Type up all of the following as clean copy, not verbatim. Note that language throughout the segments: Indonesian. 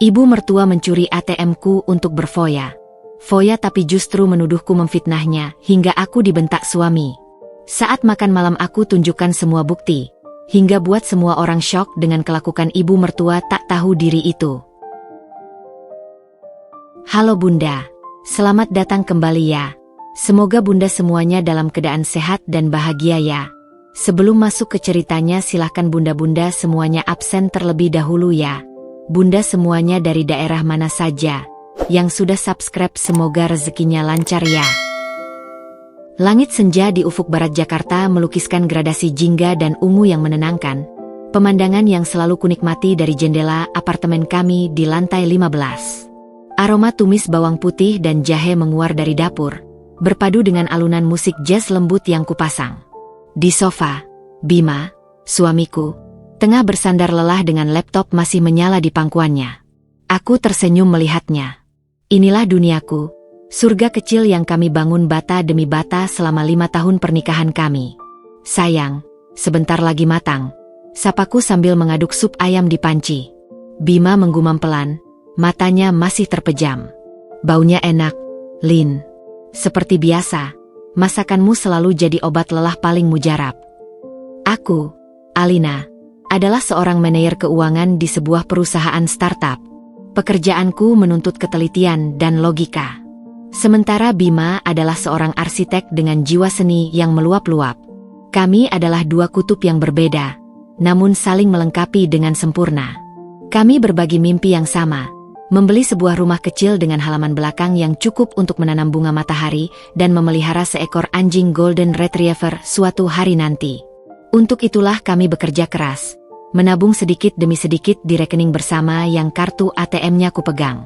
Ibu mertua mencuri ATM-ku untuk berfoya. Foya tapi justru menuduhku memfitnahnya hingga aku dibentak suami. Saat makan malam aku tunjukkan semua bukti. Hingga buat semua orang syok dengan kelakuan ibu mertua tak tahu diri itu. Halo Bunda, selamat datang kembali ya. Semoga Bunda semuanya dalam keadaan sehat dan bahagia ya. Sebelum masuk ke ceritanya silahkan Bunda-Bunda semuanya absen terlebih dahulu ya. Bunda semuanya dari daerah mana saja. Yang sudah subscribe semoga rezekinya lancar ya. Langit senja di ufuk barat Jakarta melukiskan gradasi jingga dan ungu yang menenangkan. Pemandangan yang selalu kunikmati dari jendela apartemen kami di lantai 15. Aroma tumis bawang putih dan jahe menguar dari dapur. Berpadu dengan alunan musik jazz lembut yang kupasang. Di sofa, Bima, suamiku, tengah bersandar lelah dengan laptop masih menyala di pangkuannya. Aku tersenyum melihatnya. Inilah duniaku, surga kecil yang kami bangun bata demi bata selama 5 tahun pernikahan kami. Sayang, sebentar lagi matang, sapaku sambil mengaduk sup ayam di panci. Bima menggumam pelan, matanya masih terpejam. Baunya enak, Lin. Seperti biasa, masakanmu selalu jadi obat lelah paling mujarab. Aku, Alina, adalah seorang manajer keuangan di sebuah perusahaan startup. Pekerjaanku menuntut ketelitian dan logika. Sementara Bima adalah seorang arsitek dengan jiwa seni yang meluap-luap. Kami adalah dua kutub yang berbeda, namun saling melengkapi dengan sempurna. Kami berbagi mimpi yang sama. Membeli sebuah rumah kecil dengan halaman belakang yang cukup untuk menanam bunga matahari dan memelihara seekor anjing golden retriever suatu hari nanti. Untuk itulah kami bekerja keras, menabung sedikit demi sedikit di rekening bersama yang kartu ATM-nya kupegang.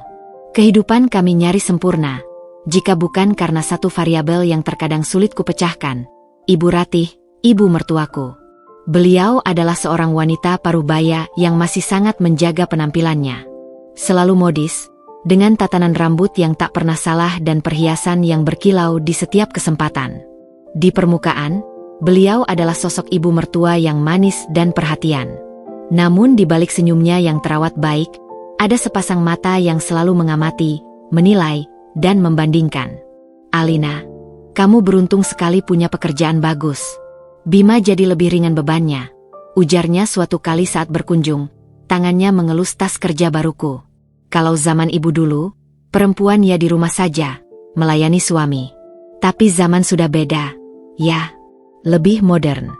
Kehidupan kami nyaris sempurna, jika bukan karena satu variabel yang terkadang sulit kupecahkan, Ibu Ratih, ibu mertuaku. Beliau adalah seorang wanita parubaya yang masih sangat menjaga penampilannya. Selalu modis, dengan tatanan rambut yang tak pernah salah dan perhiasan yang berkilau di setiap kesempatan. Di permukaan, beliau adalah sosok ibu mertua yang manis dan perhatian. Namun di balik senyumnya yang terawat baik, ada sepasang mata yang selalu mengamati, menilai, dan membandingkan. Alina, kamu beruntung sekali punya pekerjaan bagus. Bima jadi lebih ringan bebannya, ujarnya suatu kali saat berkunjung, tangannya mengelus tas kerja baruku. Kalau zaman ibu dulu, perempuan ya di rumah saja, melayani suami. Tapi zaman sudah beda, ya, lebih modern.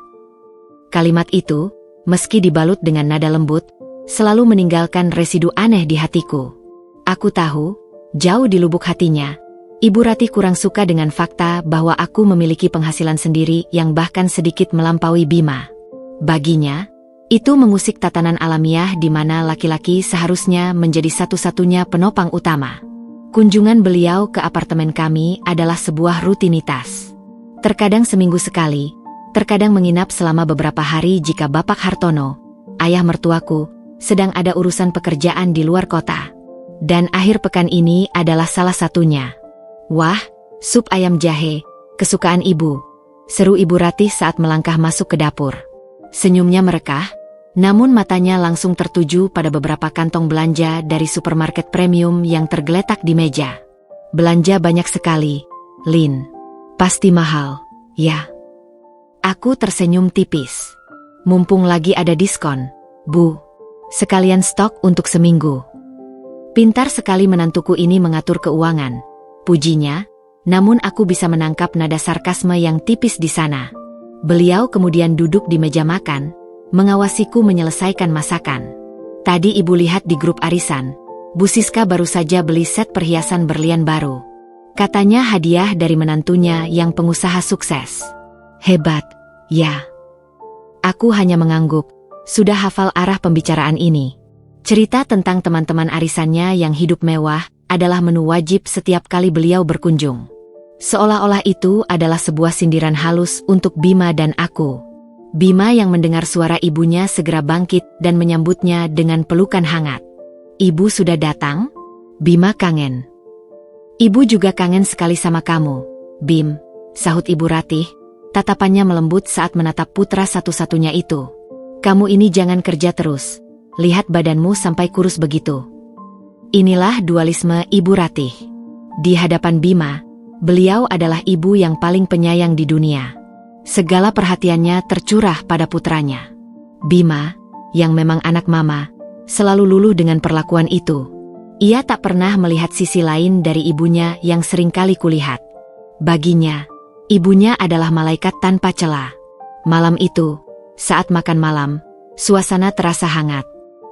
Kalimat itu, meski dibalut dengan nada lembut, selalu meninggalkan residu aneh di hatiku. Aku tahu, jauh di lubuk hatinya, Ibu Ratih kurang suka dengan fakta bahwa aku memiliki penghasilan sendiri yang bahkan sedikit melampaui Bima. Baginya, itu mengusik tatanan alamiah di mana laki-laki seharusnya menjadi satu-satunya penopang utama. Kunjungan beliau ke apartemen kami adalah sebuah rutinitas. Terkadang seminggu sekali, terkadang menginap selama beberapa hari jika Bapak Hartono, ayah mertuaku, sedang ada urusan pekerjaan di luar kota. Dan akhir pekan ini adalah salah satunya. Wah, sup ayam jahe, kesukaan ibu, seru Ibu Ratih saat melangkah masuk ke dapur. Senyumnya merekah, namun matanya langsung tertuju pada beberapa kantong belanja dari supermarket premium yang tergeletak di meja. Belanja banyak sekali, Lin. Pasti mahal, ya. Aku tersenyum tipis. Mumpung lagi ada diskon, Bu. Sekalian stok untuk seminggu. Pintar sekali menantuku ini mengatur keuangan, pujinya, namun aku bisa menangkap nada sarkasme yang tipis di sana. Beliau kemudian duduk di meja makan, mengawasiku menyelesaikan masakan. Tadi ibu lihat di grup arisan, Bu Siska baru saja beli set perhiasan berlian baru. Katanya hadiah dari menantunya yang pengusaha sukses. Hebat, ya. Aku hanya mengangguk, sudah hafal arah pembicaraan ini. Cerita tentang teman-teman arisannya yang hidup mewah adalah menu wajib setiap kali beliau berkunjung. Seolah-olah itu adalah sebuah sindiran halus untuk Bima dan aku. Bima yang mendengar suara ibunya segera bangkit dan menyambutnya dengan pelukan hangat. Ibu sudah datang? Bima kangen. Ibu juga kangen sekali sama kamu, Bim, sahut Ibu Ratih. Tatapannya melembut saat menatap putra satu-satunya itu. Kamu ini jangan kerja terus. Lihat badanmu sampai kurus begitu. Inilah dualisme Ibu Ratih. Di hadapan Bima, beliau adalah ibu yang paling penyayang di dunia. Segala perhatiannya tercurah pada putranya. Bima, yang memang anak mama, selalu luluh dengan perlakuan itu. Ia tak pernah melihat sisi lain dari ibunya yang seringkali kulihat. Baginya, ibunya adalah malaikat tanpa celah. Malam itu, saat makan malam, suasana terasa hangat.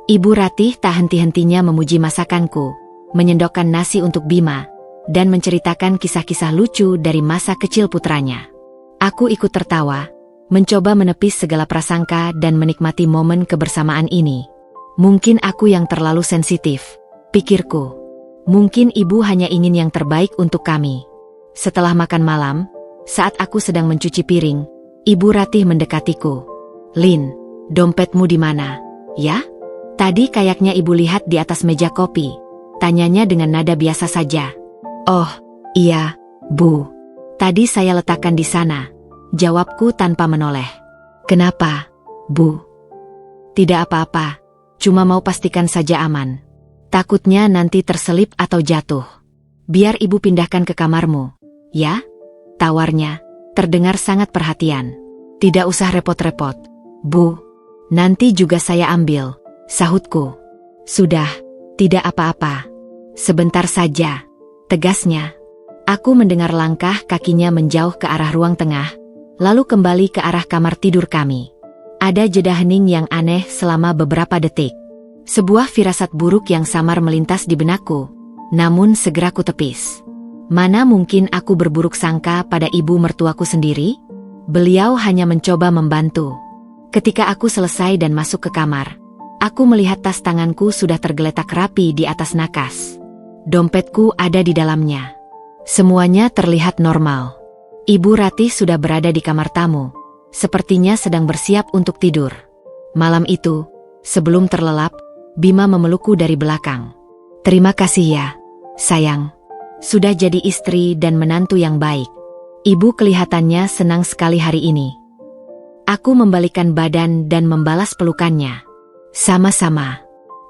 Ibu Ratih tak henti-hentinya memuji masakanku, menyendokkan nasi untuk Bima, dan menceritakan kisah-kisah lucu dari masa kecil putranya. Aku ikut tertawa, mencoba menepis segala prasangka dan menikmati momen kebersamaan ini. Mungkin aku yang terlalu sensitif, pikirku. Mungkin ibu hanya ingin yang terbaik untuk kami. Setelah makan malam, saat aku sedang mencuci piring, Ibu Ratih mendekatiku. "Lin, dompetmu di mana? Ya? Tadi kayaknya ibu lihat di atas meja kopi," tanyanya dengan nada biasa saja. "Oh, iya, Bu. Tadi saya letakkan di sana," jawabku tanpa menoleh. "Kenapa, Bu?" "Tidak apa-apa, cuma mau pastikan saja aman. Takutnya nanti terselip atau jatuh. Biar ibu pindahkan ke kamarmu, ya?" tawarnya, terdengar sangat perhatian. "Tidak usah repot-repot, Bu. Nanti juga saya ambil," sahutku. "Sudah, tidak apa-apa. Sebentar saja," tegasnya. Aku mendengar langkah kakinya menjauh ke arah ruang tengah, lalu kembali ke arah kamar tidur kami. Ada jeda hening yang aneh selama beberapa detik. Sebuah firasat buruk yang samar melintas di benakku, namun segera ku tepis. Mana mungkin aku berburuk sangka pada ibu mertuaku sendiri? Beliau hanya mencoba membantu. Ketika aku selesai dan masuk ke kamar, aku melihat tas tanganku sudah tergeletak rapi di atas nakas. Dompetku ada di dalamnya. Semuanya terlihat normal. Ibu Ratih sudah berada di kamar tamu, sepertinya sedang bersiap untuk tidur. Malam itu, sebelum terlelap, Bima memelukku dari belakang. "Terima kasih ya, sayang. Sudah jadi istri dan menantu yang baik." Ibu kelihatannya senang sekali hari ini. Aku membalikkan badan dan membalas pelukannya. "Sama-sama.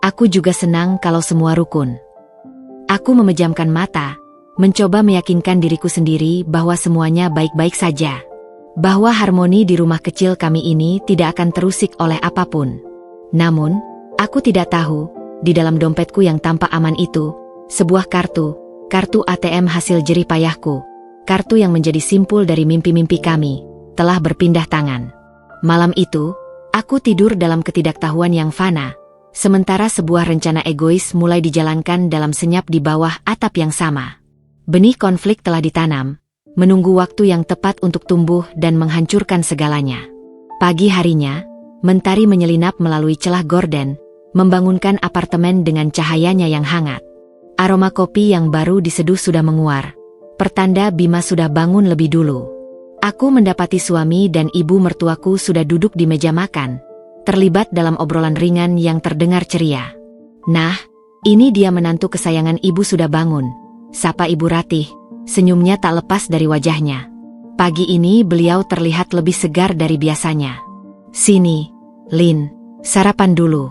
Aku juga senang kalau semua rukun." Aku memejamkan mata, mencoba meyakinkan diriku sendiri bahwa semuanya baik-baik saja. Bahwa harmoni di rumah kecil kami ini tidak akan terusik oleh apapun. Namun, aku tidak tahu, di dalam dompetku yang tampak aman itu, sebuah kartu ATM hasil jerih payahku, kartu yang menjadi simpul dari mimpi-mimpi kami, telah berpindah tangan. Malam itu, aku tidur dalam ketidaktahuan yang fana, sementara sebuah rencana egois mulai dijalankan dalam senyap di bawah atap yang sama. Benih konflik telah ditanam, menunggu waktu yang tepat untuk tumbuh dan menghancurkan segalanya. Pagi harinya, mentari menyelinap melalui celah gorden, membangunkan apartemen dengan cahayanya yang hangat. Aroma kopi yang baru diseduh sudah menguar, pertanda Bima sudah bangun lebih dulu. Aku mendapati suami dan ibu mertuaku sudah duduk di meja makan, terlibat dalam obrolan ringan yang terdengar ceria. "Nah, ini dia menantu kesayangan ibu sudah bangun," sapa Ibu Ratih, senyumnya tak lepas dari wajahnya. Pagi ini beliau terlihat lebih segar dari biasanya. "Sini, Lin, sarapan dulu.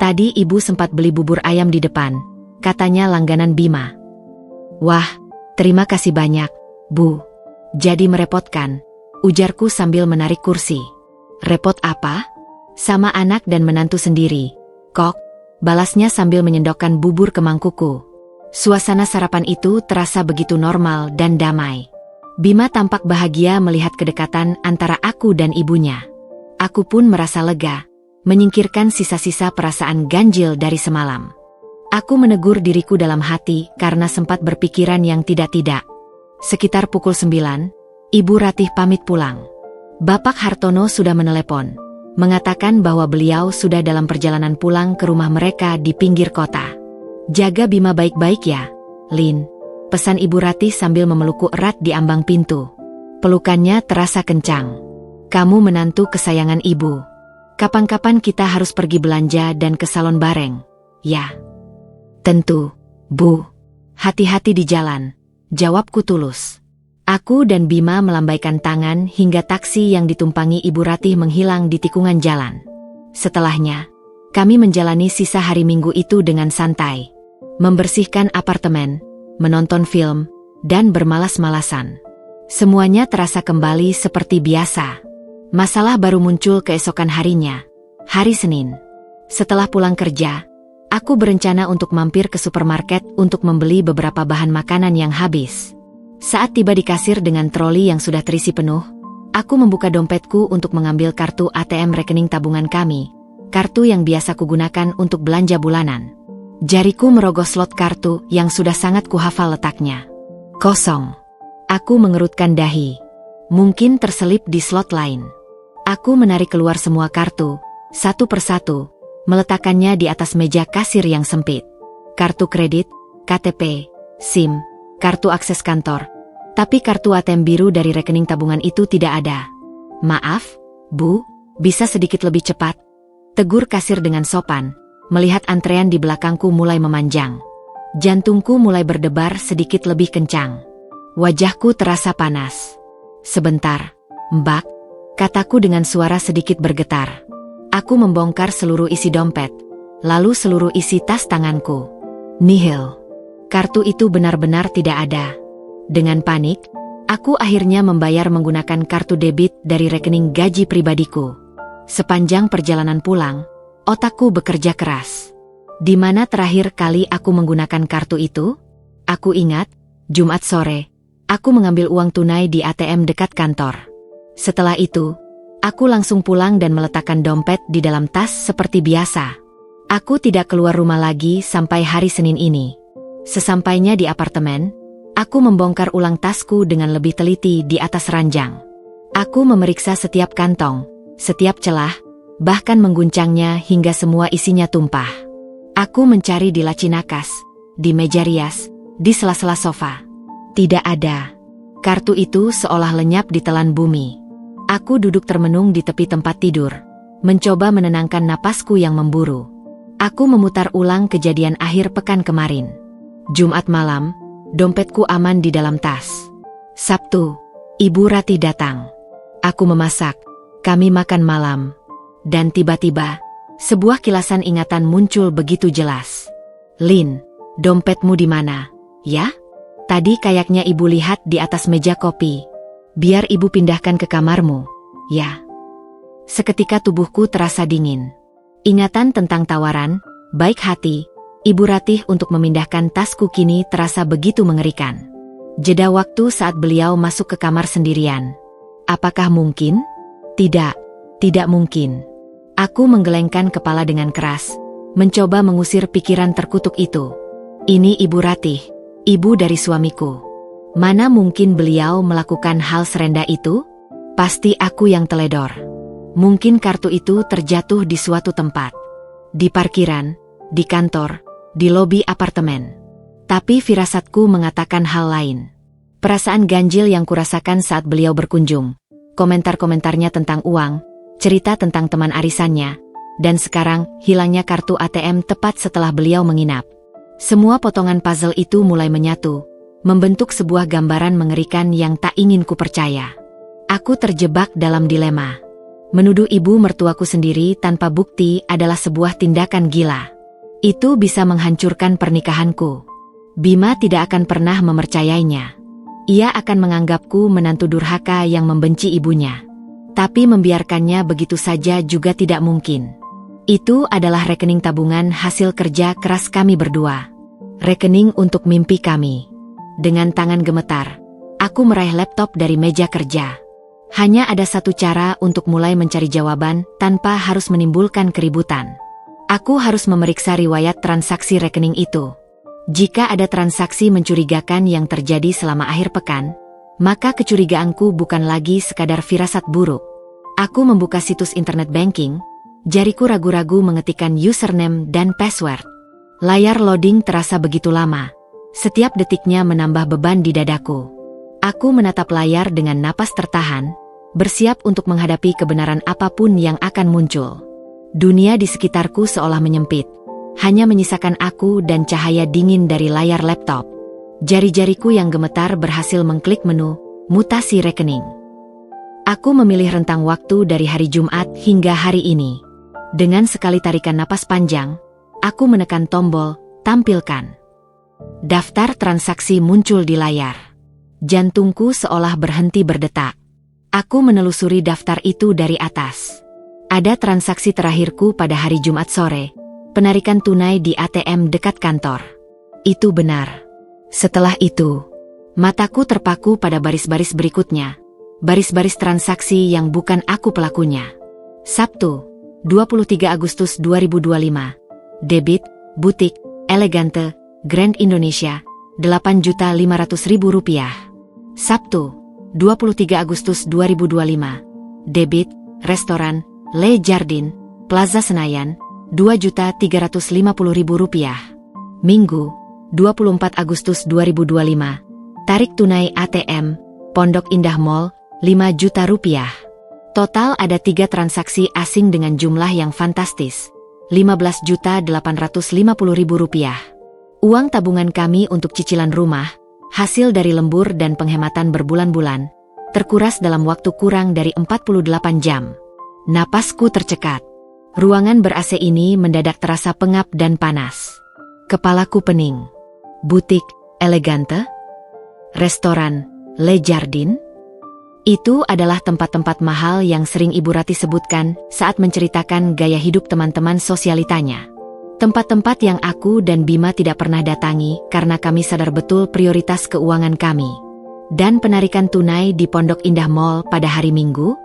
Tadi ibu sempat beli bubur ayam di depan," katanya langganan Bima. "Wah, terima kasih banyak, Bu. Jadi merepotkan," ujarku sambil menarik kursi. "Repot apa? Sama anak dan menantu sendiri, kok," balasnya sambil menyendokkan bubur ke mangkukku. Suasana sarapan itu terasa begitu normal dan damai. Bima tampak bahagia melihat kedekatan antara aku dan ibunya. Aku pun merasa lega, menyingkirkan sisa-sisa perasaan ganjil dari semalam. Aku menegur diriku dalam hati karena sempat berpikiran yang tidak-tidak. Sekitar pukul 9, Ibu Ratih pamit pulang. Bapak Hartono sudah menelepon, mengatakan bahwa beliau sudah dalam perjalanan pulang ke rumah mereka di pinggir kota. "Jaga Bima baik-baik ya, Lin," pesan Ibu Ratih sambil memelukku erat di ambang pintu. Pelukannya terasa kencang. "Kamu menantu kesayangan ibu. Kapan-kapan kita harus pergi belanja dan ke salon bareng, ya?" "Tentu, Bu. Hati-hati di jalan," jawabku tulus. Aku dan Bima melambaikan tangan hingga taksi yang ditumpangi Ibu Ratih menghilang di tikungan jalan. Setelahnya, kami menjalani sisa hari Minggu itu dengan santai. membersihkan apartemen, menonton film, dan bermalas-malasan. Semuanya terasa kembali seperti biasa. Masalah baru muncul keesokan harinya, hari Senin. Setelah pulang kerja, aku berencana untuk mampir ke supermarket untuk membeli beberapa bahan makanan yang habis. Saat tiba di kasir dengan troli yang sudah terisi penuh, aku membuka dompetku untuk mengambil kartu ATM rekening tabungan kami, kartu yang biasa kugunakan untuk belanja bulanan. Jariku merogoh slot kartu yang sudah sangat kuhafal letaknya. Kosong. Aku mengerutkan dahi. Mungkin terselip di slot lain. Aku menarik keluar semua kartu, satu persatu, meletakkannya di atas meja kasir yang sempit. Kartu kredit, KTP, SIM, kartu akses kantor. Tapi kartu ATM biru dari rekening tabungan itu tidak ada. Maaf, Bu, bisa sedikit lebih cepat? Tegur kasir dengan sopan. Melihat antrean di belakangku mulai memanjang. Jantungku mulai berdebar sedikit lebih kencang. Wajahku terasa panas. Sebentar, Mbak, kataku dengan suara sedikit bergetar. Aku membongkar seluruh isi dompet, lalu seluruh isi tas tanganku. Nihil. Kartu itu benar-benar tidak ada. Dengan panik, aku akhirnya membayar menggunakan kartu debit dari rekening gaji pribadiku. Sepanjang perjalanan pulang, otakku bekerja keras. Di mana terakhir kali aku menggunakan kartu itu? Aku ingat, Jumat sore, aku mengambil uang tunai di ATM dekat kantor. Setelah itu, aku langsung pulang dan meletakkan dompet di dalam tas seperti biasa. Aku tidak keluar rumah lagi sampai hari Senin ini. Sesampainya di apartemen, aku membongkar ulang tasku dengan lebih teliti di atas ranjang. Aku memeriksa setiap kantong, setiap celah, bahkan mengguncangnya hingga semua isinya tumpah. Aku mencari di laci nakas, di meja rias, di sela-sela sofa. Tidak ada. Kartu itu seolah lenyap di telan bumi. Aku duduk termenung di tepi tempat tidur, mencoba menenangkan napasku yang memburu. Aku memutar ulang kejadian akhir pekan kemarin. Jumat malam, dompetku aman di dalam tas. Sabtu, Ibu Ratih datang. Aku memasak, kami makan malam. Dan tiba-tiba, sebuah kilasan ingatan muncul begitu jelas. Lin, dompetmu di mana? Ya? Tadi kayaknya ibu lihat di atas meja kopi. Biar ibu pindahkan ke kamarmu. Ya. Seketika tubuhku terasa dingin. Ingatan tentang tawaran, baik hati, Ibu Ratih untuk memindahkan tasku kini terasa begitu mengerikan. Jeda waktu saat beliau masuk ke kamar sendirian. Apakah mungkin? Tidak, tidak mungkin. Aku menggelengkan kepala dengan keras, mencoba mengusir pikiran terkutuk itu. Ini Ibu Ratih, ibu dari suamiku. Mana mungkin beliau melakukan hal serendah itu? Pasti aku yang teledor. Mungkin kartu itu terjatuh di suatu tempat. Di parkiran, di kantor, di lobi apartemen. Tapi firasatku mengatakan hal lain. Perasaan ganjil yang kurasakan saat beliau berkunjung. Komentar-komentarnya tentang uang, cerita tentang teman arisannya, dan sekarang hilangnya kartu ATM tepat setelah beliau menginap. Semua potongan puzzle itu mulai menyatu, membentuk sebuah gambaran mengerikan yang tak ingin kupercaya. Aku terjebak dalam dilema. Menuduh ibu mertuaku sendiri tanpa bukti adalah sebuah tindakan gila. Itu bisa menghancurkan pernikahanku. Bima tidak akan pernah mempercayainya. Ia akan menganggapku menantu durhaka yang membenci ibunya. Tapi membiarkannya begitu saja juga tidak mungkin. Itu adalah rekening tabungan hasil kerja keras kami berdua. Rekening untuk mimpi kami. Dengan tangan gemetar, aku meraih laptop dari meja kerja. Hanya ada satu cara untuk mulai mencari jawaban tanpa harus menimbulkan keributan. Aku harus memeriksa riwayat transaksi rekening itu. Jika ada transaksi mencurigakan yang terjadi selama akhir pekan, maka kecurigaanku bukan lagi sekadar firasat buruk. Aku membuka situs internet banking, jariku ragu-ragu mengetikkan username dan password. Layar loading terasa begitu lama. Setiap detiknya menambah beban di dadaku. Aku menatap layar dengan napas tertahan, bersiap untuk menghadapi kebenaran apapun yang akan muncul. Dunia di sekitarku seolah menyempit. Hanya menyisakan aku dan cahaya dingin dari layar laptop. Jari-jariku yang gemetar berhasil mengklik menu mutasi rekening. Aku memilih rentang waktu dari hari Jumat hingga hari ini. Dengan sekali tarikan napas panjang, aku menekan tombol tampilkan. Daftar transaksi muncul di layar. Jantungku seolah berhenti berdetak. Aku menelusuri daftar itu dari atas. Ada transaksi terakhirku pada hari Jumat sore, penarikan tunai di ATM dekat kantor. Itu benar. Setelah itu, mataku terpaku pada baris-baris berikutnya. Baris-baris transaksi yang bukan aku pelakunya. Sabtu, 23 Agustus 2025. Debit, butik, Elegante, Grand Indonesia, Rp8.500.000. Sabtu, 23 Agustus 2025. Debit, restoran, Le Jardin, Plaza Senayan, Rp2.350.000. Minggu, 24 Agustus 2025. Tarik tunai ATM, Pondok Indah Mall, Rp5 juta. Total ada 3 transaksi asing dengan jumlah yang fantastis. Rp15.850.000. Uang tabungan kami untuk cicilan rumah, hasil dari lembur dan penghematan berbulan-bulan, terkuras dalam waktu kurang dari 48 jam. Napasku tercekat. Ruangan ber-AC ini mendadak terasa pengap dan panas. Kepalaku pening. Butik, Elegante? Restoran, Le Jardin? Itu adalah tempat-tempat mahal yang sering Ibu Ratih sebutkan saat menceritakan gaya hidup teman-teman sosialitanya. Tempat-tempat yang aku dan Bima tidak pernah datangi karena kami sadar betul prioritas keuangan kami. Dan penarikan tunai di Pondok Indah Mall pada hari Minggu,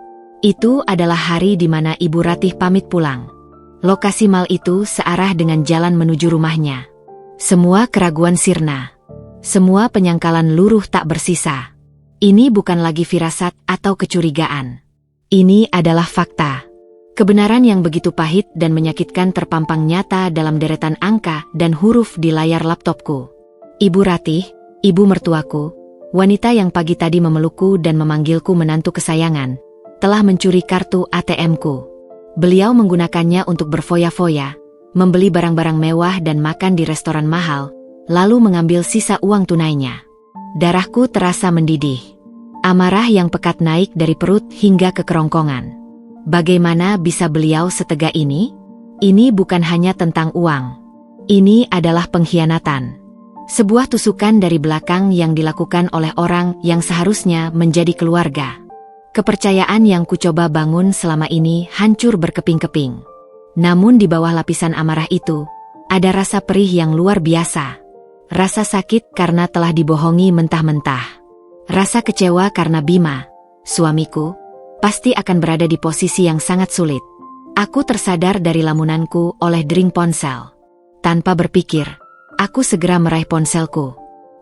itu adalah hari di mana Ibu Ratih pamit pulang. Lokasi mal itu searah dengan jalan menuju rumahnya. Semua keraguan sirna. Semua penyangkalan luruh tak bersisa. Ini bukan lagi firasat atau kecurigaan. Ini adalah fakta. Kebenaran yang begitu pahit dan menyakitkan terpampang nyata dalam deretan angka dan huruf di layar laptopku. Ibu Ratih, ibu mertuaku, wanita yang pagi tadi memelukku dan memanggilku menantu kesayangan, telah mencuri kartu ATM-ku. Beliau menggunakannya untuk berfoya-foya, membeli barang-barang mewah dan makan di restoran mahal, lalu mengambil sisa uang tunainya. Darahku terasa mendidih. Amarah yang pekat naik dari perut hingga ke kerongkongan. Bagaimana bisa beliau setega ini? Ini bukan hanya tentang uang. Ini adalah pengkhianatan. Sebuah tusukan dari belakang yang dilakukan oleh orang yang seharusnya menjadi keluarga. Kepercayaan yang kucoba bangun selama ini hancur berkeping-keping. Namun di bawah lapisan amarah itu, ada rasa perih yang luar biasa. Rasa sakit karena telah dibohongi mentah-mentah. Rasa kecewa karena Bima, suamiku, pasti akan berada di posisi yang sangat sulit. Aku tersadar dari lamunanku oleh dering ponsel. Tanpa berpikir, aku segera meraih ponselku.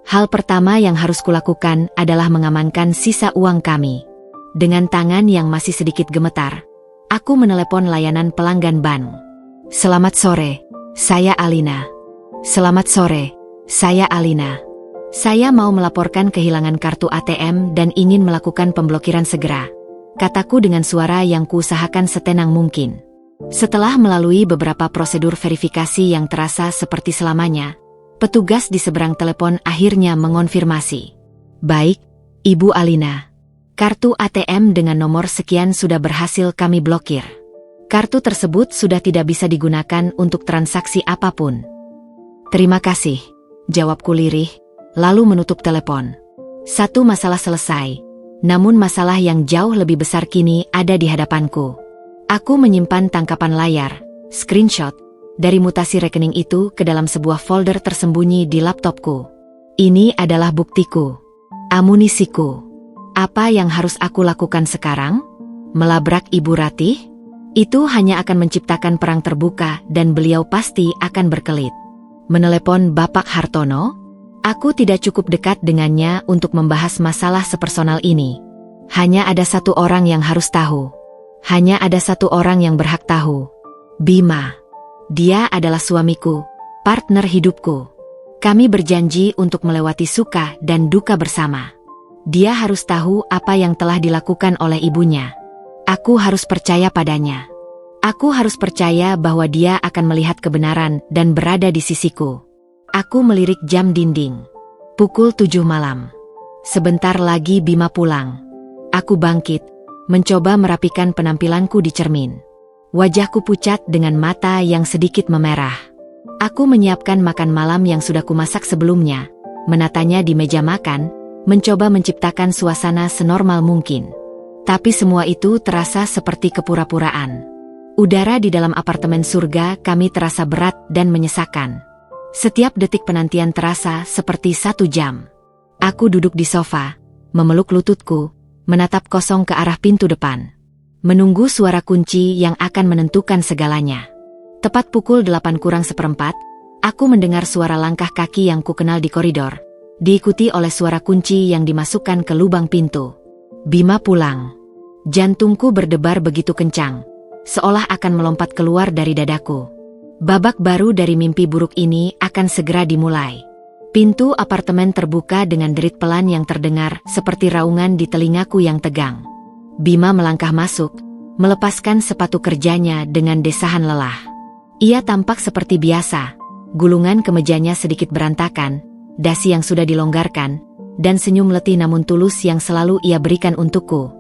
Hal pertama yang harus kulakukan adalah mengamankan sisa uang kami. Dengan tangan yang masih sedikit gemetar, aku menelepon layanan pelanggan bank. Selamat sore, saya Alina. Selamat sore. Saya Alina. Saya mau melaporkan kehilangan kartu ATM dan ingin melakukan pemblokiran segera. Kataku dengan suara yang kuusahakan setenang mungkin. Setelah melalui beberapa prosedur verifikasi yang terasa seperti selamanya, petugas di seberang telepon akhirnya mengonfirmasi. Baik, Ibu Alina. Kartu ATM dengan nomor sekian sudah berhasil kami blokir. Kartu tersebut sudah tidak bisa digunakan untuk transaksi apapun. Terima kasih. Jawabku lirih, lalu menutup telepon. Satu masalah selesai, namun masalah yang jauh lebih besar kini ada di hadapanku. Aku menyimpan tangkapan layar, screenshot, dari mutasi rekening itu ke dalam sebuah folder tersembunyi di laptopku. Ini adalah buktiku, amunisiku. Apa yang harus aku lakukan sekarang? Melabrak Ibu Ratih? Itu hanya akan menciptakan perang terbuka dan beliau pasti akan berkelit. Menelepon Bapak Hartono? Aku tidak cukup dekat dengannya untuk membahas masalah sepersonal ini. Hanya ada satu orang yang harus tahu. Hanya ada satu orang yang berhak tahu. Bima. Dia adalah suamiku, partner hidupku. Kami berjanji untuk melewati suka dan duka bersama. Dia harus tahu apa yang telah dilakukan oleh ibunya. Aku harus percaya padanya. Aku harus percaya bahwa dia akan melihat kebenaran dan berada di sisiku. Aku melirik jam dinding. Pukul 7 malam. Sebentar lagi Bima pulang. Aku bangkit, mencoba merapikan penampilanku di cermin. Wajahku pucat dengan mata yang sedikit memerah. Aku menyiapkan makan malam yang sudah kumasak sebelumnya, menatanya di meja makan, mencoba menciptakan suasana senormal mungkin. Tapi semua itu terasa seperti kepura-puraan. Udara di dalam apartemen surga kami terasa berat dan menyesakan. Setiap detik penantian terasa seperti 1 jam. Aku duduk di sofa, memeluk lututku, menatap kosong ke arah pintu depan. Menunggu suara kunci yang akan menentukan segalanya. Tepat pukul 8:04, aku mendengar suara langkah kaki yang kukenal di koridor, diikuti oleh suara kunci yang dimasukkan ke lubang pintu. Bima pulang. Jantungku berdebar begitu kencang, seolah akan melompat keluar dari dadaku. Babak baru dari mimpi buruk ini akan segera dimulai. Pintu apartemen terbuka dengan derit pelan yang terdengar seperti raungan di telingaku yang tegang. Bima melangkah masuk, melepaskan sepatu kerjanya dengan desahan lelah. Ia tampak seperti biasa, gulungan kemejanya sedikit berantakan, dasi yang sudah dilonggarkan, dan senyum letih namun tulus yang selalu ia berikan untukku.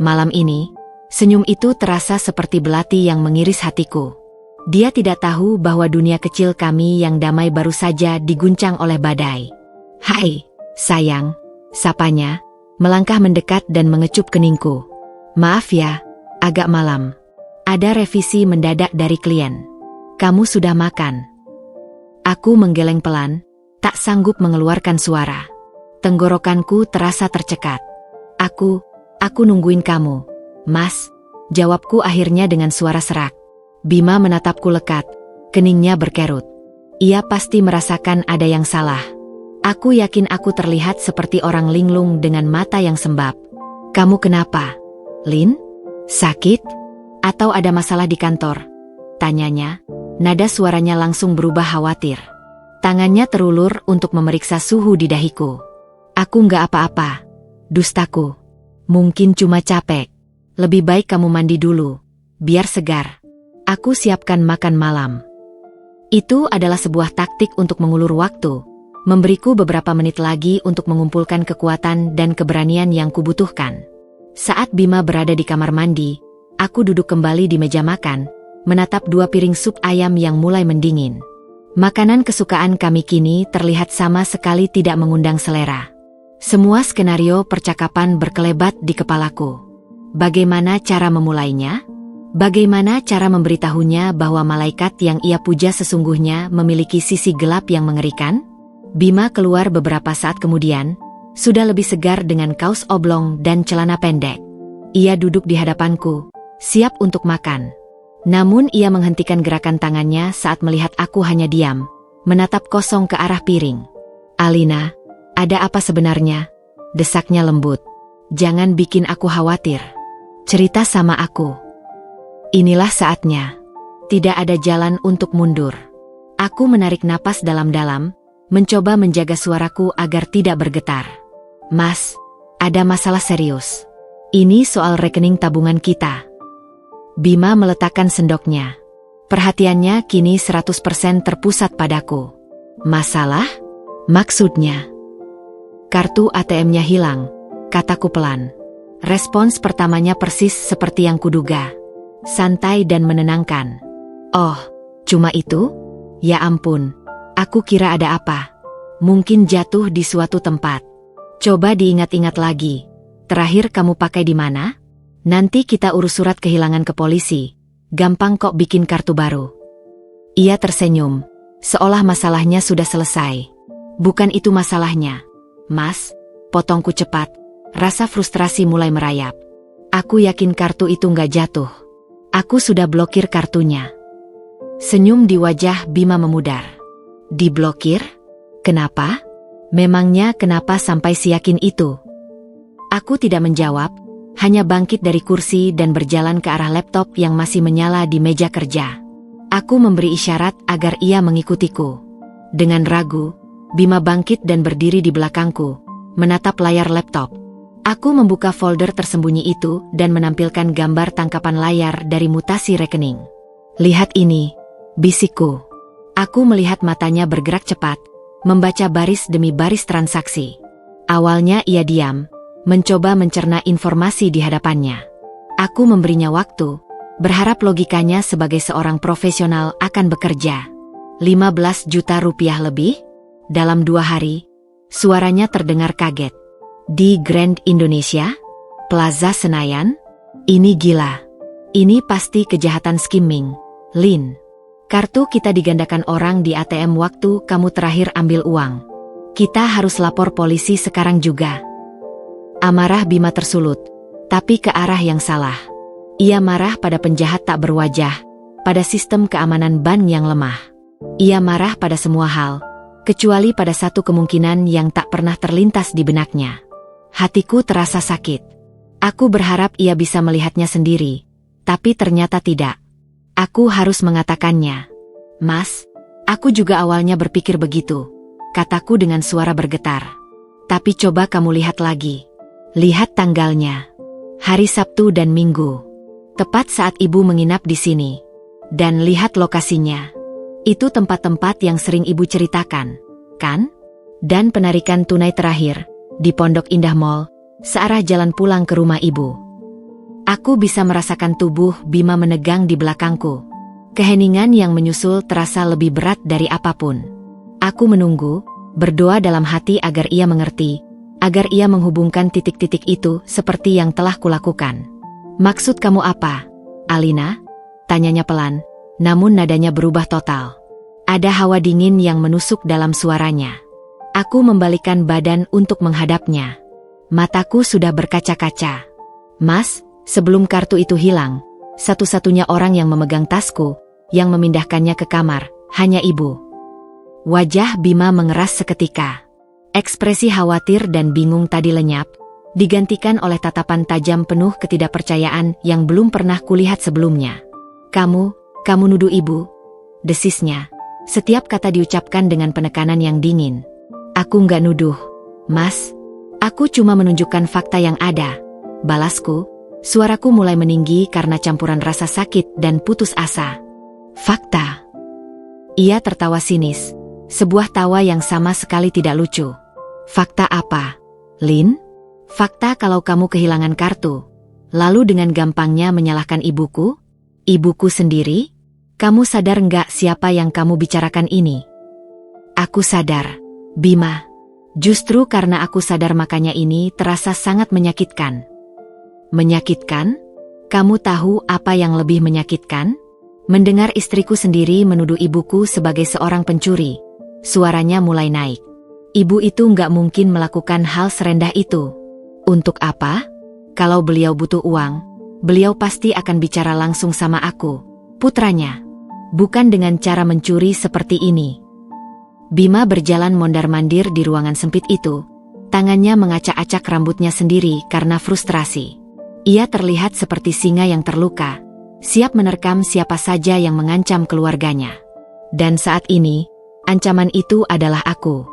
Malam ini, senyum itu terasa seperti belati yang mengiris hatiku. Dia tidak tahu bahwa dunia kecil kami yang damai baru saja diguncang oleh badai. "Hai, sayang," sapanya, melangkah mendekat dan mengecup keningku. "Maaf ya, agak malam. Ada revisi mendadak dari klien. Kamu sudah makan?" Aku menggeleng pelan, tak sanggup mengeluarkan suara. Tenggorokanku terasa tercekat. Aku nungguin kamu, Mas," jawabku akhirnya dengan suara serak. Bima menatapku lekat, keningnya berkerut. Ia pasti merasakan ada yang salah. Aku yakin aku terlihat seperti orang linglung dengan mata yang sembab. "Kamu kenapa, Lin? Sakit? Atau ada masalah di kantor?" tanyanya. Nada suaranya langsung berubah khawatir. Tangannya terulur untuk memeriksa suhu di dahiku. "Aku nggak apa-apa," dustaku. "Mungkin cuma capek. Lebih baik kamu mandi dulu, biar segar. Aku siapkan makan malam." Itu adalah sebuah taktik untuk mengulur waktu, memberiku beberapa menit lagi untuk mengumpulkan kekuatan dan keberanian yang kubutuhkan. Saat Bima berada di kamar mandi, aku duduk kembali di meja makan, menatap 2 piring sup ayam yang mulai mendingin. Makanan kesukaan kami kini terlihat sama sekali tidak mengundang selera. Semua skenario percakapan berkelebat di kepalaku. Bagaimana cara memulainya? Bagaimana cara memberitahunya bahwa malaikat yang ia puja sesungguhnya memiliki sisi gelap yang mengerikan? Bima keluar beberapa saat kemudian, sudah lebih segar dengan kaos oblong dan celana pendek. Ia duduk di hadapanku, siap untuk makan. Namun ia menghentikan gerakan tangannya saat melihat aku hanya diam, menatap kosong ke arah piring. "Alina, ada apa sebenarnya?" desaknya lembut. "Jangan bikin aku khawatir. Cerita sama aku." Inilah saatnya. Tidak ada jalan untuk mundur. Aku menarik napas dalam-dalam, mencoba menjaga suaraku agar tidak bergetar. "Mas, ada masalah serius. Ini soal rekening tabungan kita." Bima meletakkan sendoknya. Perhatiannya kini 100% terpusat padaku. "Masalah? Maksudnya?" "Kartu ATM-nya hilang," kataku pelan. Respons pertamanya persis seperti yang kuduga. Santai dan menenangkan. "Oh, cuma itu? Ya ampun, aku kira ada apa. Mungkin jatuh di suatu tempat. Coba diingat-ingat lagi. Terakhir kamu pakai di mana? Nanti kita urus surat kehilangan ke polisi. Gampang kok bikin kartu baru." Ia tersenyum, seolah masalahnya sudah selesai. "Bukan itu masalahnya, Mas," potongku cepat. Rasa frustrasi mulai merayap. "Aku yakin kartu itu nggak jatuh. Aku sudah blokir kartunya." Senyum di wajah Bima memudar. "Diblokir? Kenapa? Memangnya kenapa sampai siyakin itu?" Aku tidak menjawab, hanya bangkit dari kursi dan berjalan ke arah laptop yang masih menyala di meja kerja. Aku memberi isyarat agar ia mengikutiku. Dengan ragu, Bima bangkit dan berdiri di belakangku, menatap layar laptop. Aku membuka folder tersembunyi itu dan menampilkan gambar tangkapan layar dari mutasi rekening. "Lihat ini," bisikku. Aku melihat matanya bergerak cepat, membaca baris demi baris transaksi. Awalnya ia diam, mencoba mencerna informasi di hadapannya. Aku memberinya waktu, berharap logikanya sebagai seorang profesional akan bekerja. 15 juta rupiah lebih? Dalam 2 hari, suaranya terdengar kaget. Di Grand Indonesia? Plaza Senayan? Ini gila. Ini pasti kejahatan skimming. Lin, kartu kita digandakan orang di ATM waktu kamu terakhir ambil uang. Kita harus lapor polisi sekarang juga. Amarah Bima tersulut, tapi ke arah yang salah. Ia marah pada penjahat tak berwajah, pada sistem keamanan bank yang lemah. Ia marah pada semua hal, kecuali pada satu kemungkinan yang tak pernah terlintas di benaknya. Hatiku terasa sakit. Aku berharap ia bisa melihatnya sendiri, tapi ternyata tidak. Aku harus mengatakannya. Mas, aku juga awalnya berpikir begitu, kataku dengan suara bergetar. Tapi coba kamu lihat lagi. Lihat tanggalnya. Hari Sabtu dan Minggu. Tepat saat ibu menginap di sini. Dan lihat lokasinya. Itu tempat-tempat yang sering ibu ceritakan, kan? Dan penarikan tunai terakhir, di Pondok Indah Mall, searah jalan pulang ke rumah ibu. Aku bisa merasakan tubuh Bima menegang di belakangku. Keheningan yang menyusul terasa lebih berat dari apapun. Aku menunggu, berdoa dalam hati agar ia mengerti, agar ia menghubungkan titik-titik itu seperti yang telah kulakukan. Maksud kamu apa, Alina? Tanyanya pelan, namun nadanya berubah total. Ada hawa dingin yang menusuk dalam suaranya. Aku membalikkan badan untuk menghadapnya. Mataku sudah berkaca-kaca. Mas, sebelum kartu itu hilang, satu-satunya orang yang memegang tasku, yang memindahkannya ke kamar, hanya ibu. Wajah Bima mengeras seketika. Ekspresi khawatir dan bingung tadi lenyap, digantikan oleh tatapan tajam penuh ketidakpercayaan yang belum pernah kulihat sebelumnya. Kamu nuduh ibu? Desisnya. Setiap kata diucapkan dengan penekanan yang dingin. Aku nggak nuduh, Mas. Aku cuma menunjukkan fakta yang ada. Balasku, suaraku mulai meninggi karena campuran rasa sakit dan putus asa. Fakta. Ia tertawa sinis, sebuah tawa yang sama sekali tidak lucu. Fakta apa, Lin? Fakta kalau kamu kehilangan kartu, lalu dengan gampangnya menyalahkan ibuku? Ibuku sendiri? Kamu sadar nggak siapa yang kamu bicarakan ini? Aku sadar, Bima. Justru karena aku sadar makanya ini terasa sangat menyakitkan. Menyakitkan? Kamu tahu apa yang lebih menyakitkan? Mendengar istriku sendiri menuduh ibuku sebagai seorang pencuri. Suaranya mulai naik. Ibu itu nggak mungkin melakukan hal serendah itu. Untuk apa? Kalau beliau butuh uang, beliau pasti akan bicara langsung sama aku, putranya. Bukan dengan cara mencuri seperti ini. Bima berjalan mondar-mandir di ruangan sempit itu. Tangannya mengacak-acak rambutnya sendiri karena frustrasi. Ia terlihat seperti singa yang terluka, siap menerkam siapa saja yang mengancam keluarganya. Dan saat ini, ancaman itu adalah aku.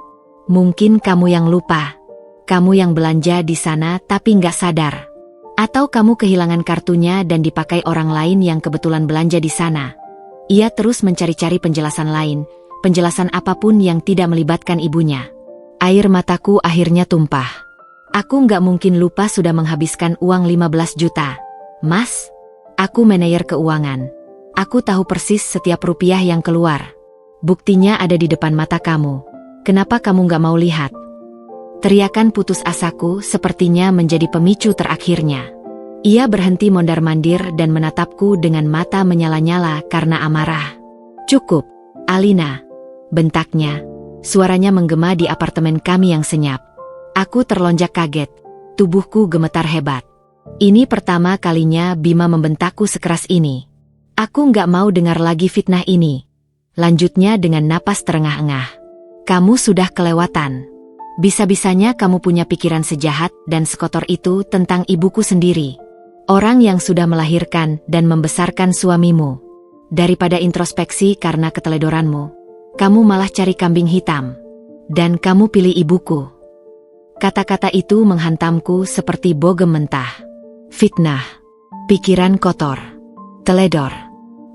Mungkin kamu yang lupa. Kamu yang belanja di sana tapi nggak sadar. Atau kamu kehilangan kartunya dan dipakai orang lain yang kebetulan belanja di sana. Ia terus mencari-cari penjelasan lain, penjelasan apapun yang tidak melibatkan ibunya. Air mataku akhirnya tumpah. Aku nggak mungkin lupa sudah menghabiskan uang 15 juta. Mas, aku manajer keuangan. Aku tahu persis setiap rupiah yang keluar. Buktinya ada di depan mata kamu. Kenapa kamu nggak mau lihat? Teriakan putus asaku sepertinya menjadi pemicu terakhirnya. Ia berhenti mondar-mandir dan menatapku dengan mata menyala-nyala karena amarah. Cukup, Alina. Bentaknya. Suaranya menggema di apartemen kami yang senyap. Aku terlonjak kaget. Tubuhku gemetar hebat. Ini pertama kalinya Bima membentakku sekeras ini. Aku nggak mau dengar lagi fitnah ini. Lanjutnya dengan napas terengah-engah. Kamu sudah kelewatan. Bisa-bisanya kamu punya pikiran sejahat dan sekotor itu tentang ibuku sendiri. Orang yang sudah melahirkan dan membesarkan suamimu. Daripada introspeksi karena keteledoranmu, kamu malah cari kambing hitam. Dan kamu pilih ibuku. Kata-kata itu menghantamku seperti bogem mentah. Fitnah. Pikiran kotor. Teledor.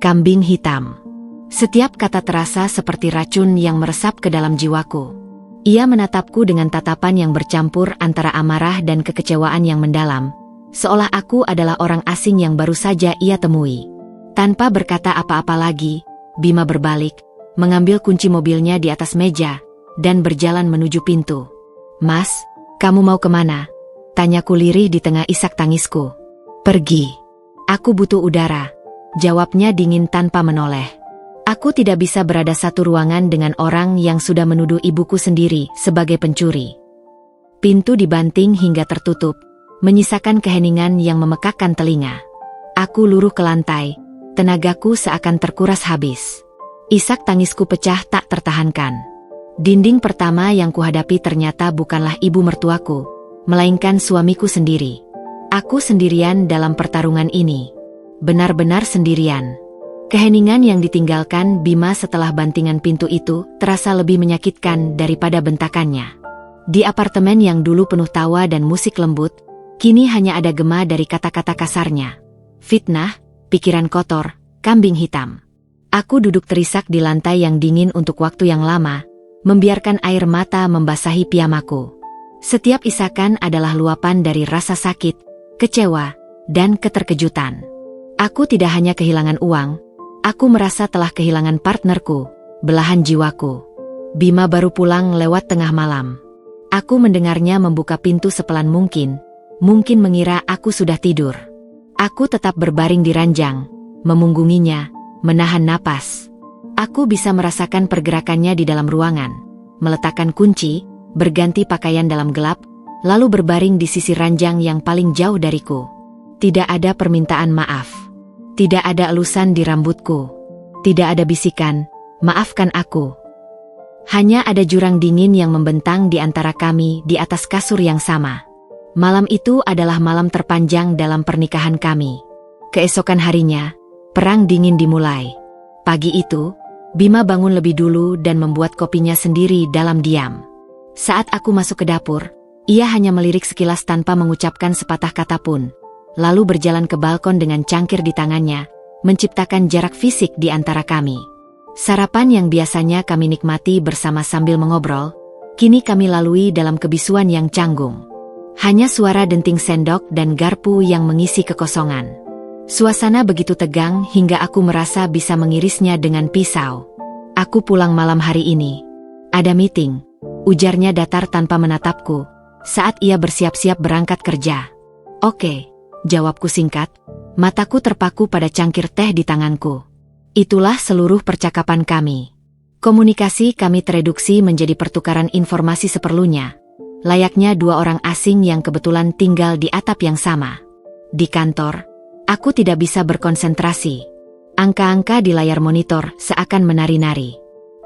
Kambing hitam. Setiap kata terasa seperti racun yang meresap ke dalam jiwaku. Ia menatapku dengan tatapan yang bercampur antara amarah dan kekecewaan yang mendalam. Seolah aku adalah orang asing yang baru saja ia temui. Tanpa berkata apa-apa lagi, Bima berbalik, mengambil kunci mobilnya di atas meja, dan berjalan menuju pintu. "Mas, kamu mau kemana?" tanyaku lirih di tengah isak tangisku. "Pergi. Aku butuh udara," jawabnya dingin tanpa menoleh. Aku tidak bisa berada satu ruangan dengan orang yang sudah menuduh ibuku sendiri sebagai pencuri. Pintu dibanting hingga tertutup, menyisakan keheningan yang memekakkan telinga. Aku luruh ke lantai, tenagaku seakan terkuras habis. Isak tangisku pecah tak tertahankan. Dinding pertama yang kuhadapi ternyata bukanlah ibu mertuaku, melainkan suamiku sendiri. Aku sendirian dalam pertarungan ini. Benar-benar sendirian. Keheningan yang ditinggalkan Bima setelah bantingan pintu itu terasa lebih menyakitkan daripada bentakannya. Di apartemen yang dulu penuh tawa dan musik lembut, kini hanya ada gema dari kata-kata kasarnya. Fitnah, pikiran kotor, kambing hitam. Aku duduk terisak di lantai yang dingin untuk waktu yang lama, membiarkan air mata membasahi piyamaku. Setiap isakan adalah luapan dari rasa sakit, kecewa, dan keterkejutan. Aku tidak hanya kehilangan uang, aku merasa telah kehilangan partnerku, belahan jiwaku. Bima baru pulang lewat tengah malam. Aku mendengarnya membuka pintu sepelan mungkin mengira aku sudah tidur. Aku tetap berbaring di ranjang, memunggunginya, menahan napas. Aku bisa merasakan pergerakannya di dalam ruangan, meletakkan kunci, berganti pakaian dalam gelap, lalu berbaring di sisi ranjang yang paling jauh dariku. Tidak ada permintaan maaf. Tidak ada elusan di rambutku. Tidak ada bisikan, "Maafkan aku." Hanya ada jurang dingin yang membentang di antara kami di atas kasur yang sama. Malam itu adalah malam terpanjang dalam pernikahan kami. Keesokan harinya, perang dingin dimulai. Pagi itu, Bima bangun lebih dulu dan membuat kopinya sendiri dalam diam. Saat aku masuk ke dapur, ia hanya melirik sekilas tanpa mengucapkan sepatah kata pun. Lalu berjalan ke balkon dengan cangkir di tangannya, menciptakan jarak fisik di antara kami. Sarapan yang biasanya kami nikmati bersama sambil mengobrol, kini kami lalui dalam kebisuan yang canggung. Hanya suara denting sendok dan garpu yang mengisi kekosongan. Suasana begitu tegang hingga aku merasa bisa mengirisnya dengan pisau. "Aku pulang malam hari ini. Ada meeting," ujarnya datar tanpa menatapku, saat ia bersiap-siap berangkat kerja. "Oke," jawabku singkat, mataku terpaku pada cangkir teh di tanganku. Itulah seluruh percakapan kami. Komunikasi kami tereduksi menjadi pertukaran informasi seperlunya, layaknya dua orang asing yang kebetulan tinggal di atap yang sama. Di kantor, aku tidak bisa berkonsentrasi. Angka-angka di layar monitor seakan menari-nari.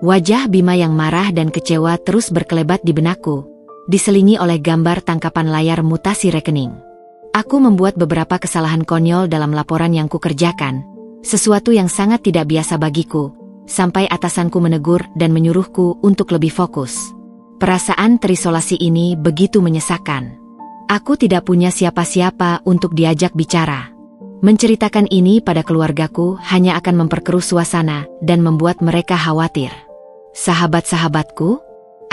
Wajah Bima yang marah dan kecewa terus berkelebat di benakku, diselingi oleh gambar tangkapan layar mutasi rekening. Aku membuat beberapa kesalahan konyol dalam laporan yang kukerjakan, sesuatu yang sangat tidak biasa bagiku, sampai atasanku menegur dan menyuruhku untuk lebih fokus. Perasaan terisolasi ini begitu menyesakan. Aku tidak punya siapa-siapa untuk diajak bicara. Menceritakan ini pada keluargaku hanya akan memperkeruh suasana dan membuat mereka khawatir. Sahabat-sahabatku,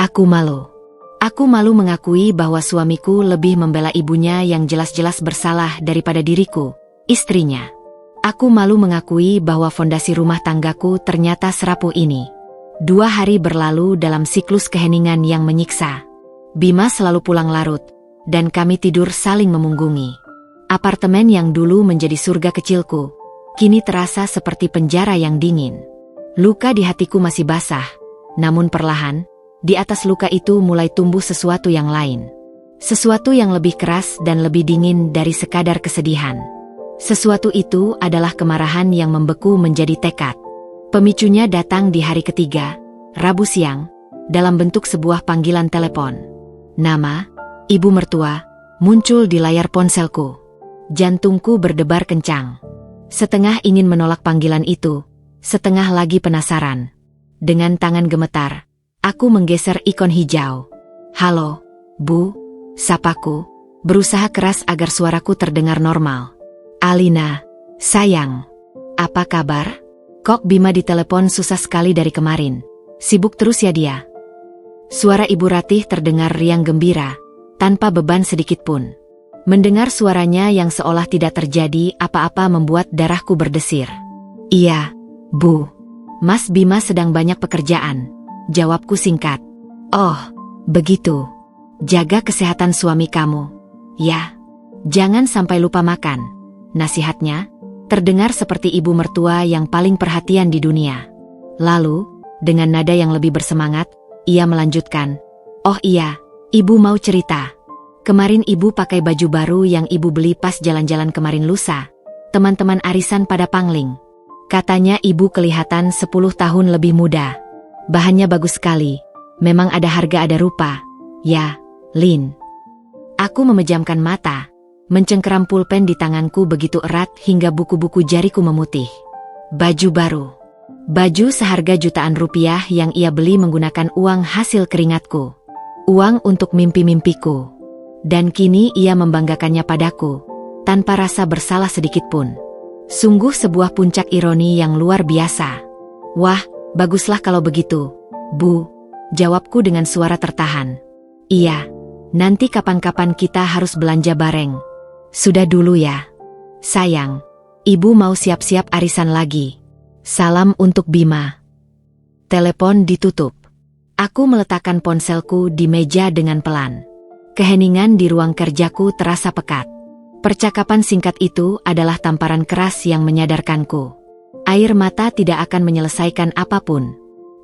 aku malu. Aku malu mengakui bahwa suamiku lebih membela ibunya yang jelas-jelas bersalah daripada diriku, istrinya. Aku malu mengakui bahwa fondasi rumah tanggaku ternyata serapuh ini. 2 hari berlalu dalam siklus keheningan yang menyiksa. Bima selalu pulang larut, dan kami tidur saling memunggungi. Apartemen yang dulu menjadi surga kecilku, kini terasa seperti penjara yang dingin. Luka di hatiku masih basah, namun perlahan, di atas luka itu mulai tumbuh sesuatu yang lain. Sesuatu yang lebih keras dan lebih dingin dari sekadar kesedihan. Sesuatu itu adalah kemarahan yang membeku menjadi tekad. Pemicunya datang di hari ketiga, Rabu siang, dalam bentuk sebuah panggilan telepon. Nama, ibu mertua, muncul di layar ponselku. Jantungku berdebar kencang. Setengah ingin menolak panggilan itu, setengah lagi penasaran. Dengan tangan gemetar, aku menggeser ikon hijau. "Halo, Bu," sapaku, berusaha keras agar suaraku terdengar normal. "Alina, sayang. Apa kabar? Kok Bima di telepon susah sekali dari kemarin. Sibuk terus ya dia?" Suara Ibu Ratih terdengar riang gembira, tanpa beban sedikit pun. Mendengar suaranya yang seolah tidak terjadi apa-apa membuat darahku berdesir. "Iya, Bu. Mas Bima sedang banyak pekerjaan, jawabku singkat. Oh, begitu. Jaga kesehatan suami kamu. Ya, jangan sampai lupa makan. Nasihatnya terdengar seperti ibu mertua yang paling perhatian di dunia. Lalu, dengan nada yang lebih bersemangat, ia melanjutkan. Oh iya, ibu mau cerita. Kemarin ibu pakai baju baru yang ibu beli pas jalan-jalan kemarin lusa. Teman-teman arisan pada pangling. Katanya ibu kelihatan 10 tahun lebih muda. Bahannya bagus sekali. Memang ada harga ada rupa. Ya, Lin. Aku memejamkan mata, mencengkeram pulpen di tanganku begitu erat hingga buku-buku jariku memutih. Baju baru. Baju seharga jutaan rupiah yang ia beli menggunakan uang hasil keringatku. Uang untuk mimpi-mimpiku. Dan kini ia membanggakannya padaku, tanpa rasa bersalah sedikitpun. Sungguh sebuah puncak ironi yang luar biasa. Wah, baguslah kalau begitu, Bu, jawabku dengan suara tertahan. Iya, nanti kapan-kapan kita harus belanja bareng. Sudah dulu ya. Sayang, ibu mau siap-siap arisan lagi. Salam untuk Bima. Telepon ditutup. Aku meletakkan ponselku di meja dengan pelan. Keheningan di ruang kerjaku terasa pekat. Percakapan singkat itu adalah tamparan keras yang menyadarkanku. Air mata tidak akan menyelesaikan apapun.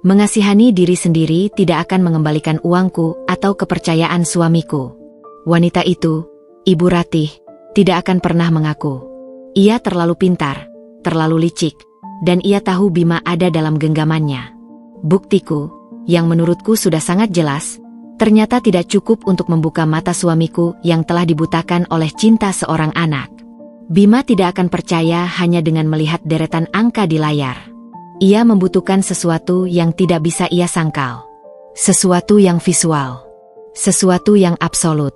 Mengasihani diri sendiri tidak akan mengembalikan uangku atau kepercayaan suamiku. Wanita itu, Ibu Ratih, tidak akan pernah mengaku. Ia terlalu pintar, terlalu licik, dan ia tahu Bima ada dalam genggamannya. Buktiku, yang menurutku sudah sangat jelas, ternyata tidak cukup untuk membuka mata suamiku yang telah dibutakan oleh cinta seorang anak. Bima tidak akan percaya hanya dengan melihat deretan angka di layar. Ia membutuhkan sesuatu yang tidak bisa ia sangkal. Sesuatu yang visual. Sesuatu yang absolut.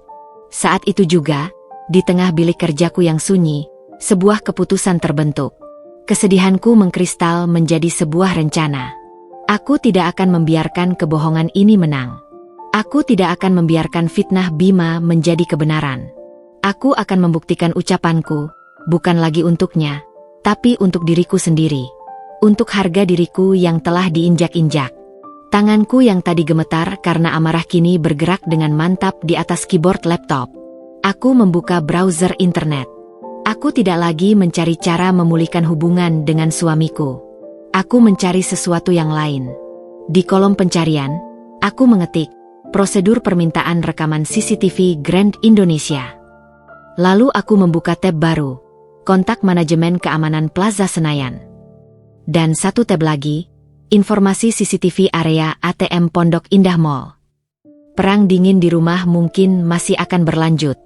Saat itu juga, di tengah bilik kerjaku yang sunyi, sebuah keputusan terbentuk. Kesedihanku mengkristal menjadi sebuah rencana. Aku tidak akan membiarkan kebohongan ini menang. Aku tidak akan membiarkan fitnah Bima menjadi kebenaran. Aku akan membuktikan ucapanku, bukan lagi untuknya, tapi untuk diriku sendiri. Untuk harga diriku yang telah diinjak-injak. Tanganku yang tadi gemetar karena amarah kini bergerak dengan mantap di atas keyboard laptop. Aku membuka browser internet. Aku tidak lagi mencari cara memulihkan hubungan dengan suamiku. Aku mencari sesuatu yang lain. Di kolom pencarian, aku mengetik prosedur permintaan rekaman CCTV Grand Indonesia. Lalu aku membuka tab baru, kontak manajemen keamanan Plaza Senayan. Dan satu tab lagi, informasi CCTV area ATM Pondok Indah Mall. Perang dingin di rumah mungkin masih akan berlanjut.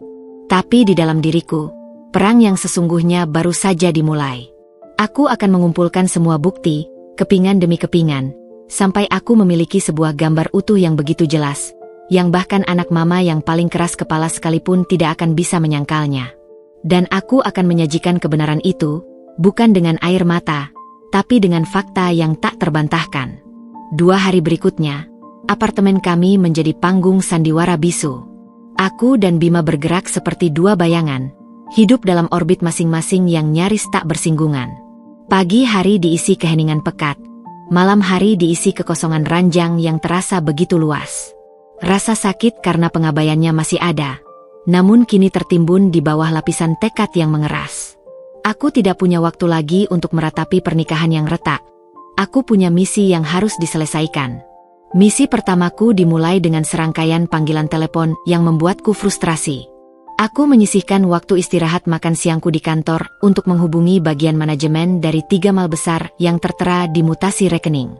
Tapi di dalam diriku, perang yang sesungguhnya baru saja dimulai. Aku akan mengumpulkan semua bukti, kepingan demi kepingan, sampai aku memiliki sebuah gambar utuh yang begitu jelas, yang bahkan anak mama yang paling keras kepala sekalipun tidak akan bisa menyangkalnya. Dan aku akan menyajikan kebenaran itu, bukan dengan air mata, tapi dengan fakta yang tak terbantahkan. 2 hari berikutnya, apartemen kami menjadi panggung sandiwara bisu. Aku dan Bima bergerak seperti 2 bayangan, hidup dalam orbit masing-masing yang nyaris tak bersinggungan. Pagi hari diisi keheningan pekat, malam hari diisi kekosongan ranjang yang terasa begitu luas. Rasa sakit karena pengabaiannya masih ada, namun kini tertimbun di bawah lapisan tekad yang mengeras. Aku tidak punya waktu lagi untuk meratapi pernikahan yang retak. Aku punya misi yang harus diselesaikan. Misi pertamaku dimulai dengan serangkaian panggilan telepon yang membuatku frustrasi. Aku menyisihkan waktu istirahat makan siangku di kantor untuk menghubungi bagian manajemen dari 3 mal besar yang tertera di mutasi rekening.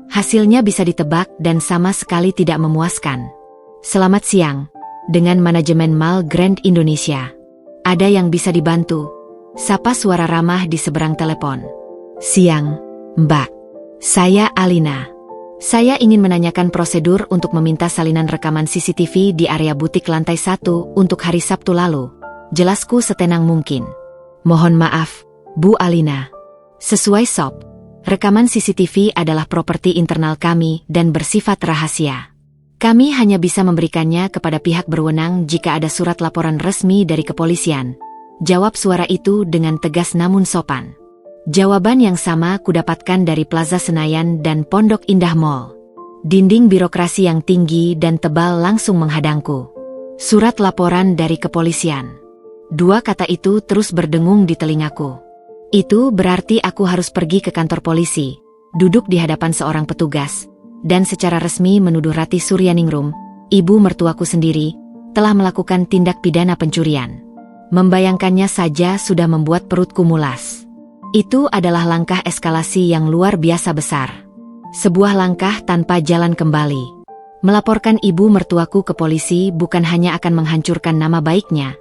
Hasilnya bisa ditebak dan sama sekali tidak memuaskan. Selamat siang, dengan manajemen Mal Grand Indonesia. Ada yang bisa dibantu? Sapa suara ramah di seberang telepon. Siang, Mbak. Saya Alina. Saya ingin menanyakan prosedur untuk meminta salinan rekaman CCTV di area butik lantai 1 untuk hari Sabtu lalu. Jelasku setenang mungkin. Mohon maaf, Bu Alina. Sesuai SOP, rekaman CCTV adalah properti internal kami dan bersifat rahasia. Kami hanya bisa memberikannya kepada pihak berwenang jika ada surat laporan resmi dari kepolisian. Jawab suara itu dengan tegas namun sopan. Jawaban yang sama kudapatkan dari Plaza Senayan dan Pondok Indah Mall. Dinding birokrasi yang tinggi dan tebal langsung menghadangku. Surat laporan dari kepolisian. Dua kata itu terus berdengung di telingaku. Itu berarti aku harus pergi ke kantor polisi, duduk di hadapan seorang petugas, dan secara resmi menuduh Ratih Suryaningrum, ibu mertuaku sendiri, telah melakukan tindak pidana pencurian. Membayangkannya saja sudah membuat perutku mulas. Itu adalah langkah eskalasi yang luar biasa besar. Sebuah langkah tanpa jalan kembali. Melaporkan ibu mertuaku ke polisi bukan hanya akan menghancurkan nama baiknya,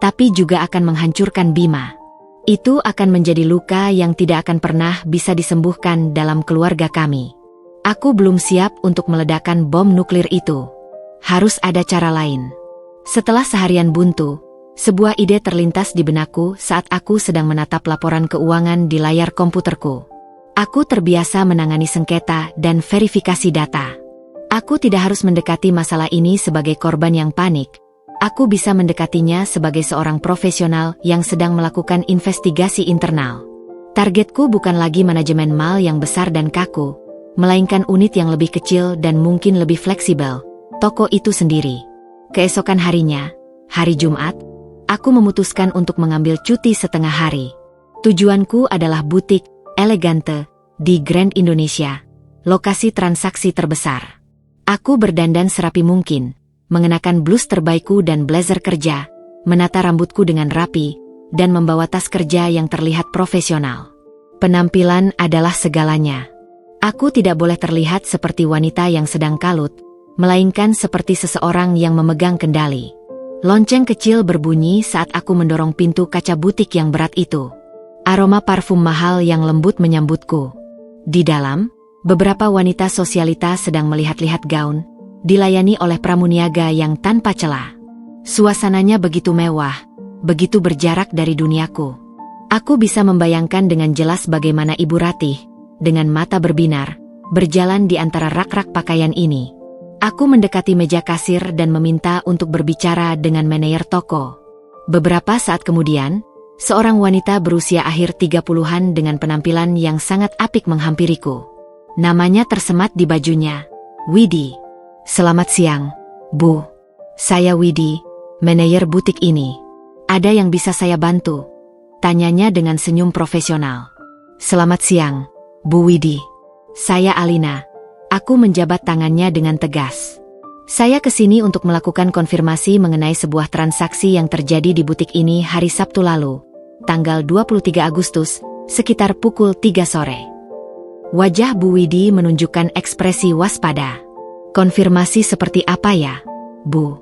tapi juga akan menghancurkan Bima. Itu akan menjadi luka yang tidak akan pernah bisa disembuhkan dalam keluarga kami. Aku belum siap untuk meledakkan bom nuklir itu. Harus ada cara lain. Setelah seharian buntu, sebuah ide terlintas di benakku saat aku sedang menatap laporan keuangan di layar komputerku. Aku terbiasa menangani sengketa dan verifikasi data. Aku tidak harus mendekati masalah ini sebagai korban yang panik. Aku bisa mendekatinya sebagai seorang profesional yang sedang melakukan investigasi internal. Targetku bukan lagi manajemen mal yang besar dan kaku, melainkan unit yang lebih kecil dan mungkin lebih fleksibel, toko itu sendiri. Keesokan harinya, hari Jumat, aku memutuskan untuk mengambil cuti setengah hari. Tujuanku adalah butik Elegante di Grand Indonesia, lokasi transaksi terbesar. Aku berdandan serapi mungkin, mengenakan blus terbaikku dan blazer kerja, menata rambutku dengan rapi, dan membawa tas kerja yang terlihat profesional. Penampilan adalah segalanya. Aku tidak boleh terlihat seperti wanita yang sedang kalut, melainkan seperti seseorang yang memegang kendali. Lonceng kecil berbunyi saat aku mendorong pintu kaca butik yang berat itu. Aroma parfum mahal yang lembut menyambutku. Di dalam, beberapa wanita sosialita sedang melihat-lihat gaun, dilayani oleh pramuniaga yang tanpa celah. Suasananya begitu mewah, begitu berjarak dari duniaku. Aku bisa membayangkan dengan jelas bagaimana Ibu Ratih, dengan mata berbinar, berjalan di antara rak-rak pakaian ini. Aku mendekati meja kasir dan meminta untuk berbicara dengan manajer toko. Beberapa saat kemudian, seorang wanita berusia akhir 30-an dengan penampilan yang sangat apik menghampiriku. Namanya tersemat di bajunya, Widi. "Selamat siang, Bu. Saya Widi, manajer butik ini. Ada yang bisa saya bantu?" Tanyanya dengan senyum profesional. "Selamat siang, Bu Widi. Saya Alina." Aku menjabat tangannya dengan tegas. "Saya kesini untuk melakukan konfirmasi mengenai sebuah transaksi yang terjadi di butik ini hari Sabtu lalu, tanggal 23 Agustus, sekitar pukul 3 sore. Wajah Bu Widi menunjukkan ekspresi waspada. "Konfirmasi seperti apa ya, Bu?"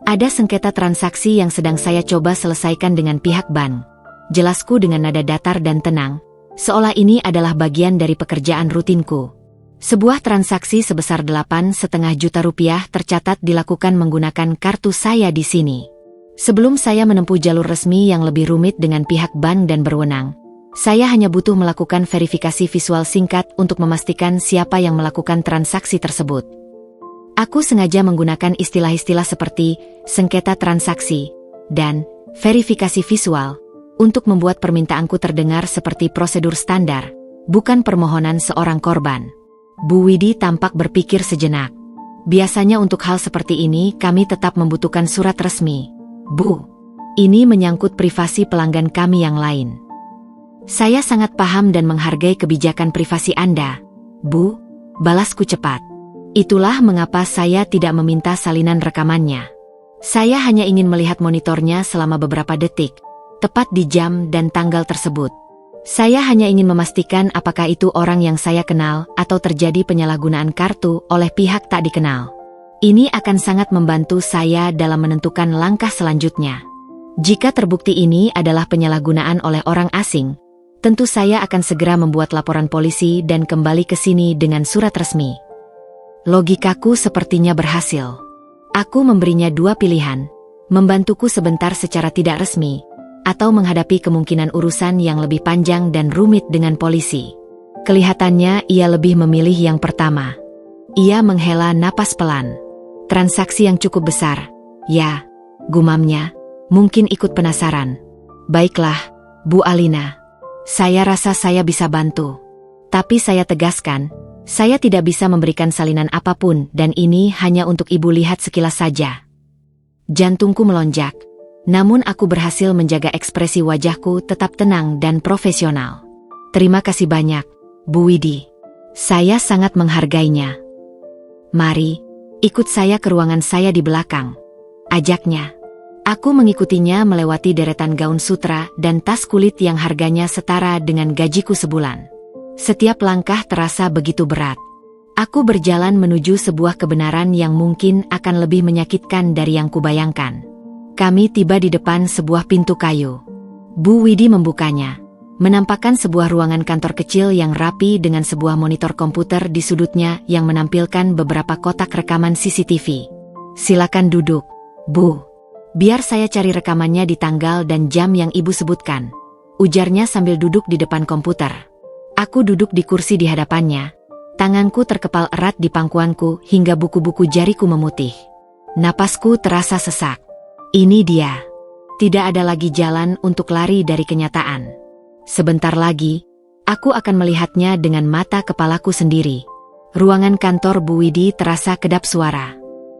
"Ada sengketa transaksi yang sedang saya coba selesaikan dengan pihak bank," jelasku dengan nada datar dan tenang, seolah ini adalah bagian dari pekerjaan rutinku. "Sebuah transaksi sebesar 8,5 juta rupiah tercatat dilakukan menggunakan kartu saya di sini. Sebelum saya menempuh jalur resmi yang lebih rumit dengan pihak bank dan berwenang, saya hanya butuh melakukan verifikasi visual singkat untuk memastikan siapa yang melakukan transaksi tersebut." Aku sengaja menggunakan istilah-istilah seperti sengketa transaksi dan verifikasi visual untuk membuat permintaanku terdengar seperti prosedur standar, bukan permohonan seorang korban. Bu Widi tampak berpikir sejenak. "Biasanya untuk hal seperti ini kami tetap membutuhkan surat resmi, Bu. Ini menyangkut privasi pelanggan kami yang lain." "Saya sangat paham dan menghargai kebijakan privasi Anda, Bu," balasku cepat. "Itulah mengapa saya tidak meminta salinan rekamannya. Saya hanya ingin melihat monitornya selama beberapa detik, tepat di jam dan tanggal tersebut. Saya hanya ingin memastikan apakah itu orang yang saya kenal atau terjadi penyalahgunaan kartu oleh pihak tak dikenal. Ini akan sangat membantu saya dalam menentukan langkah selanjutnya. Jika terbukti ini adalah penyalahgunaan oleh orang asing, tentu saya akan segera membuat laporan polisi dan kembali ke sini dengan surat resmi." Logikaku sepertinya berhasil. Aku memberinya dua pilihan, membantuku sebentar secara tidak resmi, atau menghadapi kemungkinan urusan yang lebih panjang dan rumit dengan polisi. Kelihatannya ia lebih memilih yang pertama. Ia menghela napas pelan. "Transaksi yang cukup besar, ya," gumamnya, mungkin ikut penasaran. "Baiklah, Bu Alina. Saya rasa saya bisa bantu. Tapi saya tegaskan, saya tidak bisa memberikan salinan apapun dan ini hanya untuk ibu lihat sekilas saja. Jantungku melonjak, namun aku berhasil menjaga ekspresi wajahku tetap tenang dan profesional. Terima kasih banyak, Bu Widi. Saya sangat menghargainya. Mari, ikut saya ke ruangan saya di belakang, ajaknya. Aku mengikutinya melewati deretan gaun sutra dan tas kulit yang harganya setara dengan gajiku sebulan. Setiap langkah terasa begitu berat. Aku berjalan menuju sebuah kebenaran yang mungkin akan lebih menyakitkan dari yang kubayangkan. Kami tiba di depan sebuah pintu kayu. Bu Widi membukanya, menampakkan sebuah ruangan kantor kecil yang rapi dengan sebuah monitor komputer di sudutnya yang menampilkan beberapa kotak rekaman CCTV. Silakan duduk, Bu. Biar saya cari rekamannya di tanggal dan jam yang ibu sebutkan, ujarnya sambil duduk di depan komputer. Aku duduk di kursi di hadapannya. Tanganku terkepal erat di pangkuanku hingga buku-buku jariku memutih. Napasku terasa sesak. Ini dia. Tidak ada lagi jalan untuk lari dari kenyataan. Sebentar lagi, aku akan melihatnya dengan mata kepalaku sendiri. Ruangan kantor Bu Widi terasa kedap suara.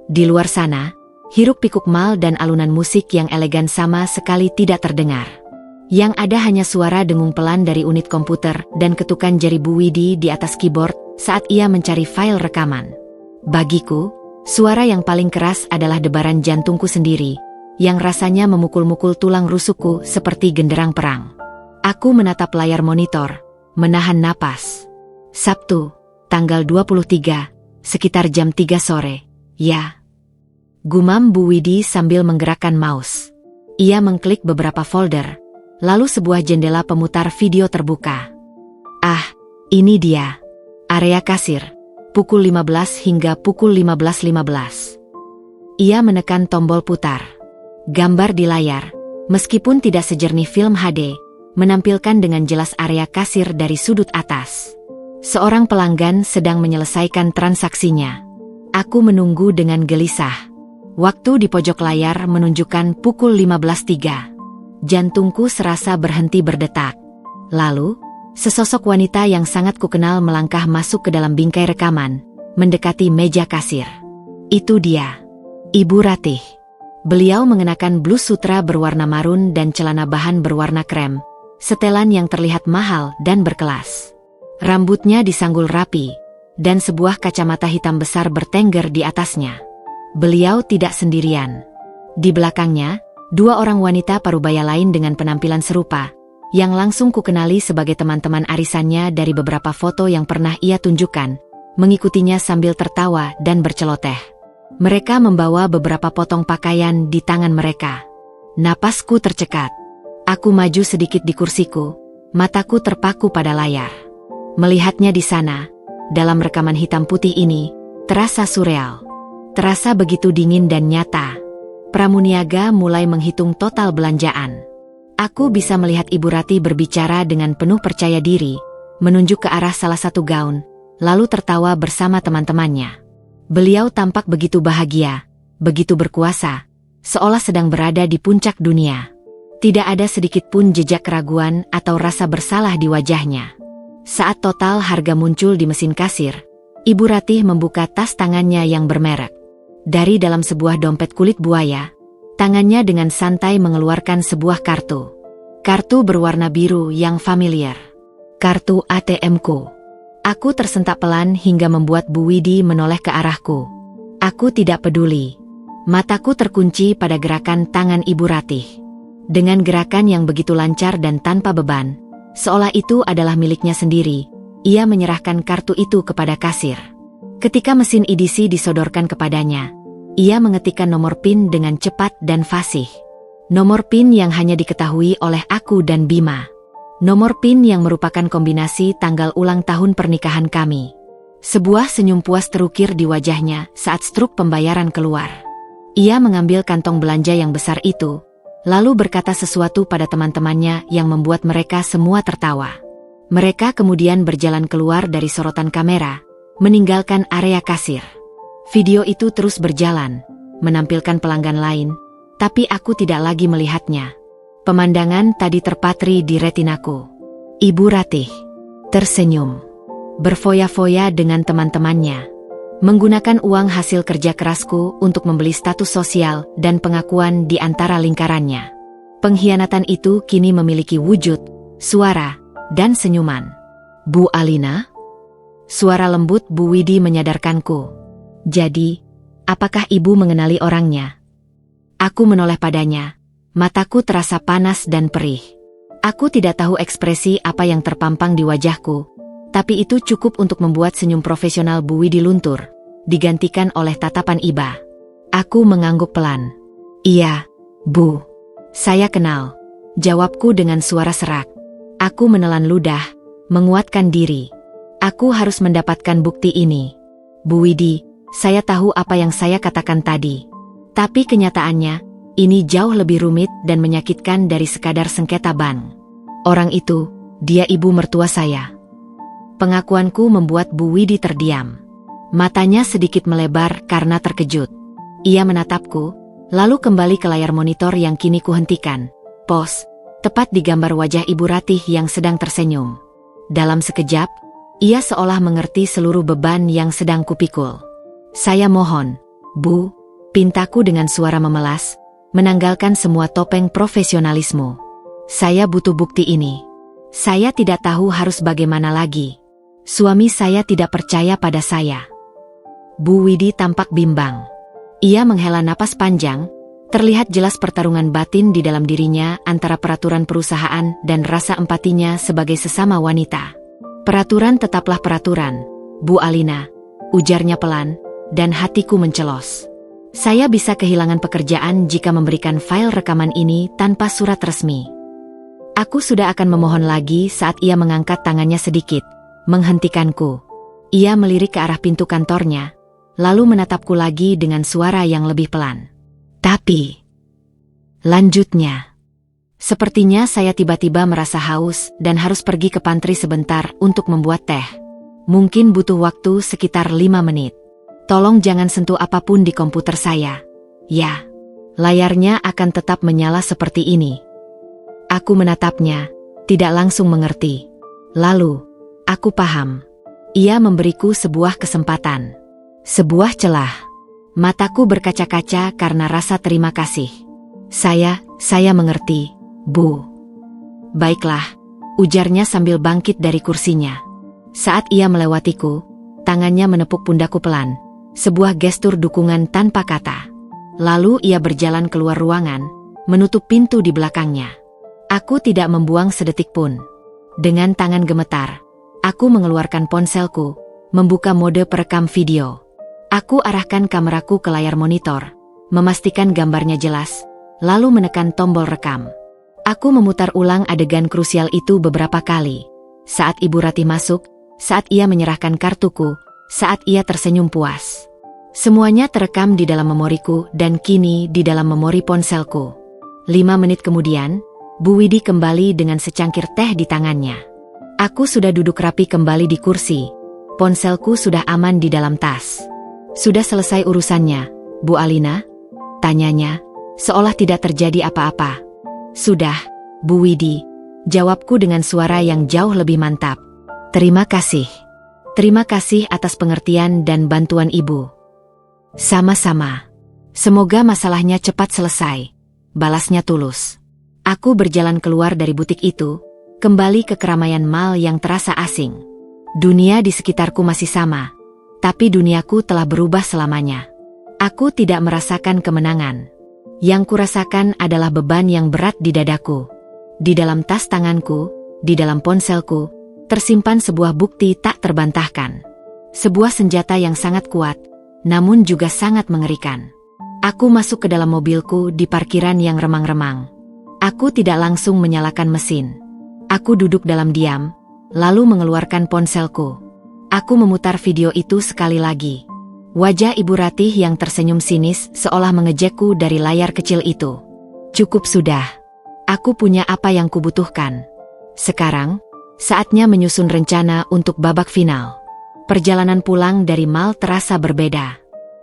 Di luar sana, hiruk-pikuk mal dan alunan musik yang elegan sama sekali tidak terdengar. Yang ada hanya suara dengung pelan dari unit komputer dan ketukan jari Bu Widi di atas keyboard saat ia mencari file rekaman. Bagiku, suara yang paling keras adalah debaran jantungku sendiri, yang rasanya memukul-mukul tulang rusukku seperti genderang perang. Aku menatap layar monitor, menahan napas. Sabtu, tanggal 23, sekitar jam 3 sore, ya. Gumam Bu Widi sambil menggerakkan mouse. Ia mengklik beberapa folder. Lalu sebuah jendela pemutar video terbuka. Ah, ini dia. Area kasir, pukul 15 hingga pukul 15.15. Ia menekan tombol putar. Gambar di layar, meskipun tidak sejernih film HD, menampilkan dengan jelas area kasir dari sudut atas. Seorang pelanggan sedang menyelesaikan transaksinya. Aku menunggu dengan gelisah. Waktu di pojok layar menunjukkan pukul 15.03. Jantungku serasa berhenti berdetak. Lalu, sesosok wanita yang sangat kukenal melangkah masuk ke dalam bingkai rekaman, mendekati meja kasir. Itu dia, Ibu Ratih. Beliau mengenakan blus sutra berwarna marun dan celana bahan berwarna krem, setelan yang terlihat mahal dan berkelas. Rambutnya disanggul rapi, dan sebuah kacamata hitam besar bertengger di atasnya. Beliau tidak sendirian. Di belakangnya, dua orang wanita parubaya lain dengan penampilan serupa, yang langsung kukenali sebagai teman-teman arisannya dari beberapa foto yang pernah ia tunjukkan, mengikutinya sambil tertawa dan berceloteh. Mereka membawa beberapa potong pakaian di tangan mereka. Napasku tercekat. Aku maju sedikit di kursiku, mataku terpaku pada layar. Melihatnya di sana, dalam rekaman hitam putih ini, terasa surreal. Terasa begitu dingin dan nyata. Pramuniaga mulai menghitung total belanjaan. Aku bisa melihat Ibu Ratih berbicara dengan penuh percaya diri, menunjuk ke arah salah satu gaun, lalu tertawa bersama teman-temannya. Beliau tampak begitu bahagia, begitu berkuasa, seolah sedang berada di puncak dunia. Tidak ada sedikit pun jejak keraguan atau rasa bersalah di wajahnya. Saat total harga muncul di mesin kasir, Ibu Ratih membuka tas tangannya yang bermerek. Dari dalam sebuah dompet kulit buaya, tangannya dengan santai mengeluarkan sebuah kartu. Kartu berwarna biru yang familiar. Kartu ATM-ku. Aku tersentak pelan hingga membuat Bu Widi menoleh ke arahku. Aku tidak peduli. Mataku terkunci pada gerakan tangan Ibu Ratih. Dengan gerakan yang begitu lancar dan tanpa beban, seolah itu adalah miliknya sendiri, ia menyerahkan kartu itu kepada kasir. Ketika mesin EDC disodorkan kepadanya, ia mengetikkan nomor PIN dengan cepat dan fasih. Nomor PIN yang hanya diketahui oleh aku dan Bima. Nomor PIN yang merupakan kombinasi tanggal ulang tahun pernikahan kami. Sebuah senyum puas terukir di wajahnya saat struk pembayaran keluar. Ia mengambil kantong belanja yang besar itu, lalu berkata sesuatu pada teman-temannya yang membuat mereka semua tertawa. Mereka kemudian berjalan keluar dari sorotan kamera, meninggalkan area kasir. Video itu terus berjalan, menampilkan pelanggan lain, tapi aku tidak lagi melihatnya. Pemandangan tadi terpatri di retinaku. Ibu Ratih tersenyum, berfoya-foya dengan teman-temannya. Menggunakan uang hasil kerja kerasku untuk membeli status sosial dan pengakuan di antara lingkarannya. Pengkhianatan itu kini memiliki wujud, suara, dan senyuman. Bu Alina? Suara lembut Bu Widi menyadarkanku. Jadi, apakah ibu mengenali orangnya? Aku menoleh padanya. Mataku terasa panas dan perih. Aku tidak tahu ekspresi apa yang terpampang di wajahku, tapi itu cukup untuk membuat senyum profesional Bu Widi luntur, digantikan oleh tatapan iba. Aku mengangguk pelan. Iya, Bu. Saya kenal. Jawabku dengan suara serak. Aku menelan ludah, menguatkan diri. Aku harus mendapatkan bukti ini. Bu Widi, saya tahu apa yang saya katakan tadi. Tapi kenyataannya, ini jauh lebih rumit dan menyakitkan dari sekadar sengketa bank. Orang itu, dia ibu mertua saya. Pengakuanku membuat Bu Widi terdiam. Matanya sedikit melebar karena terkejut. Ia menatapku, lalu kembali ke layar monitor yang kini kuhentikan. Pos, tepat di gambar wajah Ibu Ratih yang sedang tersenyum. Dalam sekejap, ia seolah mengerti seluruh beban yang sedang kupikul. Saya mohon, Bu, pintaku dengan suara memelas, menanggalkan semua topeng profesionalisme. Saya butuh bukti ini. Saya tidak tahu harus bagaimana lagi. Suami saya tidak percaya pada saya. Bu Widi tampak bimbang. Ia menghela napas panjang, terlihat jelas pertarungan batin di dalam dirinya antara peraturan perusahaan dan rasa empatinya sebagai sesama wanita. Peraturan tetaplah peraturan, Bu Alina, ujarnya pelan, dan hatiku mencelos. Saya bisa kehilangan pekerjaan jika memberikan file rekaman ini tanpa surat resmi. Aku sudah akan memohon lagi saat ia mengangkat tangannya sedikit, menghentikanku. Ia melirik ke arah pintu kantornya, lalu menatapku lagi dengan suara yang lebih pelan. Tapi, lanjutnya, sepertinya saya tiba-tiba merasa haus dan harus pergi ke pantry sebentar untuk membuat teh. Mungkin butuh waktu sekitar 5 menit. Tolong jangan sentuh apapun di komputer saya. Ya, layarnya akan tetap menyala seperti ini. Aku menatapnya, tidak langsung mengerti. Lalu, aku paham. Ia memberiku sebuah kesempatan. Sebuah celah. Mataku berkaca-kaca karena rasa terima kasih. Saya mengerti, Bu. Baiklah, ujarnya sambil bangkit dari kursinya. Saat ia melewatiku, tangannya menepuk pundakku pelan. Sebuah gestur dukungan tanpa kata. Lalu ia berjalan keluar ruangan, menutup pintu di belakangnya. Aku tidak membuang sedetik pun. Dengan tangan gemetar, aku mengeluarkan ponselku, membuka mode perekam video. Aku arahkan kameraku ke layar monitor, memastikan gambarnya jelas, lalu menekan tombol rekam. Aku memutar ulang adegan krusial itu beberapa kali. Saat Ibu Ratih masuk, saat ia menyerahkan kartuku, saat ia tersenyum puas. Semuanya terekam di dalam memoriku dan kini di dalam memori ponselku. 5 menit kemudian, Bu Widi kembali dengan secangkir teh di tangannya. Aku sudah duduk rapi kembali di kursi. Ponselku sudah aman di dalam tas. Sudah selesai urusannya, Bu Alina? Tanyanya, seolah tidak terjadi apa-apa. Sudah, Bu Widi. Jawabku dengan suara yang jauh lebih mantap. Terima kasih. Terima kasih atas pengertian dan bantuan Ibu. Sama-sama. Semoga masalahnya cepat selesai. Balasnya tulus. Aku berjalan keluar dari butik itu, kembali ke keramaian mal yang terasa asing. Dunia di sekitarku masih sama, tapi duniaku telah berubah selamanya. Aku tidak merasakan kemenangan. Yang kurasakan adalah beban yang berat di dadaku. Di dalam tas tanganku, di dalam ponselku, tersimpan sebuah bukti tak terbantahkan. Sebuah senjata yang sangat kuat, namun juga sangat mengerikan. Aku masuk ke dalam mobilku di parkiran yang remang-remang. Aku tidak langsung menyalakan mesin. Aku duduk dalam diam, lalu mengeluarkan ponselku. Aku memutar video itu sekali lagi. Wajah Ibu Ratih yang tersenyum sinis seolah mengejekku dari layar kecil itu. Cukup sudah. Aku punya apa yang kubutuhkan. Sekarang, saatnya menyusun rencana untuk babak final. Perjalanan pulang dari mal terasa berbeda.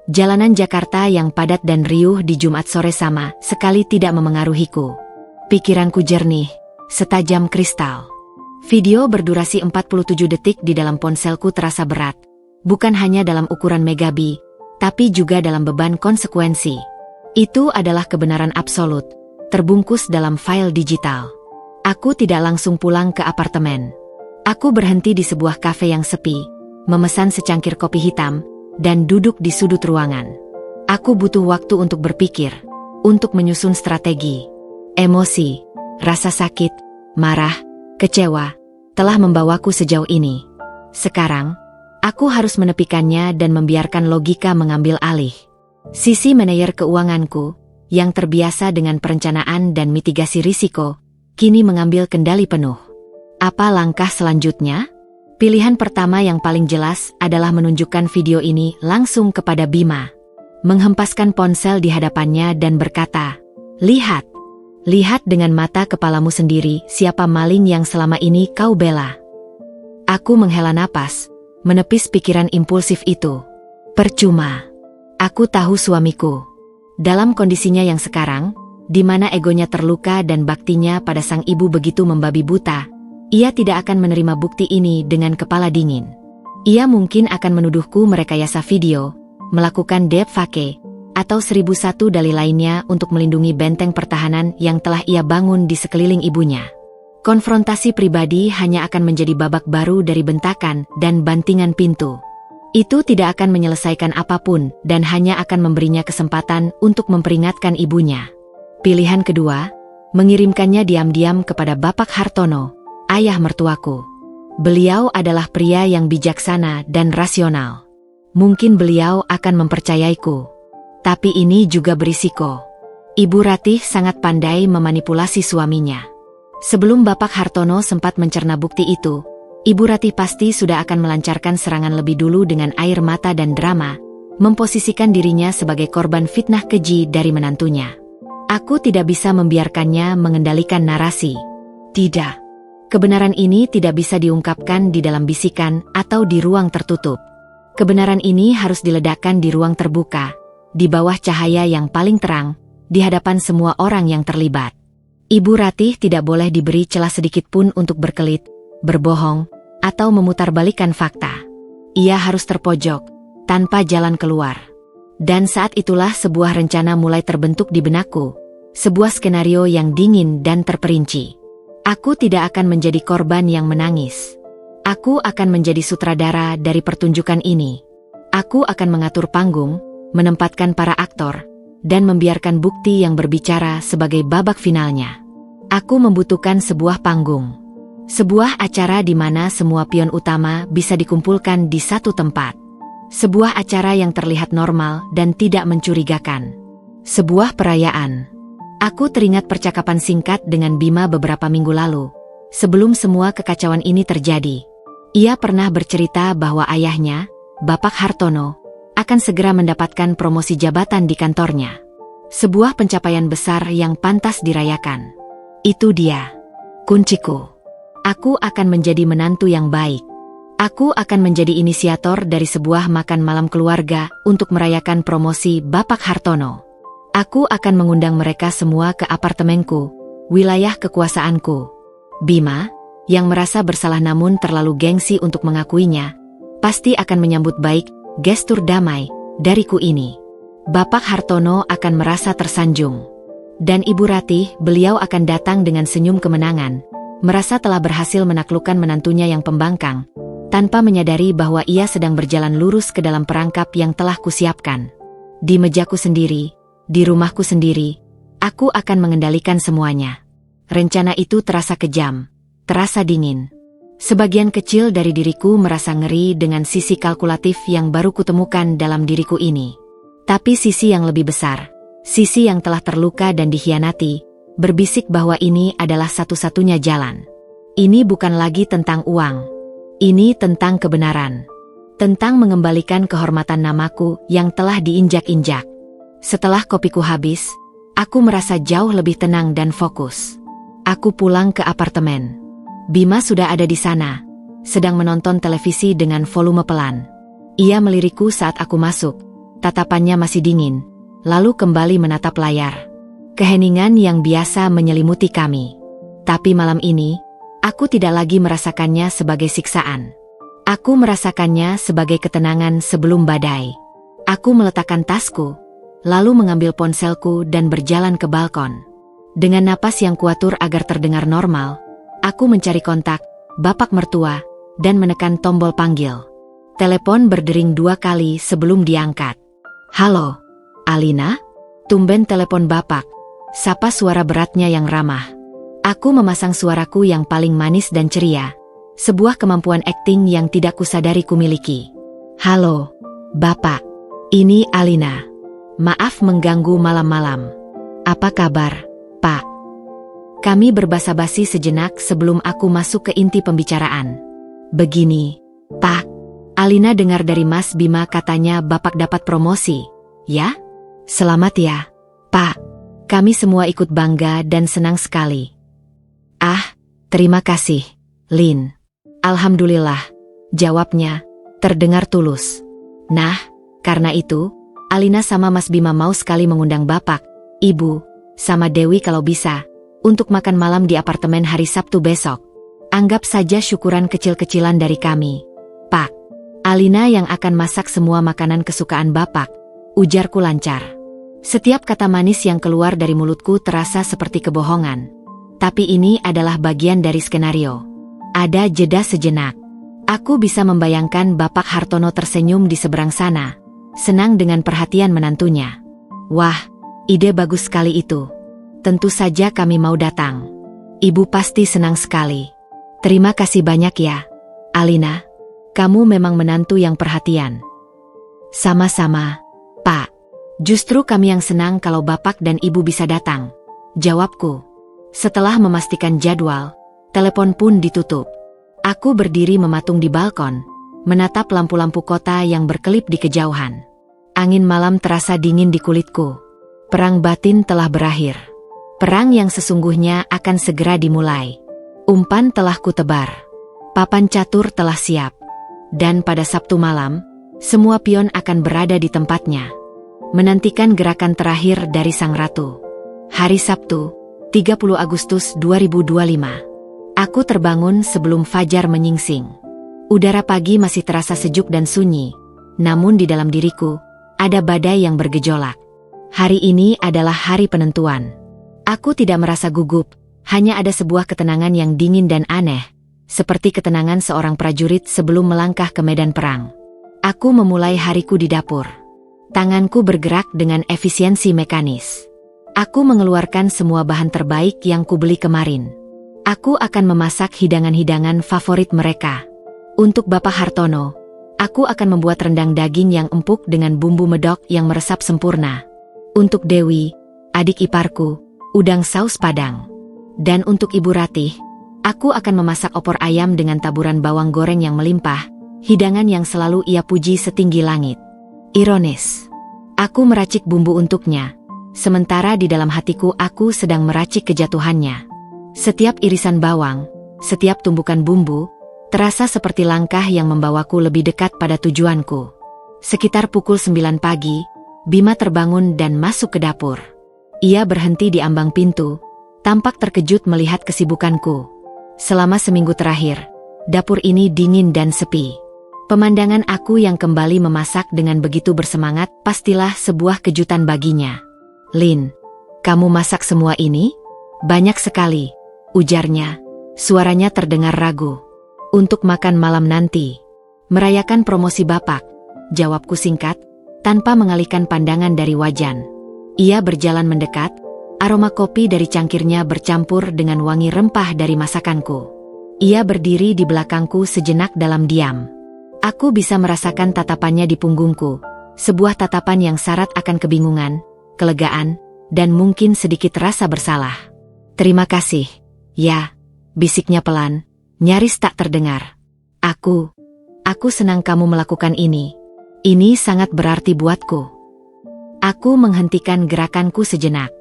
Jalanan Jakarta yang padat dan riuh di Jumat sore sama sekali tidak memengaruhiku. Pikiranku jernih, setajam kristal. Video berdurasi 47 detik di dalam ponselku terasa berat, bukan hanya dalam ukuran megabyte, tapi juga dalam beban konsekuensi. Itu adalah kebenaran absolut, terbungkus dalam file digital. Aku tidak langsung pulang ke apartemen. Aku berhenti di sebuah kafe yang sepi, memesan secangkir kopi hitam, dan duduk di sudut ruangan. Aku butuh waktu untuk berpikir, untuk menyusun strategi. Emosi, rasa sakit, marah, kecewa, telah membawaku sejauh ini. Sekarang, aku harus menepikannya dan membiarkan logika mengambil alih. Sisi manajer keuanganku, yang terbiasa dengan perencanaan dan mitigasi risiko, kini mengambil kendali penuh. Apa langkah selanjutnya? Pilihan pertama yang paling jelas adalah menunjukkan video ini langsung kepada Bima. Menghempaskan ponsel di hadapannya dan berkata, "Lihat. Lihat dengan mata kepalamu sendiri siapa maling yang selama ini kau bela." Aku menghela napas, menepis pikiran impulsif itu. Percuma. Aku tahu suamiku. Dalam kondisinya yang sekarang, di mana egonya terluka dan baktinya pada sang ibu begitu membabi buta, ia tidak akan menerima bukti ini dengan kepala dingin. Ia mungkin akan menuduhku merekayasa video, melakukan deepfake, atau 1001 dalih lainnya untuk melindungi benteng pertahanan yang telah ia bangun di sekeliling ibunya. Konfrontasi pribadi hanya akan menjadi babak baru dari bentakan dan bantingan pintu. Itu tidak akan menyelesaikan apapun dan hanya akan memberinya kesempatan untuk memperingatkan ibunya. Pilihan kedua, mengirimkannya diam-diam kepada Bapak Hartono, ayah mertuaku. Beliau adalah pria yang bijaksana dan rasional. Mungkin beliau akan mempercayaiku. Tapi ini juga berisiko. Ibu Ratih sangat pandai memanipulasi suaminya. Sebelum Bapak Hartono sempat mencerna bukti itu, Ibu Ratih pasti sudah akan melancarkan serangan lebih dulu dengan air mata dan drama, memposisikan dirinya sebagai korban fitnah keji dari menantunya. Aku tidak bisa membiarkannya mengendalikan narasi. Tidak. Kebenaran ini tidak bisa diungkapkan di dalam bisikan atau di ruang tertutup. Kebenaran ini harus diledakkan di ruang terbuka, di bawah cahaya yang paling terang, di hadapan semua orang yang terlibat. Ibu Ratih tidak boleh diberi celah sedikit pun untuk berkelit, berbohong, atau memutarbalikkan fakta. Ia harus terpojok, tanpa jalan keluar. Dan saat itulah sebuah rencana mulai terbentuk di benakku, sebuah skenario yang dingin dan terperinci. Aku tidak akan menjadi korban yang menangis. Aku akan menjadi sutradara dari pertunjukan ini. Aku akan mengatur panggung, menempatkan para aktor, dan membiarkan bukti yang berbicara sebagai babak finalnya. Aku membutuhkan sebuah panggung. Sebuah acara di mana semua pion utama bisa dikumpulkan di satu tempat. Sebuah acara yang terlihat normal dan tidak mencurigakan. Sebuah perayaan. Aku teringat percakapan singkat dengan Bima beberapa minggu lalu, sebelum semua kekacauan ini terjadi. Ia pernah bercerita bahwa ayahnya, Bapak Hartono, akan segera mendapatkan promosi jabatan di kantornya. Sebuah pencapaian besar yang pantas dirayakan. Itu dia. Kunciku. Aku akan menjadi menantu yang baik. Aku akan menjadi inisiator dari sebuah makan malam keluarga untuk merayakan promosi Bapak Hartono. Aku akan mengundang mereka semua ke apartemenku, wilayah kekuasaanku. Bima, yang merasa bersalah namun terlalu gengsi untuk mengakuinya, pasti akan menyambut baik gestur damai dariku ini. Bapak Hartono akan merasa tersanjung. Dan Ibu Ratih, beliau akan datang dengan senyum kemenangan, merasa telah berhasil menaklukkan menantunya yang pembangkang, tanpa menyadari bahwa ia sedang berjalan lurus ke dalam perangkap yang telah kusiapkan. Di mejaku sendiri, di rumahku sendiri, aku akan mengendalikan semuanya. Rencana itu terasa kejam, terasa dingin. Sebagian kecil dari diriku merasa ngeri dengan sisi kalkulatif yang baru kutemukan dalam diriku ini. Tapi sisi yang lebih besar, sisi yang telah terluka dan dikhianati, berbisik bahwa ini adalah satu-satunya jalan. Ini bukan lagi tentang uang. Ini tentang kebenaran. Tentang mengembalikan kehormatan namaku yang telah diinjak-injak. Setelah kopiku habis, aku merasa jauh lebih tenang dan fokus. Aku pulang ke apartemen. Bima sudah ada di sana, sedang menonton televisi dengan volume pelan. Ia melirikku saat aku masuk, tatapannya masih dingin, lalu kembali menatap layar. Keheningan yang biasa menyelimuti kami. Tapi malam ini, Aku tidak lagi merasakannya sebagai siksaan. Aku merasakannya sebagai ketenangan sebelum badai. Aku meletakkan tasku, lalu mengambil ponselku dan berjalan ke balkon. Dengan napas yang kuatur agar terdengar normal, aku mencari kontak, bapak mertua, dan menekan tombol panggil. Telepon berdering 2 kali sebelum diangkat. Halo, Alina? Tumben telepon bapak, sapa suara beratnya yang ramah. Aku memasang suaraku yang paling manis dan ceria. Sebuah kemampuan akting yang tidak kusadari kumiliki. Halo, Bapak. Ini Alina. Maaf mengganggu malam-malam. Apa kabar, Pak? Kami berbasa-basi sejenak sebelum aku masuk ke inti pembicaraan. Begini, Pak. Alina dengar dari Mas Bima katanya Bapak dapat promosi, ya? Selamat ya, Pak. Kami semua ikut bangga dan senang sekali. Ah, terima kasih, Lin. Alhamdulillah, jawabnya, terdengar tulus. Nah, karena itu, Alina sama Mas Bima mau sekali mengundang Bapak, Ibu, sama Dewi kalau bisa, untuk makan malam di apartemen hari Sabtu besok. Anggap saja syukuran kecil-kecilan dari kami. Pak, Alina yang akan masak semua makanan kesukaan Bapak, ujarku lancar. Setiap kata manis yang keluar dari mulutku terasa seperti kebohongan. Tapi ini adalah bagian dari skenario. Ada jeda sejenak. Aku bisa membayangkan Bapak Hartono tersenyum di seberang sana, senang dengan perhatian menantunya. Wah, ide bagus sekali itu. Tentu saja kami mau datang. Ibu pasti senang sekali. Terima kasih banyak ya, Alina. Kamu memang menantu yang perhatian. Sama-sama, Pak. Justru kami yang senang kalau Bapak dan Ibu bisa datang, jawabku. Setelah memastikan jadwal, telepon pun ditutup. Aku berdiri mematung di balkon, menatap lampu-lampu kota yang berkelip di kejauhan. Angin malam terasa dingin di kulitku. Perang batin telah berakhir. Perang yang sesungguhnya akan segera dimulai. Umpan telah kutebar. Papan catur telah siap. Dan pada Sabtu malam, semua pion akan berada di tempatnya. Menantikan gerakan terakhir dari Sang Ratu. Hari Sabtu, 30 Agustus 2025. Aku terbangun sebelum fajar menyingsing. Udara pagi masih terasa sejuk dan sunyi, namun di dalam diriku, ada badai yang bergejolak. Hari ini adalah hari penentuan. Aku tidak merasa gugup, hanya ada sebuah ketenangan yang dingin dan aneh, seperti ketenangan seorang prajurit sebelum melangkah ke medan perang. Aku memulai hariku di dapur. Tanganku bergerak dengan efisiensi mekanis. Aku mengeluarkan semua bahan terbaik yang kubeli kemarin. Aku akan memasak hidangan-hidangan favorit mereka. Untuk Bapak Hartono, aku akan membuat rendang daging yang empuk dengan bumbu medok yang meresap sempurna. Untuk Dewi, adik iparku, udang saus Padang. Dan untuk Ibu Ratih, aku akan memasak opor ayam dengan taburan bawang goreng yang melimpah, hidangan yang selalu ia puji setinggi langit. Ironis. Aku meracik bumbu untuknya. Sementara di dalam hatiku aku sedang meracik kejatuhannya. Setiap irisan bawang, setiap tumbukan bumbu, terasa seperti langkah yang membawaku lebih dekat pada tujuanku. Sekitar pukul 9 pagi, Bima terbangun dan masuk ke dapur. Ia berhenti di ambang pintu, tampak terkejut melihat kesibukanku. Selama seminggu terakhir, dapur ini dingin dan sepi. Pemandangan aku yang kembali memasak dengan begitu bersemangat pastilah sebuah kejutan baginya. Lin, kamu masak semua ini? Banyak sekali, ujarnya. Suaranya terdengar ragu. Untuk makan malam nanti. Merayakan promosi Bapak, jawabku singkat, tanpa mengalihkan pandangan dari wajan. Ia berjalan mendekat, aroma kopi dari cangkirnya bercampur dengan wangi rempah dari masakanku. Ia berdiri di belakangku sejenak dalam diam. Aku bisa merasakan tatapannya di punggungku, sebuah tatapan yang syarat akan kebingungan, kelegaan, dan mungkin sedikit rasa bersalah. Terima kasih, ya, bisiknya pelan, nyaris tak terdengar. Aku senang kamu melakukan ini. Ini sangat berarti buatku. Aku menghentikan gerakanku sejenak.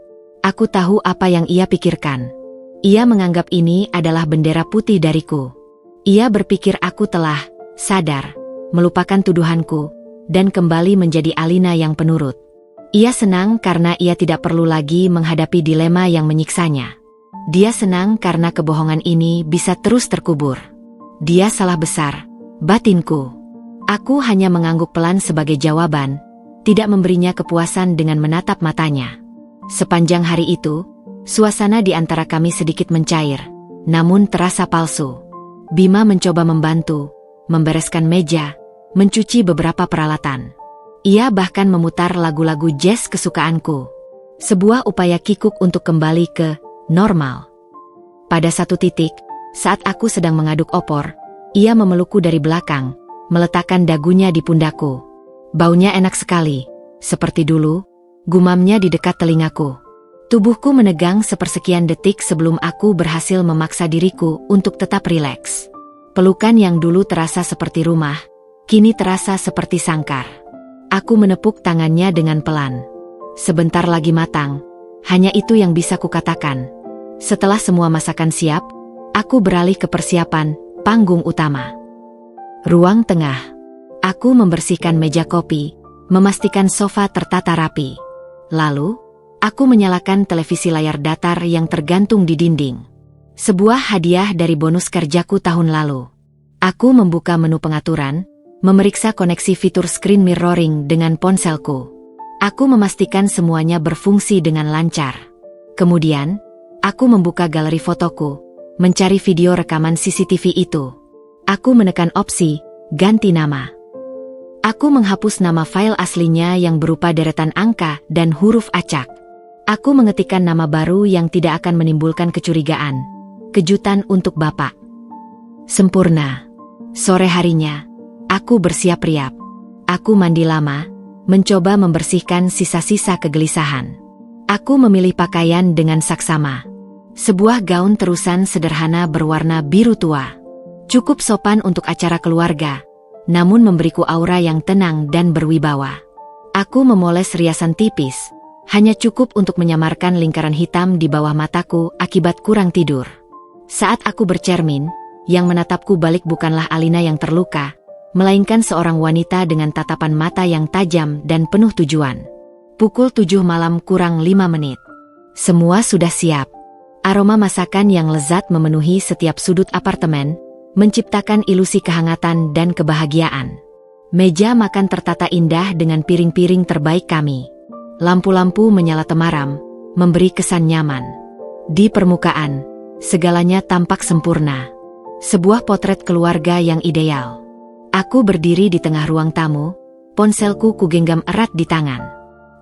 Aku tahu apa yang ia pikirkan. Ia menganggap ini adalah bendera putih dariku. Ia berpikir aku telah sadar, melupakan tuduhanku, dan kembali menjadi Alina yang penurut. Ia senang karena ia tidak perlu lagi menghadapi dilema yang menyiksanya. Dia senang karena kebohongan ini bisa terus terkubur. Dia salah besar, batinku. Aku hanya mengangguk pelan sebagai jawaban, tidak memberinya kepuasan dengan menatap matanya. Sepanjang hari itu, suasana di antara kami sedikit mencair, namun terasa palsu. Bima mencoba membantu, membereskan meja, mencuci beberapa peralatan. Ia bahkan memutar lagu-lagu jazz kesukaanku. Sebuah upaya kikuk untuk kembali ke normal. Pada satu titik, saat aku sedang mengaduk opor, ia memelukku dari belakang, meletakkan dagunya di pundakku. Baunya enak sekali, seperti dulu, gumamnya di dekat telingaku. Tubuhku menegang sepersekian detik sebelum aku berhasil memaksa diriku untuk tetap rileks. Pelukan yang dulu terasa seperti rumah, kini terasa seperti sangkar. Aku menepuk tangannya dengan pelan. Sebentar lagi matang, hanya itu yang bisa kukatakan. Setelah semua masakan siap, aku beralih ke persiapan panggung utama. Ruang tengah. Aku membersihkan meja kopi, memastikan sofa tertata rapi. Lalu, aku menyalakan televisi layar datar yang tergantung di dinding. Sebuah hadiah dari bonus kerjaku tahun lalu. Aku membuka menu pengaturan, memeriksa koneksi fitur screen mirroring dengan ponselku. Aku memastikan semuanya berfungsi dengan lancar. Kemudian, aku membuka galeri fotoku, mencari video rekaman CCTV itu. Aku menekan opsi, ganti nama. Aku menghapus nama file aslinya yang berupa deretan angka dan huruf acak. Aku mengetikkan nama baru yang tidak akan menimbulkan kecurigaan. Kejutan untuk Bapak. Sempurna. Sore harinya, aku bersiap-riap. Aku mandi lama, mencoba membersihkan sisa-sisa kegelisahan. Aku memilih pakaian dengan saksama. Sebuah gaun terusan sederhana berwarna biru tua. Cukup sopan untuk acara keluarga, namun memberiku aura yang tenang dan berwibawa. Aku memoles riasan tipis, hanya cukup untuk menyamarkan lingkaran hitam di bawah mataku akibat kurang tidur. Saat aku bercermin, yang menatapku balik bukanlah Alina yang terluka, melainkan seorang wanita dengan tatapan mata yang tajam dan penuh tujuan. Pukul 7 malam kurang 5 menit. Semua sudah siap. Aroma masakan yang lezat memenuhi setiap sudut apartemen, menciptakan ilusi kehangatan dan kebahagiaan. Meja makan tertata indah dengan piring-piring terbaik kami. Lampu-lampu menyala temaram, memberi kesan nyaman. Di permukaan, segalanya tampak sempurna. Sebuah potret keluarga yang ideal. Aku berdiri di tengah ruang tamu, ponselku kugenggam erat di tangan.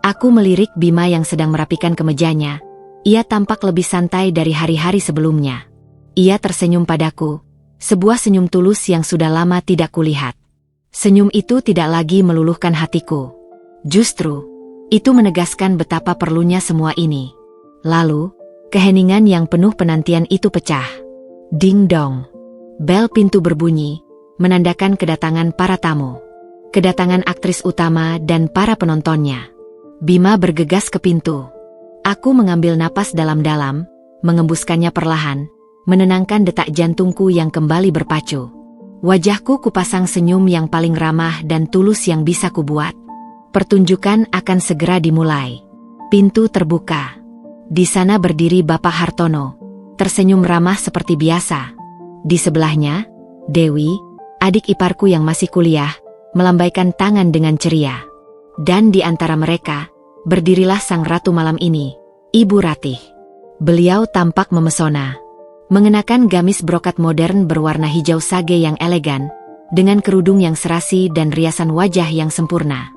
Aku melirik Bima yang sedang merapikan kemejanya. Ia tampak lebih santai dari hari-hari sebelumnya. Ia tersenyum padaku, sebuah senyum tulus yang sudah lama tidak kulihat. Senyum itu tidak lagi meluluhkan hatiku. Justru, itu menegaskan betapa perlunya semua ini. Lalu, keheningan yang penuh penantian itu pecah. Ding dong. Bel pintu berbunyi, menandakan kedatangan para tamu. Kedatangan aktris utama dan para penontonnya. Bima bergegas ke pintu. Aku mengambil napas dalam-dalam, mengembuskannya perlahan, menenangkan detak jantungku yang kembali berpacu. Wajahku kupasang senyum yang paling ramah dan tulus yang bisa kubuat. Pertunjukan akan segera dimulai. Pintu terbuka. Di sana berdiri Bapak Hartono, tersenyum ramah seperti biasa. Di sebelahnya, Dewi, adik iparku yang masih kuliah, melambaikan tangan dengan ceria. Dan di antara mereka, berdirilah sang ratu malam ini, Ibu Ratih. Beliau tampak memesona. Mengenakan gamis brokat modern berwarna hijau sage yang elegan, dengan kerudung yang serasi dan riasan wajah yang sempurna.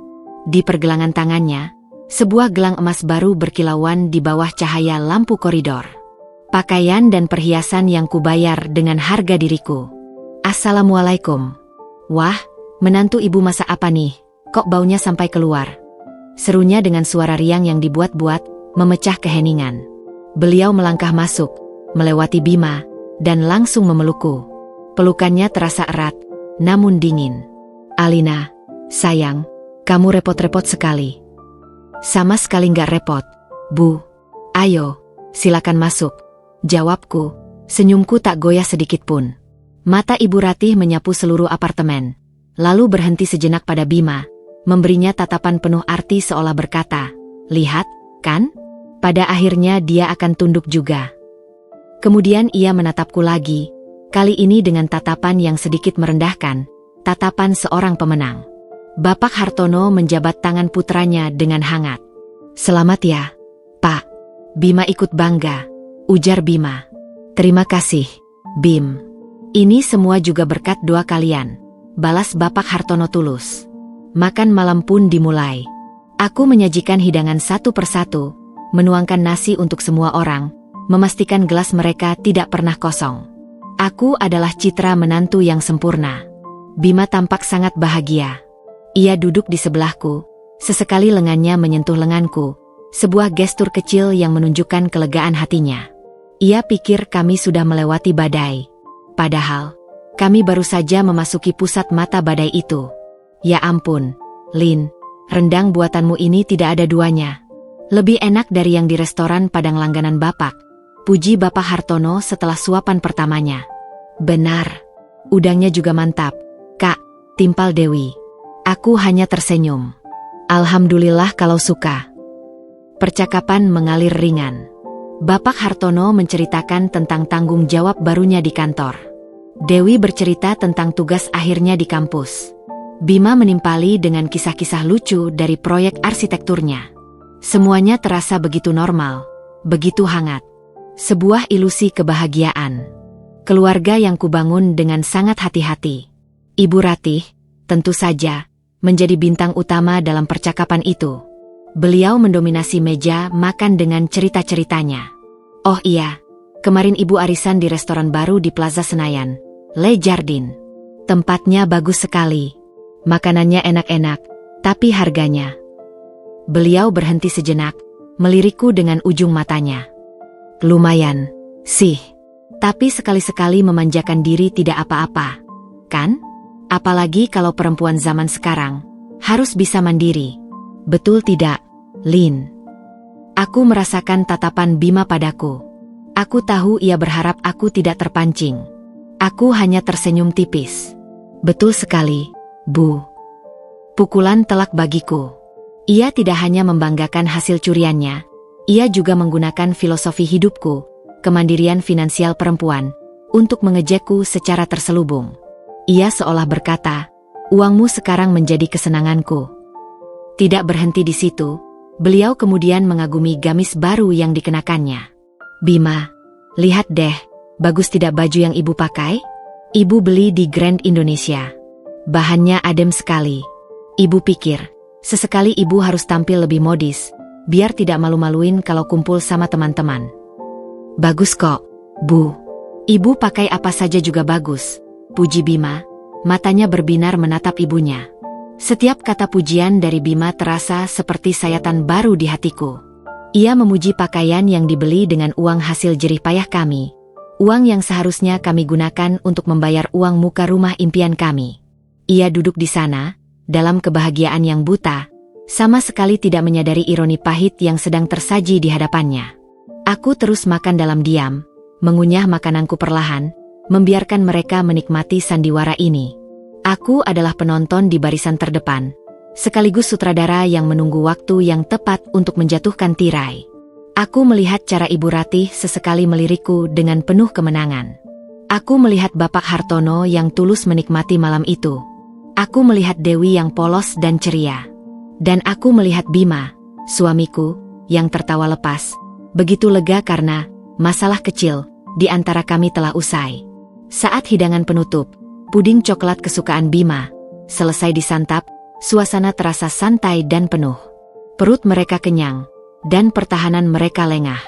Di pergelangan tangannya, sebuah gelang emas baru berkilauan di bawah cahaya lampu koridor. Pakaian dan perhiasan yang kubayar dengan harga diriku. Assalamualaikum. Wah, menantu ibu masak apa nih? Kok baunya sampai keluar? Serunya dengan suara riang yang dibuat-buat, memecah keheningan. Beliau melangkah masuk, melewati Bima, dan langsung memelukku. Pelukannya terasa erat, namun dingin. Alina, sayang, kamu repot-repot sekali. Sama sekali nggak repot, Bu. Ayo, silakan masuk. Jawabku, senyumku tak goyah sedikit pun. Mata Ibu Ratih menyapu seluruh apartemen, lalu berhenti sejenak pada Bima, memberinya tatapan penuh arti seolah berkata, "Lihat, kan? Pada akhirnya dia akan tunduk juga." Kemudian ia menatapku lagi, kali ini dengan tatapan yang sedikit merendahkan, tatapan seorang pemenang. Bapak Hartono menjabat tangan putranya dengan hangat. "Selamat ya, Pak." Bima ikut bangga, ujar Bima. "Terima kasih, Bim. Ini semua juga berkat doa kalian," balas Bapak Hartono tulus. Makan malam pun dimulai. Aku menyajikan hidangan satu persatu, menuangkan nasi untuk semua orang, memastikan gelas mereka tidak pernah kosong. Aku adalah citra menantu yang sempurna. Bima tampak sangat bahagia. Ia duduk di sebelahku, sesekali lengannya menyentuh lenganku, sebuah gestur kecil yang menunjukkan kelegaan hatinya. Ia pikir kami sudah melewati badai. Padahal, kami baru saja memasuki pusat mata badai itu. Ya ampun, Lin, rendang buatanmu ini tidak ada duanya. Lebih enak dari yang di restoran Padang langganan Bapak, puji Bapak Hartono setelah suapan pertamanya. "Benar, udangnya juga mantap, Kak," timpal Dewi. Aku hanya tersenyum. "Alhamdulillah kalau suka." Percakapan mengalir ringan. Bapak Hartono menceritakan tentang tanggung jawab barunya di kantor. Dewi bercerita tentang tugas akhirnya di kampus. Bima menimpali dengan kisah-kisah lucu dari proyek arsitekturnya. Semuanya terasa begitu normal, begitu hangat. Sebuah ilusi kebahagiaan. Keluarga yang kubangun dengan sangat hati-hati. Ibu Ratih, tentu saja, menjadi bintang utama dalam percakapan itu. Beliau mendominasi meja makan dengan cerita-ceritanya. "Oh iya, kemarin ibu arisan di restoran baru di Plaza Senayan, Le Jardin. Tempatnya bagus sekali. Makanannya enak-enak, tapi harganya..." Beliau berhenti sejenak, melirikku dengan ujung matanya. "Lumayan, sih. Tapi sekali-sekali memanjakan diri tidak apa-apa, kan? Apalagi kalau perempuan zaman sekarang, harus bisa mandiri. Betul tidak, Lin?" Aku merasakan tatapan Bima padaku. Aku tahu ia berharap aku tidak terpancing. Aku hanya tersenyum tipis. "Betul sekali, Bu." Pukulan telak bagiku. Ia tidak hanya membanggakan hasil curiannya, ia juga menggunakan filosofi hidupku, kemandirian finansial perempuan, untuk mengejekku secara terselubung. Ia seolah berkata, "Uangmu sekarang menjadi kesenanganku." Tidak berhenti di situ, beliau kemudian mengagumi gamis baru yang dikenakannya. "Bima, lihat deh, bagus tidak baju yang ibu pakai? Ibu beli di Grand Indonesia. Bahannya adem sekali. Ibu pikir, sesekali ibu harus tampil lebih modis, biar tidak malu-maluin kalau kumpul sama teman-teman." "Bagus kok, Bu. Ibu pakai apa saja juga bagus," puji Bima, matanya berbinar menatap ibunya. Setiap kata pujian dari Bima terasa seperti sayatan baru di hatiku. Ia memuji pakaian yang dibeli dengan uang hasil jerih payah kami, uang yang seharusnya kami gunakan untuk membayar uang muka rumah impian kami. Ia duduk di sana, dalam kebahagiaan yang buta, sama sekali tidak menyadari ironi pahit yang sedang tersaji di hadapannya. Aku terus makan dalam diam, mengunyah makananku perlahan, membiarkan mereka menikmati sandiwara ini. Aku adalah penonton di barisan terdepan, sekaligus sutradara yang menunggu waktu yang tepat untuk menjatuhkan tirai. Aku melihat cara Ibu Ratih sesekali melirikku dengan penuh kemenangan. Aku melihat Bapak Hartono yang tulus menikmati malam itu. Aku melihat Dewi yang polos dan ceria. Dan aku melihat Bima, suamiku, yang tertawa lepas, begitu lega karena masalah kecil di antara kami telah usai. Saat hidangan penutup, puding coklat kesukaan Bima selesai disantap, suasana terasa santai dan penuh. Perut mereka kenyang, dan pertahanan mereka lengah.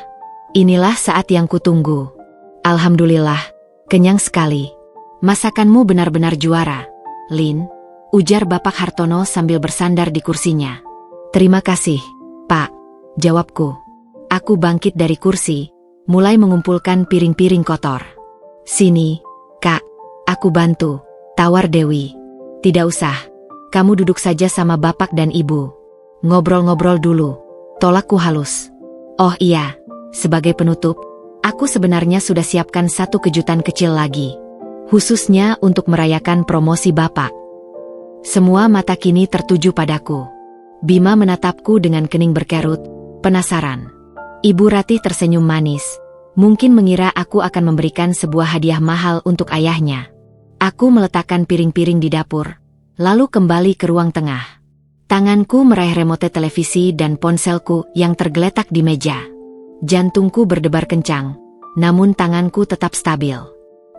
Inilah saat yang kutunggu. "Alhamdulillah, kenyang sekali. Masakanmu benar-benar juara, Lin," ujar Bapak Hartono sambil bersandar di kursinya. "Terima kasih, Pak," jawabku. Aku bangkit dari kursi, mulai mengumpulkan piring-piring kotor. "Sini, Kak, aku bantu," tawar Dewi. "Tidak usah, kamu duduk saja sama Bapak dan Ibu. Ngobrol-ngobrol dulu," tolakku halus. "Oh iya, sebagai penutup, aku sebenarnya sudah siapkan satu kejutan kecil lagi, khususnya untuk merayakan promosi Bapak." Semua mata kini tertuju padaku. Bima menatapku dengan kening berkerut, penasaran. Ibu Ratih tersenyum manis, Mungkin mengira aku akan memberikan sebuah hadiah mahal untuk ayahnya. Aku meletakkan piring-piring di dapur, lalu kembali ke ruang tengah. Tanganku meraih remote televisi dan ponselku yang tergeletak di meja. Jantungku berdebar kencang, namun tanganku tetap stabil.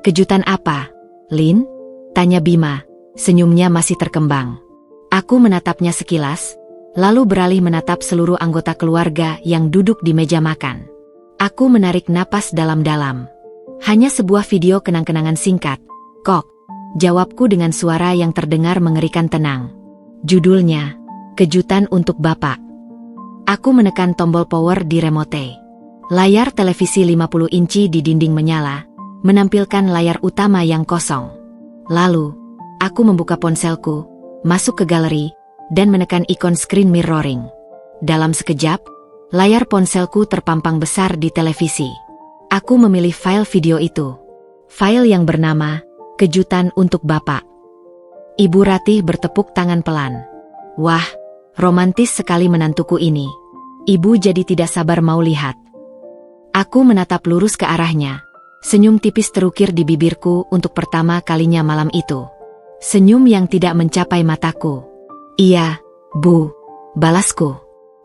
Kejutan apa, Lin? Tanya Bima, senyumnya masih terkembang. Aku menatapnya sekilas, lalu beralih menatap seluruh anggota keluarga yang duduk di meja makan. Aku menarik napas dalam-dalam. Hanya sebuah video kenang-kenangan singkat, kok, jawabku dengan suara yang terdengar mengerikan tenang. Judulnya, Kejutan untuk Bapak. Aku menekan tombol power di remote. Layar televisi 50 inci di dinding menyala, menampilkan layar utama yang kosong. Lalu, aku membuka ponselku, masuk ke galeri, dan menekan ikon screen mirroring. Dalam sekejap, layar ponselku terpampang besar di televisi. Aku memilih file video itu. File yang bernama, Kejutan untuk Bapak. Ibu Ratih bertepuk tangan pelan. Wah, romantis sekali menantuku ini. Ibu jadi tidak sabar mau lihat. Aku menatap lurus ke arahnya. Senyum tipis terukir di bibirku untuk pertama kalinya malam itu. Senyum yang tidak mencapai mataku. Iya, Bu, balasku.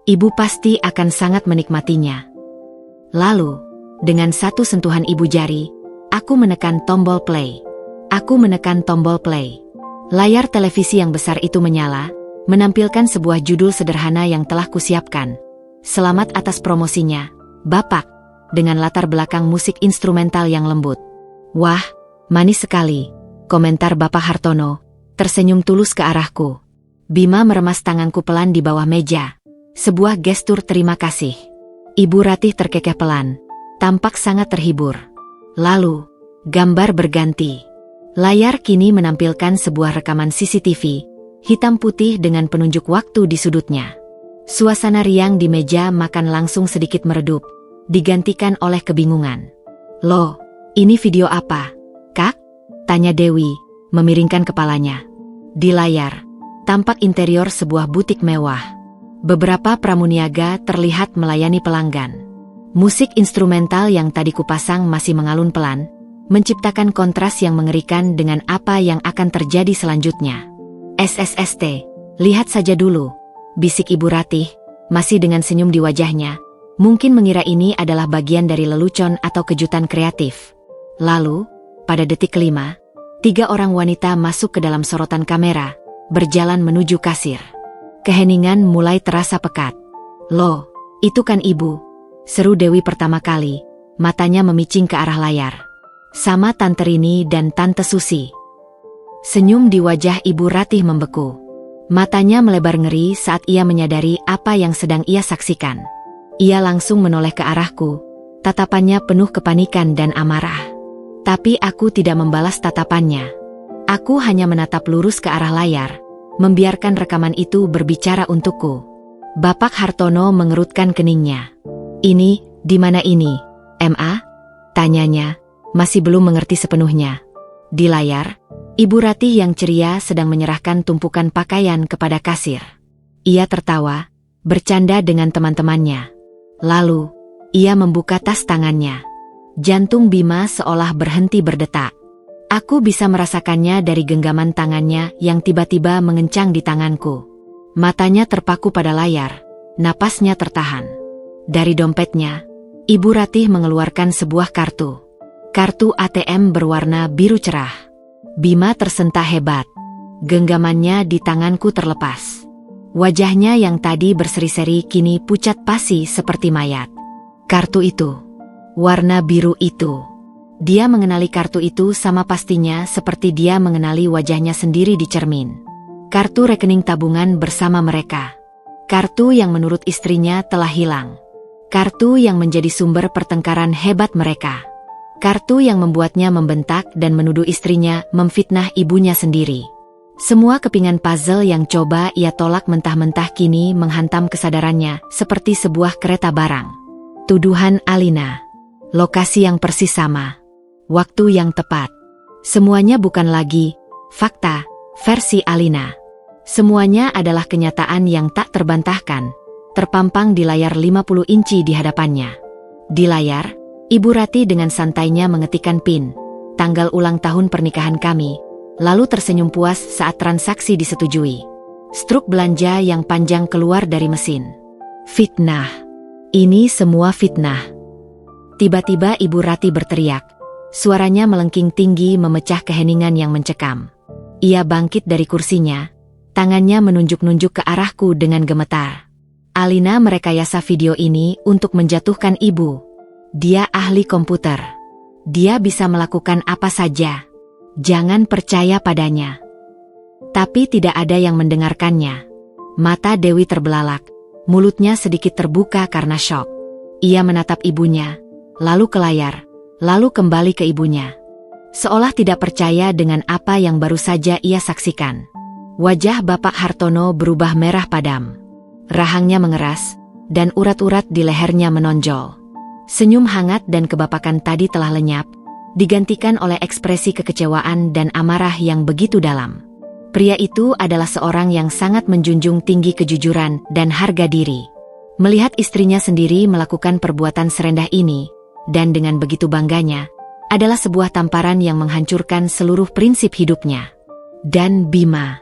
Ibu pasti akan sangat menikmatinya. Lalu, dengan satu sentuhan ibu jari, aku menekan tombol play. Aku menekan tombol play. Layar televisi yang besar itu menyala, menampilkan sebuah judul sederhana yang telah kusiapkan. Selamat atas promosinya, Bapak, dengan latar belakang musik instrumental yang lembut. Wah, manis sekali, komentar Bapak Hartono, tersenyum tulus ke arahku. Bima meremas tanganku pelan di bawah meja. Sebuah gestur terima kasih. Ibu Ratih terkekeh pelan, tampak sangat terhibur. Lalu, gambar berganti. Layar kini menampilkan sebuah rekaman CCTV, hitam putih dengan penunjuk waktu di sudutnya. Suasana riang di meja makan langsung sedikit meredup, digantikan oleh kebingungan. Loh, ini video apa, Kak? Tanya Dewi, memiringkan kepalanya. Di layar, tampak interior sebuah butik mewah. Beberapa pramuniaga terlihat melayani pelanggan. Musik instrumental yang tadi kupasang masih mengalun pelan, menciptakan kontras yang mengerikan dengan apa yang akan terjadi selanjutnya. SSST, lihat saja dulu, bisik Ibu Ratih, masih dengan senyum di wajahnya, mungkin mengira ini adalah bagian dari lelucon atau kejutan kreatif. Lalu, pada detik kelima, 3 orang wanita masuk ke dalam sorotan kamera, berjalan menuju kasir. Keheningan mulai terasa pekat. Loh, itu kan ibu, seru Dewi pertama kali, matanya memicing ke arah layar. Sama Tante Rini dan Tante Susi. Senyum di wajah Ibu Ratih membeku. Matanya melebar ngeri saat ia menyadari apa yang sedang ia saksikan. Ia langsung menoleh ke arahku, tatapannya penuh kepanikan dan amarah. Tapi aku tidak membalas tatapannya. Aku hanya menatap lurus ke arah layar, membiarkan rekaman itu berbicara untukku. Bapak Hartono mengerutkan keningnya. Ini, di mana ini, MA? Tanyanya, masih belum mengerti sepenuhnya. Di layar, Ibu Ratih yang ceria sedang menyerahkan tumpukan pakaian kepada kasir. Ia tertawa, bercanda dengan teman-temannya. Lalu, ia membuka tas tangannya. Jantung Bima seolah berhenti berdetak. Aku bisa merasakannya dari genggaman tangannya yang tiba-tiba mengencang di tanganku. Matanya terpaku pada layar, napasnya tertahan. Dari dompetnya, Ibu Ratih mengeluarkan sebuah kartu. Kartu ATM berwarna biru cerah. Bima tersentak hebat. Genggamannya di tanganku terlepas. Wajahnya yang tadi berseri-seri kini pucat pasi seperti mayat. Kartu itu, warna biru itu. Dia mengenali kartu itu sama pastinya seperti dia mengenali wajahnya sendiri di cermin. Kartu rekening tabungan bersama mereka. Kartu yang menurut istrinya telah hilang. Kartu yang menjadi sumber pertengkaran hebat mereka. Kartu yang membuatnya membentak dan menuduh istrinya memfitnah ibunya sendiri. Semua kepingan puzzle yang coba ia tolak mentah-mentah kini menghantam kesadarannya seperti sebuah kereta barang. Tuduhan Alina. Lokasi yang persis sama. Waktu yang tepat. Semuanya bukan lagi fakta versi Alina. Semuanya adalah kenyataan yang tak terbantahkan, terpampang di layar 50 inci di hadapannya. Di layar, Ibu Ratih dengan santainya mengetikkan PIN, tanggal ulang tahun pernikahan kami, lalu tersenyum puas saat transaksi disetujui. Struk belanja yang panjang keluar dari mesin. Fitnah. Ini semua fitnah. Tiba-tiba Ibu Ratih berteriak. Suaranya melengking tinggi memecah keheningan yang mencekam. Ia bangkit dari kursinya, tangannya menunjuk-nunjuk ke arahku dengan gemetar. Alina merekayasa video ini untuk menjatuhkan ibu. Dia ahli komputer. Dia bisa melakukan apa saja. Jangan percaya padanya. Tapi tidak ada yang mendengarkannya. Mata Dewi terbelalak, mulutnya sedikit terbuka karena syok. Ia menatap ibunya, lalu ke layar, lalu kembali ke ibunya. Seolah tidak percaya dengan apa yang baru saja ia saksikan. Wajah Bapak Hartono berubah merah padam. Rahangnya mengeras, dan urat-urat di lehernya menonjol. Senyum hangat dan kebapakan tadi telah lenyap, digantikan oleh ekspresi kekecewaan dan amarah yang begitu dalam. Pria itu adalah seorang yang sangat menjunjung tinggi kejujuran dan harga diri. Melihat istrinya sendiri melakukan perbuatan serendah ini, dan dengan begitu bangganya, adalah sebuah tamparan yang menghancurkan seluruh prinsip hidupnya. Dan Bima.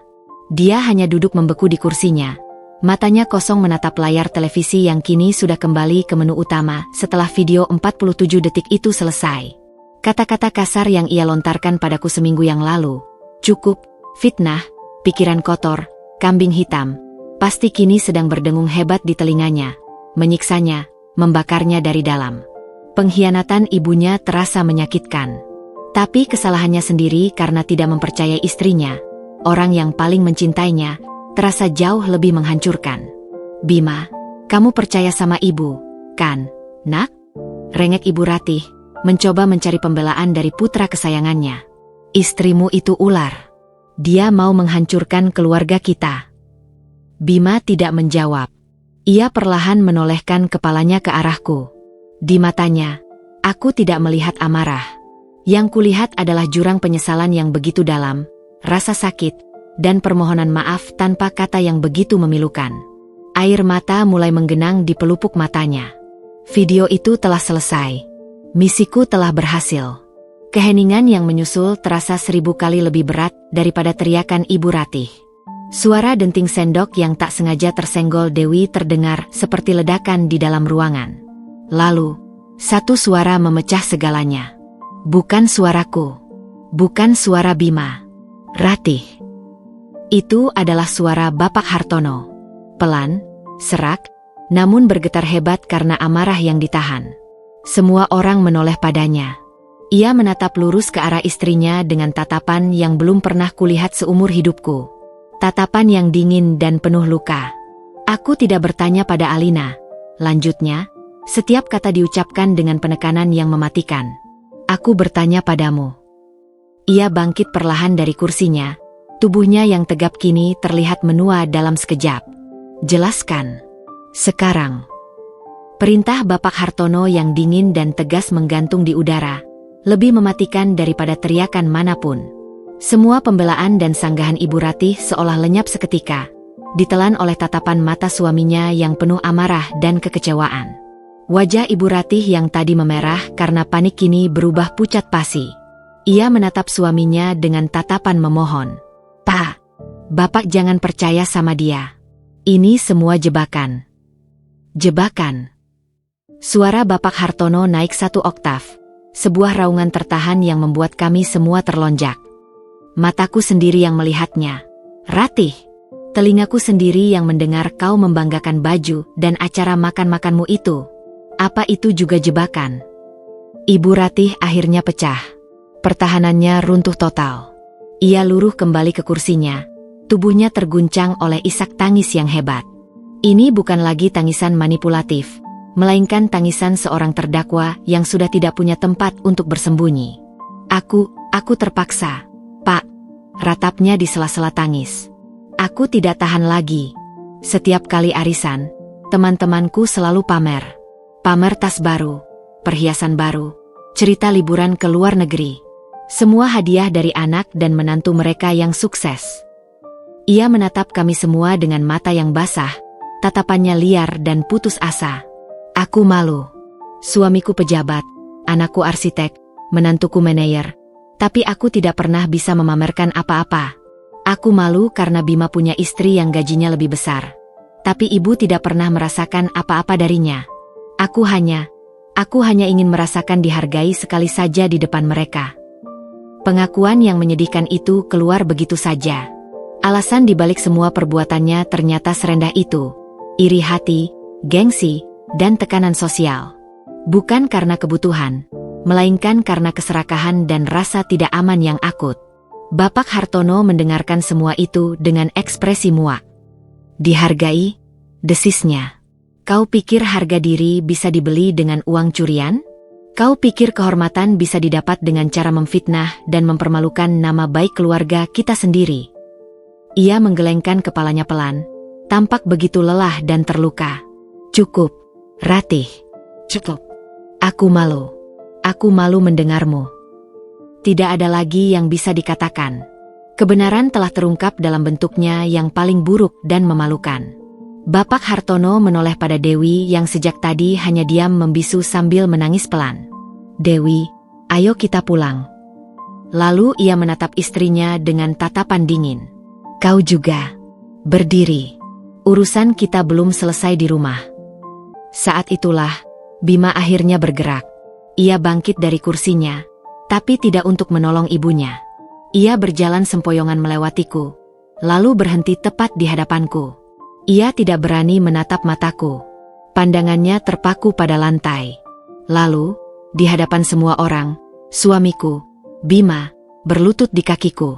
Dia hanya duduk membeku di kursinya. Matanya kosong menatap layar televisi yang kini sudah kembali ke menu utama setelah video 47 detik itu selesai. Kata-kata kasar yang ia lontarkan padaku seminggu yang lalu, cukup, fitnah, pikiran kotor, kambing hitam, pasti kini sedang berdengung hebat di telinganya, menyiksanya, membakarnya dari dalam. Pengkhianatan ibunya terasa menyakitkan. Tapi kesalahannya sendiri karena tidak mempercayai istrinya, orang yang paling mencintainya, terasa jauh lebih menghancurkan. Bima, kamu percaya sama ibu, kan, nak? Rengek Ibu Ratih, mencoba mencari pembelaan dari putra kesayangannya. Istrimu itu ular. Dia mau menghancurkan keluarga kita. Bima tidak menjawab. Ia perlahan menolehkan kepalanya ke arahku. Di matanya, aku tidak melihat amarah. Yang kulihat adalah jurang penyesalan yang begitu dalam, rasa sakit, dan permohonan maaf tanpa kata yang begitu memilukan. Air mata mulai menggenang di pelupuk matanya. Video itu telah selesai. Misiku telah berhasil. Keheningan yang menyusul terasa 1000 kali lebih berat daripada teriakan Ibu Ratih. Suara denting sendok yang tak sengaja tersenggol Dewi terdengar seperti ledakan di dalam ruangan. Lalu, satu suara memecah segalanya. Bukan suaraku. Bukan suara Bima. Ratih. Itu adalah suara Bapak Hartono. Pelan, serak, namun bergetar hebat karena amarah yang ditahan. Semua orang menoleh padanya. Ia menatap lurus ke arah istrinya dengan tatapan yang belum pernah kulihat seumur hidupku. Tatapan yang dingin dan penuh luka. Aku tidak bertanya pada Alina. Lanjutnya, setiap kata diucapkan dengan penekanan yang mematikan. Aku bertanya padamu. Ia bangkit perlahan dari kursinya. Tubuhnya yang tegap kini terlihat menua dalam sekejap. Jelaskan. Sekarang. Perintah Bapak Hartono yang dingin dan tegas menggantung di udara. Lebih mematikan daripada teriakan manapun. Semua pembelaan dan sanggahan Ibu Ratih seolah lenyap seketika. Ditelan oleh tatapan mata suaminya yang penuh amarah dan kekecewaan. Wajah Ibu Ratih yang tadi memerah karena panik kini berubah pucat pasi. Ia menatap suaminya dengan tatapan memohon. Pak, Bapak jangan percaya sama dia. Ini semua jebakan. Jebakan. Suara Bapak Hartono naik 1 oktav. Sebuah raungan tertahan yang membuat kami semua terlonjak. Mataku sendiri yang melihatnya. Ratih. Telingaku sendiri yang mendengar kau membanggakan baju dan acara makan-makanmu itu. Apa itu juga jebakan? Ibu Ratih akhirnya pecah. Pertahanannya runtuh total. Ia luruh kembali ke kursinya. Tubuhnya terguncang oleh isak tangis yang hebat. Ini bukan lagi tangisan manipulatif, melainkan tangisan seorang terdakwa yang sudah tidak punya tempat untuk bersembunyi. Aku terpaksa. Pak, ratapnya di sela-sela tangis. Aku tidak tahan lagi. Setiap kali arisan, teman-temanku selalu pamer. Pamer tas baru, perhiasan baru, cerita liburan ke luar negeri. Semua hadiah dari anak dan menantu mereka yang sukses. Ia menatap kami semua dengan mata yang basah, tatapannya liar dan putus asa. Aku malu. Suamiku pejabat, anakku arsitek, menantuku manajer. Tapi aku tidak pernah bisa memamerkan apa-apa. Aku malu karena Bima punya istri yang gajinya lebih besar. Tapi ibu tidak pernah merasakan apa-apa darinya. Aku hanya ingin merasakan dihargai sekali saja di depan mereka. Pengakuan yang menyedihkan itu keluar begitu saja. Alasan dibalik semua perbuatannya ternyata serendah itu. Iri hati, gengsi, dan tekanan sosial. Bukan karena kebutuhan, melainkan karena keserakahan dan rasa tidak aman yang akut. Bapak Hartono mendengarkan semua itu dengan ekspresi muak. Dihargai? Desisnya. Kau pikir harga diri bisa dibeli dengan uang curian? Kau pikir kehormatan bisa didapat dengan cara memfitnah dan mempermalukan nama baik keluarga kita sendiri? Ia menggelengkan kepalanya pelan, tampak begitu lelah dan terluka. Cukup, Ratih. Cukup. Aku malu. Aku malu mendengarmu. Tidak ada lagi yang bisa dikatakan. Kebenaran telah terungkap dalam bentuknya yang paling buruk dan memalukan. Bapak Hartono menoleh pada Dewi yang sejak tadi hanya diam membisu sambil menangis pelan. Dewi, ayo kita pulang. Lalu ia menatap istrinya dengan tatapan dingin. Kau juga. Berdiri. Urusan kita belum selesai di rumah. Saat itulah, Bima akhirnya bergerak. Ia bangkit dari kursinya, tapi tidak untuk menolong ibunya. Ia berjalan sempoyongan melewatiku, lalu berhenti tepat di hadapanku. Ia tidak berani menatap mataku. Pandangannya terpaku pada lantai. Lalu, di hadapan semua orang, suamiku, Bima, berlutut di kakiku.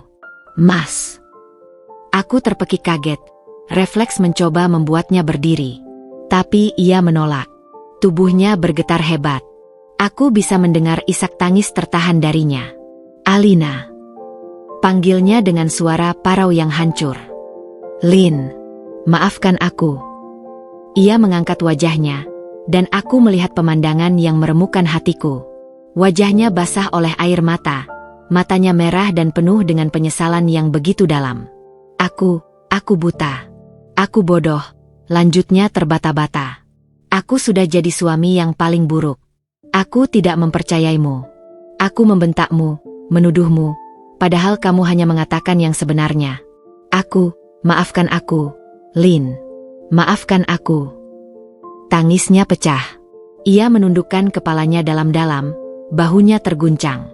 Mas. Aku terpekik kaget. Refleks mencoba membuatnya berdiri. Tapi ia menolak. Tubuhnya bergetar hebat. Aku bisa mendengar isak tangis tertahan darinya. Alina. Panggilnya dengan suara parau yang hancur. Lin. Maafkan aku. Ia mengangkat wajahnya, dan aku melihat pemandangan yang meremukkan hatiku. Wajahnya basah oleh air mata, matanya merah dan penuh dengan penyesalan yang begitu dalam. Aku buta. Aku bodoh, lanjutnya terbata-bata. Aku sudah jadi suami yang paling buruk. Aku tidak mempercayaimu. Aku membentakmu, menuduhmu, padahal kamu hanya mengatakan yang sebenarnya. Maafkan aku. Lin, maafkan aku. Tangisnya pecah. Ia menundukkan kepalanya dalam-dalam, bahunya terguncang.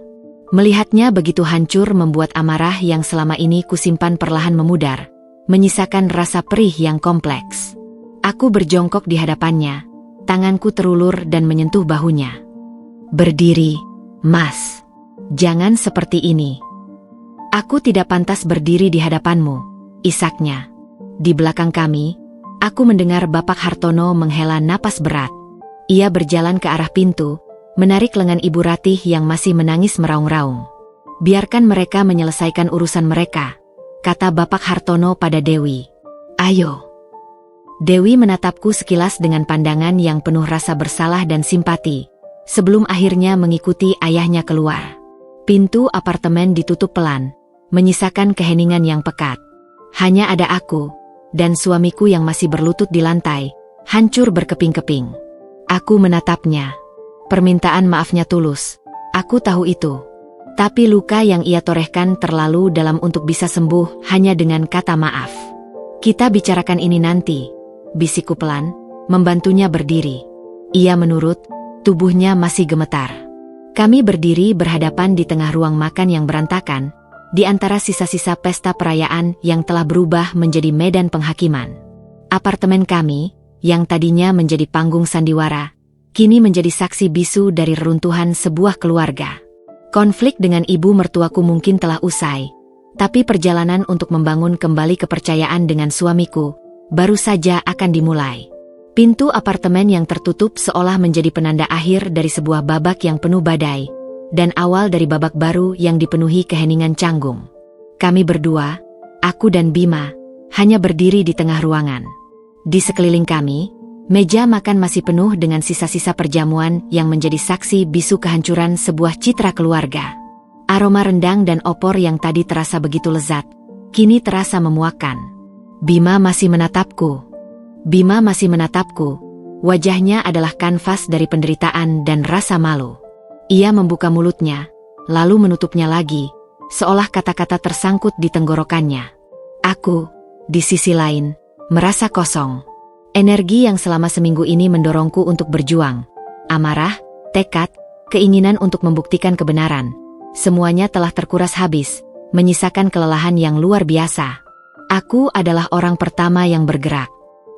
Melihatnya begitu hancur membuat amarah yang selama ini kusimpan perlahan memudar, menyisakan rasa perih yang kompleks. Aku berjongkok di hadapannya, tanganku terulur dan menyentuh bahunya. Berdiri, Mas. Jangan seperti ini. Aku tidak pantas berdiri di hadapanmu, isaknya. Di belakang kami, aku mendengar Bapak Hartono menghela napas berat. Ia berjalan ke arah pintu, menarik lengan Ibu Ratih yang masih menangis meraung-raung. Biarkan mereka menyelesaikan urusan mereka, kata Bapak Hartono pada Dewi. Ayo. Dewi menatapku sekilas dengan pandangan yang penuh rasa bersalah dan simpati, sebelum akhirnya mengikuti ayahnya keluar. Pintu apartemen ditutup pelan, menyisakan keheningan yang pekat. Hanya ada aku dan suamiku yang masih berlutut di lantai, hancur berkeping-keping. Aku menatapnya. Permintaan maafnya tulus. Aku tahu itu. Tapi luka yang ia torehkan terlalu dalam untuk bisa sembuh hanya dengan kata maaf. Kita bicarakan ini nanti, bisikku pelan, membantunya berdiri. Ia menurut, tubuhnya masih gemetar. Kami berdiri berhadapan di tengah ruang makan yang berantakan, di antara sisa-sisa pesta perayaan yang telah berubah menjadi medan penghakiman. Apartemen kami, yang tadinya menjadi panggung sandiwara, kini menjadi saksi bisu dari reruntuhan sebuah keluarga. Konflik dengan ibu mertuaku mungkin telah usai, tapi perjalanan untuk membangun kembali kepercayaan dengan suamiku baru saja akan dimulai. Pintu apartemen yang tertutup seolah menjadi penanda akhir dari sebuah babak yang penuh badai, dan awal dari babak baru yang dipenuhi keheningan canggung. Kami berdua, aku dan Bima, hanya berdiri di tengah ruangan. Di sekeliling kami, meja makan masih penuh dengan sisa-sisa perjamuan yang menjadi saksi bisu kehancuran sebuah citra keluarga. Aroma rendang dan opor yang tadi terasa begitu lezat, kini terasa memuakkan. Bima masih menatapku. Wajahnya adalah kanvas dari penderitaan dan rasa malu. Ia membuka mulutnya, lalu menutupnya lagi, seolah kata-kata tersangkut di tenggorokannya. Aku, di sisi lain, merasa kosong. Energi yang selama seminggu ini mendorongku untuk berjuang. Amarah, tekad, keinginan untuk membuktikan kebenaran. Semuanya telah terkuras habis, menyisakan kelelahan yang luar biasa. Aku adalah orang pertama yang bergerak.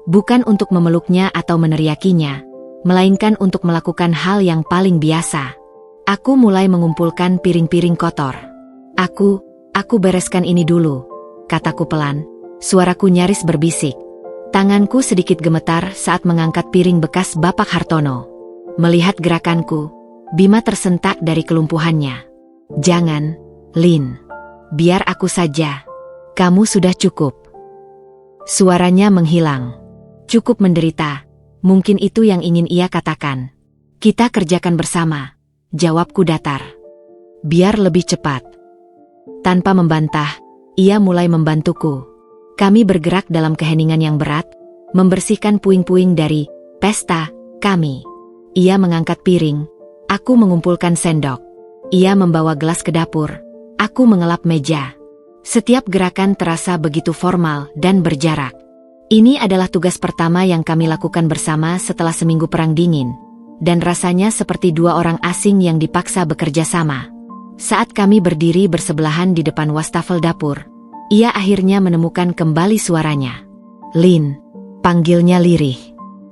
Bukan untuk memeluknya atau meneriakinya, melainkan untuk melakukan hal yang paling biasa. Aku mulai mengumpulkan piring-piring kotor. Aku bereskan ini dulu, kataku pelan, suaraku nyaris berbisik. Tanganku sedikit gemetar saat mengangkat piring bekas Bapak Hartono. Melihat gerakanku, Bima tersentak dari kelumpuhannya. Jangan, Lin. Biar aku saja. Kamu sudah cukup. Suaranya menghilang. Cukup menderita. Mungkin itu yang ingin ia katakan. Kita kerjakan bersama. Jawabku datar. Biar lebih cepat. Tanpa membantah, ia mulai membantuku. Kami bergerak dalam keheningan yang berat, membersihkan puing-puing dari pesta kami. Ia mengangkat piring, aku mengumpulkan sendok. Ia membawa gelas ke dapur, aku mengelap meja. Setiap gerakan terasa begitu formal dan berjarak. Ini adalah tugas pertama yang kami lakukan bersama setelah seminggu perang dingin, dan rasanya seperti dua orang asing yang dipaksa bekerja sama. Saat kami berdiri bersebelahan di depan wastafel dapur, ia akhirnya menemukan kembali suaranya. Lin, panggilnya lirih.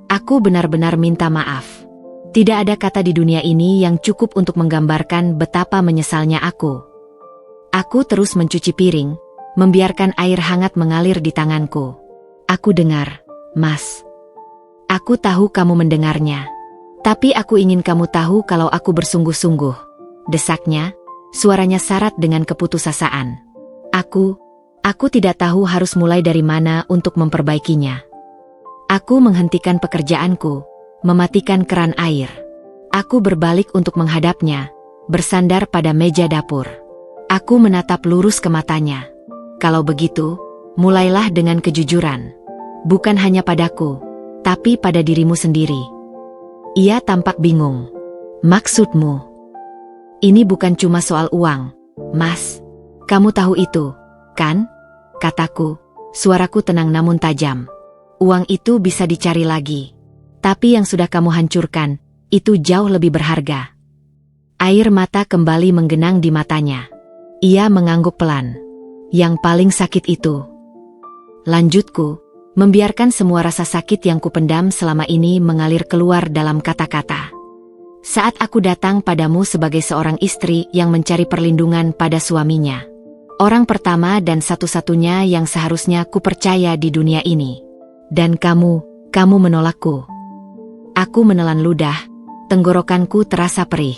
Aku benar-benar minta maaf. Tidak ada kata di dunia ini yang cukup untuk menggambarkan betapa menyesalnya aku. Aku terus mencuci piring, membiarkan air hangat mengalir di tanganku. Aku dengar, Mas. Aku tahu kamu mendengarnya. Tapi aku ingin kamu tahu kalau aku bersungguh-sungguh. Desaknya, suaranya syarat dengan keputusasaan. Aku tidak tahu harus mulai dari mana untuk memperbaikinya. Aku menghentikan pekerjaanku, mematikan keran air. Aku berbalik untuk menghadapnya, bersandar pada meja dapur. Aku menatap lurus ke matanya. Kalau begitu, mulailah dengan kejujuran. Bukan hanya padaku, tapi pada dirimu sendiri. Ia tampak bingung. Maksudmu? Ini bukan cuma soal uang, Mas. Kamu tahu itu, kan? Kataku, suaraku tenang namun tajam. Uang itu bisa dicari lagi. Tapi yang sudah kamu hancurkan, itu jauh lebih berharga. Air mata kembali menggenang di matanya. Ia mengangguk pelan. Yang paling sakit itu. Lanjutku, membiarkan semua rasa sakit yang kupendam selama ini mengalir keluar dalam kata-kata. Saat aku datang padamu sebagai seorang istri yang mencari perlindungan pada suaminya. Orang pertama dan satu-satunya yang seharusnya kupercaya di dunia ini. Dan kamu menolakku. Aku menelan ludah, tenggorokanku terasa perih.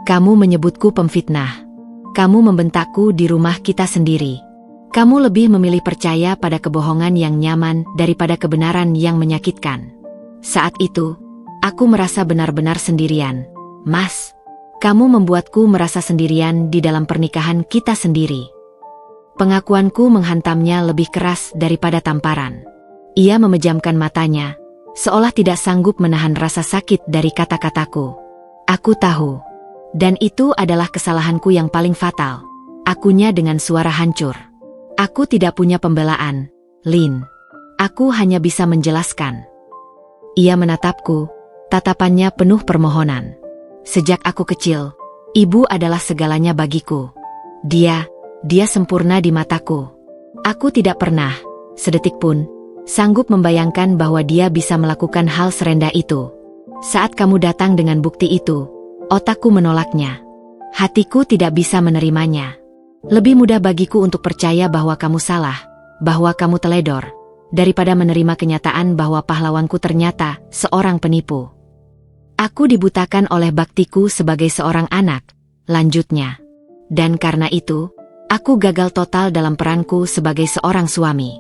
Kamu menyebutku pemfitnah. Kamu membentakku di rumah kita sendiri. Kamu lebih memilih percaya pada kebohongan yang nyaman daripada kebenaran yang menyakitkan. Saat itu, aku merasa benar-benar sendirian. Mas, kamu membuatku merasa sendirian di dalam pernikahan kita sendiri. Pengakuanku menghantamnya lebih keras daripada tamparan. Ia memejamkan matanya, seolah tidak sanggup menahan rasa sakit dari kata-kataku. Aku tahu. Dan itu adalah kesalahanku yang paling fatal. Akunya dengan suara hancur. Aku tidak punya pembelaan, Lin. Aku hanya bisa menjelaskan. Ia menatapku, tatapannya penuh permohonan. Sejak aku kecil, ibu adalah segalanya bagiku. Dia sempurna di mataku. Aku tidak pernah, sedetik pun, sanggup membayangkan bahwa dia bisa melakukan hal serendah itu. Saat kamu datang dengan bukti itu, otakku menolaknya. Hatiku tidak bisa menerimanya. Lebih mudah bagiku untuk percaya bahwa kamu salah, bahwa kamu teledor, daripada menerima kenyataan bahwa pahlawanku ternyata seorang penipu. Aku dibutakan oleh baktiku sebagai seorang anak, lanjutnya. Dan karena itu, aku gagal total dalam peranku sebagai seorang suami.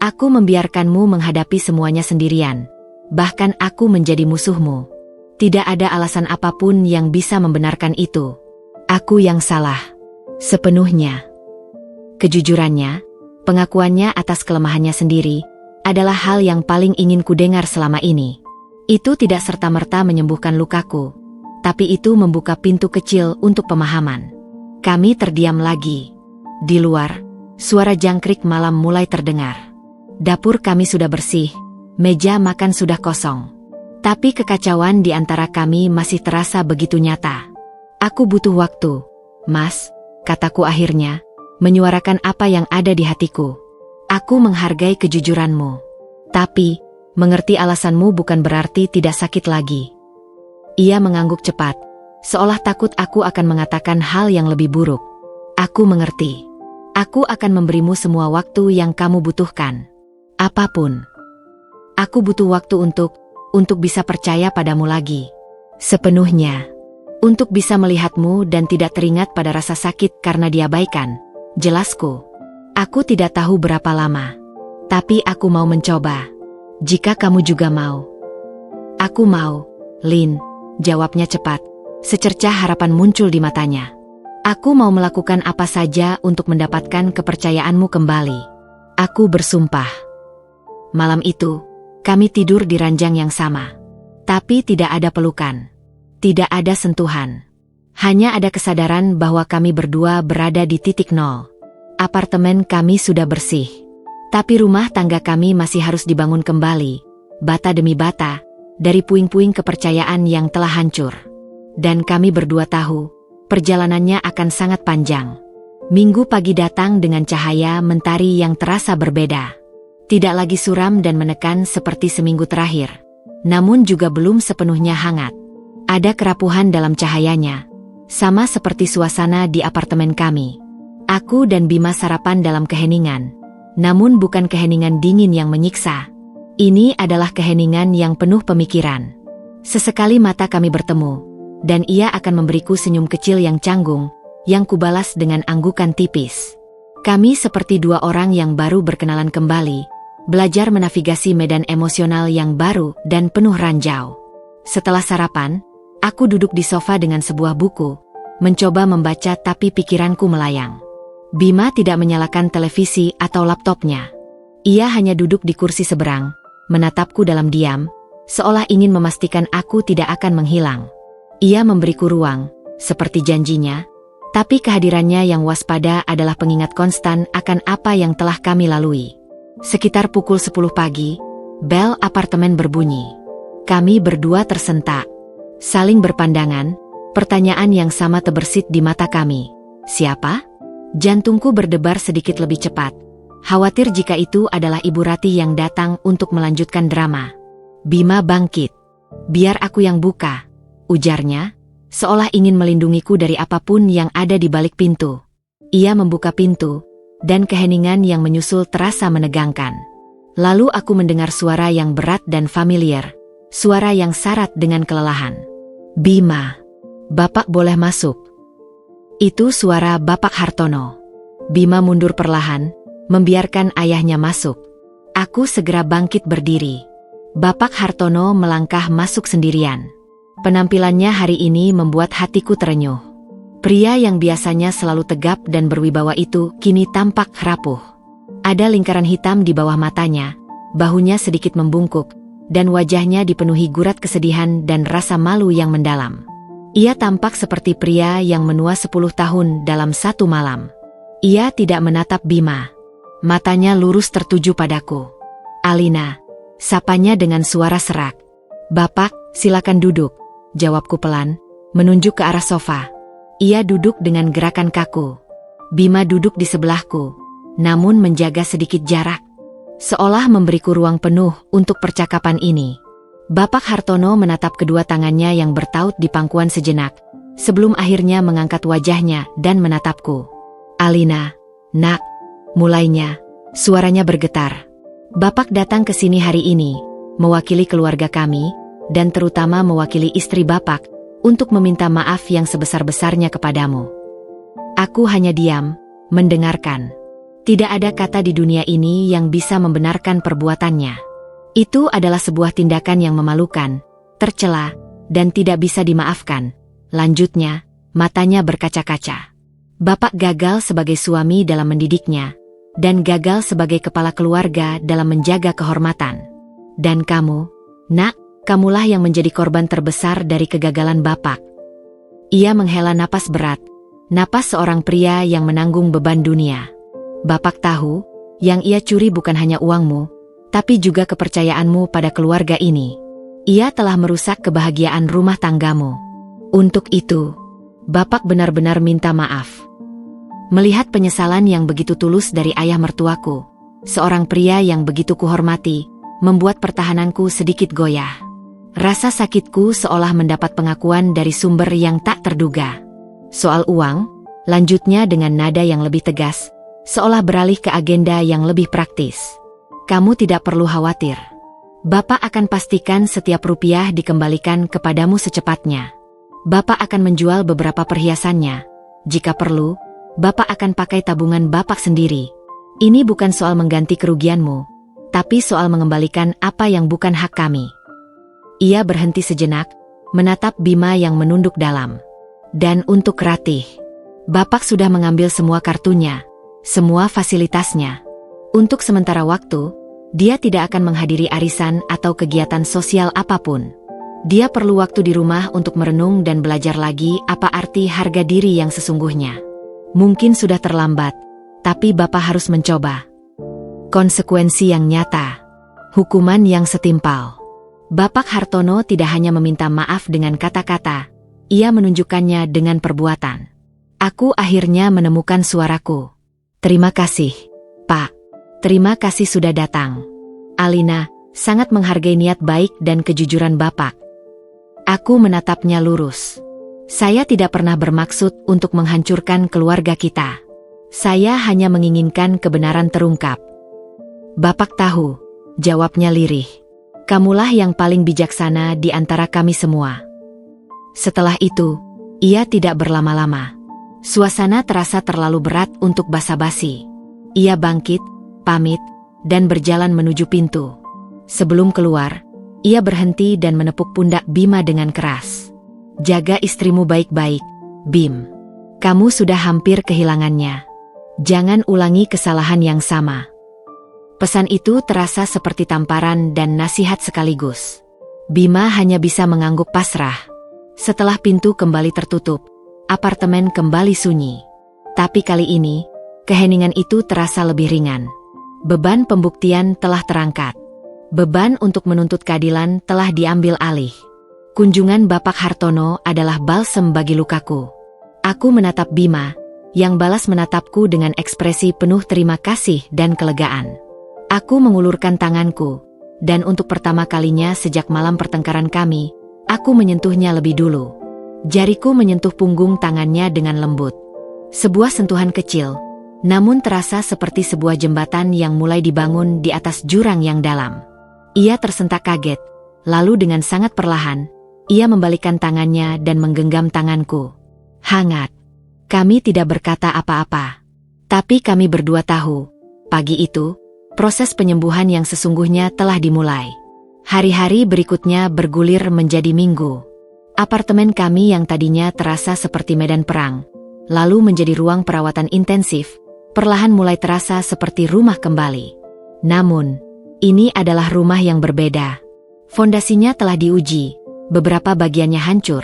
Aku membiarkanmu menghadapi semuanya sendirian. Bahkan aku menjadi musuhmu. Tidak ada alasan apapun yang bisa membenarkan itu. Aku yang salah. Sepenuhnya. Kejujurannya, pengakuannya atas kelemahannya sendiri, adalah hal yang paling ingin kudengar selama ini. Itu tidak serta-merta menyembuhkan lukaku. tapi itu membuka pintu kecil untuk pemahaman. Kami terdiam lagi. Di luar, suara jangkrik malam mulai terdengar. Dapur kami sudah bersih, meja makan sudah kosong. Tapi kekacauan di antara kami masih terasa begitu nyata. Aku butuh waktu, Mas, kataku akhirnya, menyuarakan apa yang ada di hatiku. Aku menghargai kejujuranmu. Tapi, mengerti alasanmu bukan berarti tidak sakit lagi. Ia mengangguk cepat, seolah takut aku akan mengatakan hal yang lebih buruk. Aku mengerti. Aku akan memberimu semua waktu yang kamu butuhkan. Apapun. Aku butuh waktu untuk bisa percaya padamu lagi. Sepenuhnya. Untuk bisa melihatmu dan tidak teringat pada rasa sakit karena diabaikan. Jelasku. Aku tidak tahu berapa lama. Tapi aku mau mencoba. Jika kamu juga mau. Aku mau, Lin, jawabnya cepat. Secercah harapan muncul di matanya. Aku mau melakukan apa saja untuk mendapatkan kepercayaanmu kembali. Aku bersumpah. Malam itu, kami tidur di ranjang yang sama. Tapi tidak ada pelukan. Tidak ada sentuhan. Hanya ada kesadaran bahwa kami berdua berada di titik nol. Apartemen kami sudah bersih. Tapi rumah tangga kami masih harus dibangun kembali, bata demi bata, dari puing-puing kepercayaan yang telah hancur. Dan kami berdua tahu, perjalanannya akan sangat panjang. Minggu pagi datang dengan cahaya mentari yang terasa berbeda. Tidak lagi suram dan menekan seperti seminggu terakhir. Namun juga belum sepenuhnya hangat. Ada kerapuhan dalam cahayanya. Sama seperti suasana di apartemen kami. Aku dan Bima sarapan dalam keheningan. Namun bukan keheningan dingin yang menyiksa. Ini adalah keheningan yang penuh pemikiran. Sesekali mata kami bertemu. Dan ia akan memberiku senyum kecil yang canggung, yang kubalas dengan anggukan tipis. Kami seperti dua orang yang baru berkenalan kembali, belajar menavigasi medan emosional yang baru dan penuh ranjau. Setelah sarapan, aku duduk di sofa dengan sebuah buku, mencoba membaca tapi pikiranku melayang. Bima tidak menyalakan televisi atau laptopnya. Ia hanya duduk di kursi seberang, menatapku dalam diam, seolah ingin memastikan aku tidak akan menghilang. Ia memberiku ruang, seperti janjinya, tapi kehadirannya yang waspada adalah pengingat konstan akan apa yang telah kami lalui. Sekitar pukul 10 pagi, bel apartemen berbunyi. Kami berdua tersentak. Saling berpandangan, pertanyaan yang sama terbersit di mata kami. Siapa? Jantungku berdebar sedikit lebih cepat. Khawatir jika itu adalah Ibu Ratih yang datang untuk melanjutkan drama. Bima bangkit. Biar aku yang buka, ujarnya, seolah ingin melindungiku dari apapun yang ada di balik pintu. Ia membuka pintu, dan keheningan yang menyusul terasa menegangkan. Lalu aku mendengar suara yang berat dan familiar, suara yang syarat dengan kelelahan. Bima, Bapak boleh masuk. Itu suara Bapak Hartono. Bima mundur perlahan, membiarkan ayahnya masuk. Aku segera bangkit berdiri. Bapak Hartono melangkah masuk sendirian. Penampilannya hari ini membuat hatiku terenyuh. Pria yang biasanya selalu tegap dan berwibawa itu kini tampak rapuh. Ada lingkaran hitam di bawah matanya, bahunya sedikit membungkuk, dan wajahnya dipenuhi gurat kesedihan dan rasa malu yang mendalam. Ia tampak seperti pria yang menua 10 tahun dalam satu malam. Ia tidak menatap Bima. Matanya lurus tertuju padaku. Alina, sapanya dengan suara serak. Bapak, silakan duduk, jawabku pelan, menunjuk ke arah sofa. Ia duduk dengan gerakan kaku. Bima duduk di sebelahku, namun menjaga sedikit jarak. Seolah memberiku ruang penuh untuk percakapan ini. Bapak Hartono menatap kedua tangannya yang bertaut di pangkuan sejenak, sebelum akhirnya mengangkat wajahnya dan menatapku. Alina, nak, mulainya, suaranya bergetar. Bapak datang ke sini hari ini, mewakili keluarga kami, dan terutama mewakili istri Bapak, untuk meminta maaf yang sebesar-besarnya kepadamu. Aku hanya diam, mendengarkan. Tidak ada kata di dunia ini yang bisa membenarkan perbuatannya. Itu adalah sebuah tindakan yang memalukan, tercela, dan tidak bisa dimaafkan. Lanjutnya, matanya berkaca-kaca. Bapak gagal sebagai suami dalam mendidiknya, dan gagal sebagai kepala keluarga dalam menjaga kehormatan. Dan kamu, nak, kamulah yang menjadi korban terbesar dari kegagalan Bapak. Ia menghela napas berat, napas seorang pria yang menanggung beban dunia. Bapak tahu, yang ia curi bukan hanya uangmu, tapi juga kepercayaanmu pada keluarga ini. Ia telah merusak kebahagiaan rumah tanggamu. Untuk itu, Bapak benar-benar minta maaf. Melihat penyesalan yang begitu tulus dari ayah mertuaku, seorang pria yang begitu kuhormati, membuat pertahananku sedikit goyah. Rasa sakitku seolah mendapat pengakuan dari sumber yang tak terduga. Soal uang, lanjutnya dengan nada yang lebih tegas, seolah beralih ke agenda yang lebih praktis. Kamu tidak perlu khawatir. Bapak akan pastikan setiap rupiah dikembalikan kepadamu secepatnya. Bapak akan menjual beberapa perhiasannya. Jika perlu, Bapak akan pakai tabungan Bapak sendiri. Ini bukan soal mengganti kerugianmu, tapi soal mengembalikan apa yang bukan hak kami. Ia berhenti sejenak, menatap Bima yang menunduk dalam. Dan untuk Ratih, Bapak sudah mengambil semua kartunya, semua fasilitasnya. Untuk sementara waktu, dia tidak akan menghadiri arisan atau kegiatan sosial apapun. Dia perlu waktu di rumah untuk merenung dan belajar lagi apa arti harga diri yang sesungguhnya. Mungkin sudah terlambat, tapi Bapak harus mencoba. Konsekuensi yang nyata, hukuman yang setimpal. Bapak Hartono tidak hanya meminta maaf dengan kata-kata, ia menunjukkannya dengan perbuatan. Aku akhirnya menemukan suaraku. Terima kasih, Pak. Terima kasih sudah datang. Alina sangat menghargai niat baik dan kejujuran Bapak. Aku menatapnya lurus. Saya tidak pernah bermaksud untuk menghancurkan keluarga kita. Saya hanya menginginkan kebenaran terungkap. Bapak tahu, jawabnya lirih. Kamulah yang paling bijaksana di antara kami semua. Setelah itu, ia tidak berlama-lama. Suasana terasa terlalu berat untuk basa-basi. Ia bangkit, pamit, dan berjalan menuju pintu. Sebelum keluar, ia berhenti dan menepuk pundak Bima dengan keras. Jaga istrimu baik-baik, Bim. Kamu sudah hampir kehilangannya. Jangan ulangi kesalahan yang sama. Pesan itu terasa seperti tamparan dan nasihat sekaligus. Bima hanya bisa mengangguk pasrah. Setelah pintu kembali tertutup, apartemen kembali sunyi. Tapi kali ini, keheningan itu terasa lebih ringan. Beban pembuktian telah terangkat. Beban untuk menuntut keadilan telah diambil alih. Kunjungan Bapak Hartono adalah balsem bagi lukaku. Aku menatap Bima, yang balas menatapku dengan ekspresi penuh terima kasih dan kelegaan. Aku mengulurkan tanganku, dan untuk pertama kalinya sejak malam pertengkaran kami, aku menyentuhnya lebih dulu. Jariku menyentuh punggung tangannya dengan lembut. Sebuah sentuhan kecil, namun terasa seperti sebuah jembatan yang mulai dibangun di atas jurang yang dalam. Ia tersentak kaget, lalu dengan sangat perlahan, ia membalikkan tangannya dan menggenggam tanganku. Hangat. Kami tidak berkata apa-apa. Tapi kami berdua tahu, pagi itu, proses penyembuhan yang sesungguhnya telah dimulai. Hari-hari berikutnya bergulir menjadi minggu. Apartemen kami yang tadinya terasa seperti medan perang, lalu menjadi ruang perawatan intensif, perlahan mulai terasa seperti rumah kembali. Namun, ini adalah rumah yang berbeda. Fondasinya telah diuji, beberapa bagiannya hancur,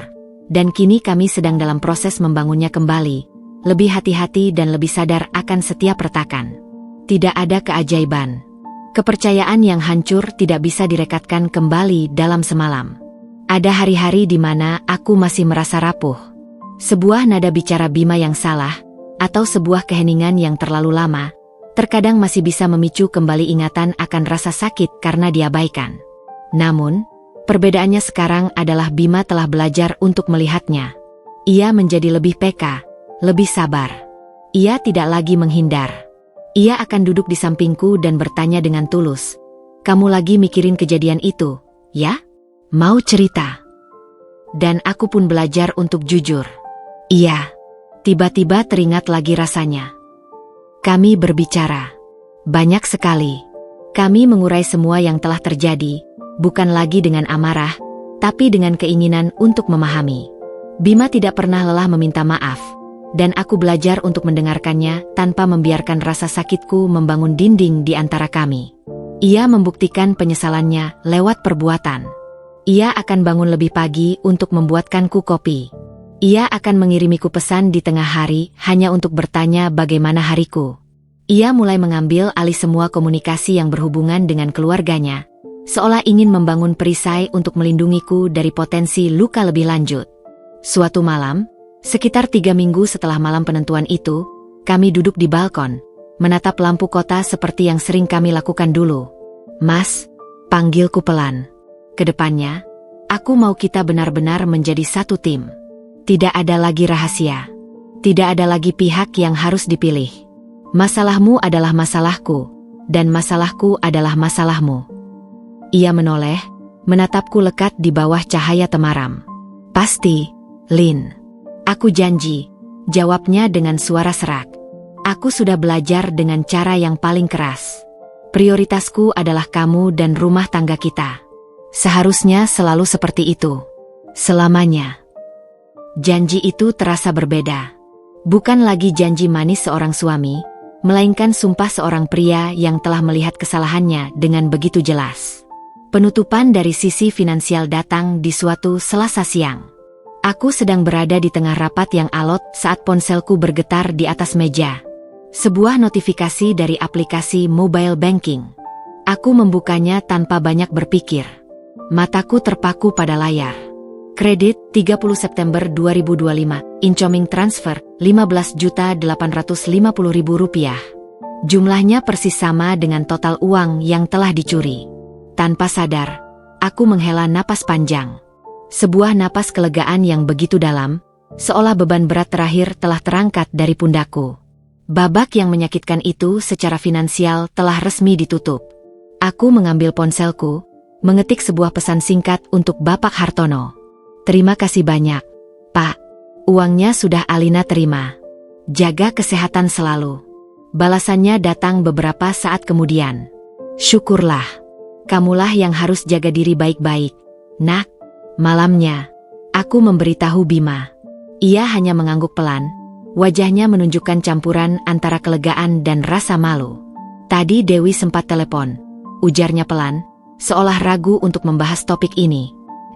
dan kini kami sedang dalam proses membangunnya kembali, lebih hati-hati dan lebih sadar akan setiap retakan. Tidak ada keajaiban. Kepercayaan yang hancur tidak bisa direkatkan kembali dalam semalam. Ada hari-hari di mana aku masih merasa rapuh. Sebuah nada bicara Bima yang salah, atau sebuah keheningan yang terlalu lama, terkadang masih bisa memicu kembali ingatan akan rasa sakit karena diabaikan. Namun, perbedaannya sekarang adalah Bima telah belajar untuk melihatnya. Ia menjadi lebih peka, lebih sabar. Ia tidak lagi menghindar. Ia akan duduk di sampingku dan bertanya dengan tulus, "Kamu lagi mikirin kejadian itu, ya? Mau cerita?" Dan aku pun belajar untuk jujur. Iya. Tiba-tiba teringat lagi rasanya. Kami berbicara. Banyak sekali. Kami mengurai semua yang telah terjadi, bukan lagi dengan amarah, tapi dengan keinginan untuk memahami. Bima tidak pernah lelah meminta maaf. Dan aku belajar untuk mendengarkannya tanpa membiarkan rasa sakitku membangun dinding di antara kami. Ia membuktikan penyesalannya lewat perbuatan. Ia akan bangun lebih pagi untuk membuatkanku kopi. Ia akan mengirimiku pesan di tengah hari hanya untuk bertanya bagaimana hariku. Ia mulai mengambil alih semua komunikasi yang berhubungan dengan keluarganya, seolah ingin membangun perisai untuk melindungiku dari potensi luka lebih lanjut. Suatu malam, sekitar 3 minggu setelah malam penentuan itu, kami duduk di balkon, menatap lampu kota seperti yang sering kami lakukan dulu. Mas, panggilku pelan. Kedepannya, aku mau kita benar-benar menjadi satu tim. Tidak ada lagi rahasia. Tidak ada lagi pihak yang harus dipilih. Masalahmu adalah masalahku, dan masalahku adalah masalahmu. Ia menoleh, menatapku lekat di bawah cahaya temaram. Pasti, Lin. Aku janji, jawabnya dengan suara serak. Aku sudah belajar dengan cara yang paling keras. Prioritasku adalah kamu dan rumah tangga kita. Seharusnya selalu seperti itu. Selamanya. Janji itu terasa berbeda. Bukan lagi janji manis seorang suami, melainkan sumpah seorang pria yang telah melihat kesalahannya dengan begitu jelas. Penutupan dari sisi finansial datang di suatu Selasa siang. Aku sedang berada di tengah rapat yang alot saat ponselku bergetar di atas meja. Sebuah notifikasi dari aplikasi mobile banking. Aku membukanya tanpa banyak berpikir. Mataku terpaku pada layar. Kredit 30 September 2025, incoming transfer 15.850.000 rupiah. Jumlahnya persis sama dengan total uang yang telah dicuri. Tanpa sadar, aku menghela napas panjang. Sebuah napas kelegaan yang begitu dalam, seolah beban berat terakhir telah terangkat dari pundakku. Babak yang menyakitkan itu secara finansial telah resmi ditutup. Aku mengambil ponselku, mengetik sebuah pesan singkat untuk Bapak Hartono. Terima kasih banyak, Pak. Uangnya sudah Alina terima. Jaga kesehatan selalu. Balasannya datang beberapa saat kemudian. Syukurlah. Kamulah yang harus jaga diri baik-baik, Nak. Malamnya, aku memberitahu Bima. Ia hanya mengangguk pelan. Wajahnya menunjukkan campuran antara kelegaan dan rasa malu. Tadi Dewi sempat telepon. Ujarnya pelan, seolah ragu untuk membahas topik ini.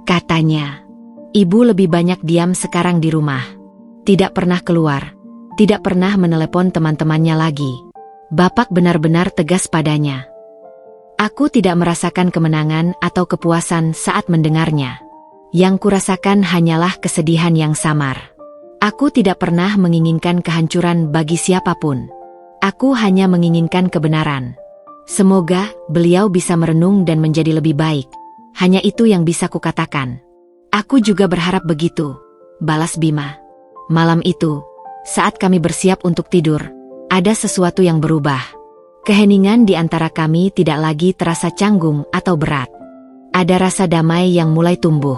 Katanya, Ibu lebih banyak diam sekarang di rumah. Tidak pernah keluar. Tidak pernah menelepon teman-temannya lagi. Bapak benar-benar tegas padanya. Aku tidak merasakan kemenangan atau kepuasan saat mendengarnya. Yang kurasakan hanyalah kesedihan yang samar. Aku tidak pernah menginginkan kehancuran bagi siapapun. Aku hanya menginginkan kebenaran. Semoga beliau bisa merenung dan menjadi lebih baik. Hanya itu yang bisa kukatakan. Aku juga berharap begitu, balas Bima. Malam itu, saat kami bersiap untuk tidur, ada sesuatu yang berubah. Keheningan di antara kami tidak lagi terasa canggung atau berat. Ada rasa damai yang mulai tumbuh.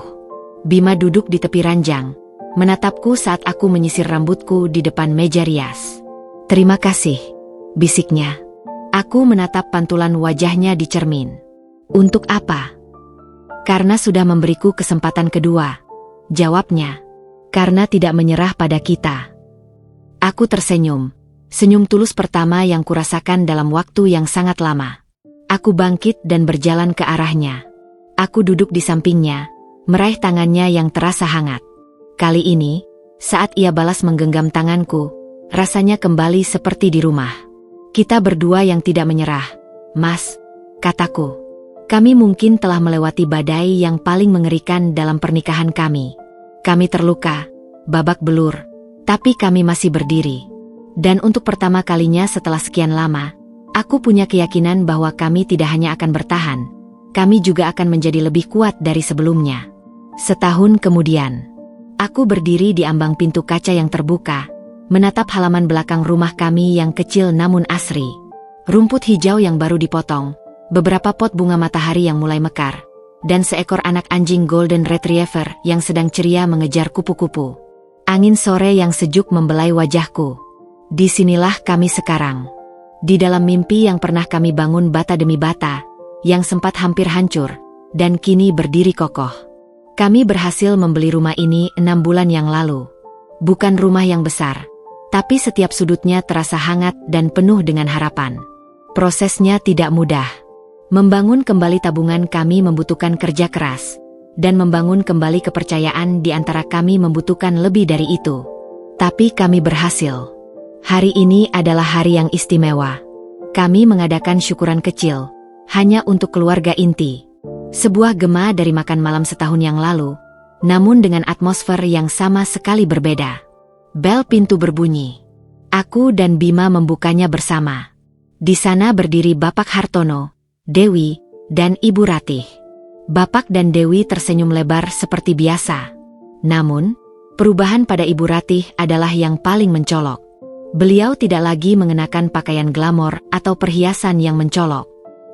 Bima duduk di tepi ranjang, menatapku saat aku menyisir rambutku di depan meja rias. Terima kasih, bisiknya. Aku menatap pantulan wajahnya di cermin. Untuk apa? Karena sudah memberiku kesempatan kedua. Jawabnya. Karena tidak menyerah pada kita. Aku tersenyum. Senyum tulus pertama yang kurasakan dalam waktu yang sangat lama. Aku bangkit dan berjalan ke arahnya. Aku duduk di sampingnya, meraih tangannya yang terasa hangat. Kali ini, saat ia balas menggenggam tanganku, rasanya kembali seperti di rumah. Kita berdua yang tidak menyerah, Mas, kataku. Kami mungkin telah melewati badai yang paling mengerikan dalam pernikahan kami. Kami terluka, babak belur, tapi kami masih berdiri. Dan untuk pertama kalinya setelah sekian lama, aku punya keyakinan bahwa kami tidak hanya akan bertahan, kami juga akan menjadi lebih kuat dari sebelumnya. Setahun kemudian, aku berdiri di ambang pintu kaca yang terbuka, menatap halaman belakang rumah kami yang kecil namun asri. Rumput hijau yang baru dipotong, beberapa pot bunga matahari yang mulai mekar, dan seekor anak anjing golden retriever yang sedang ceria mengejar kupu-kupu. Angin sore yang sejuk membelai wajahku. Disinilah kami sekarang. Di dalam mimpi yang pernah kami bangun bata demi bata, yang sempat hampir hancur, dan kini berdiri kokoh. Kami berhasil membeli rumah ini 6 bulan yang lalu. Bukan rumah yang besar, tapi setiap sudutnya terasa hangat dan penuh dengan harapan. Prosesnya tidak mudah. Membangun kembali tabungan kami membutuhkan kerja keras, dan membangun kembali kepercayaan di antara kami membutuhkan lebih dari itu. Tapi kami berhasil. Hari ini adalah hari yang istimewa. Kami mengadakan syukuran kecil, hanya untuk keluarga inti. Sebuah gema dari makan malam setahun yang lalu, namun dengan atmosfer yang sama sekali berbeda. Bel pintu berbunyi. Aku dan Bima membukanya bersama. Di sana berdiri Bapak Hartono, Dewi, dan Ibu Ratih. Bapak dan Dewi tersenyum lebar seperti biasa. Namun, perubahan pada Ibu Ratih adalah yang paling mencolok. Beliau tidak lagi mengenakan pakaian glamor atau perhiasan yang mencolok.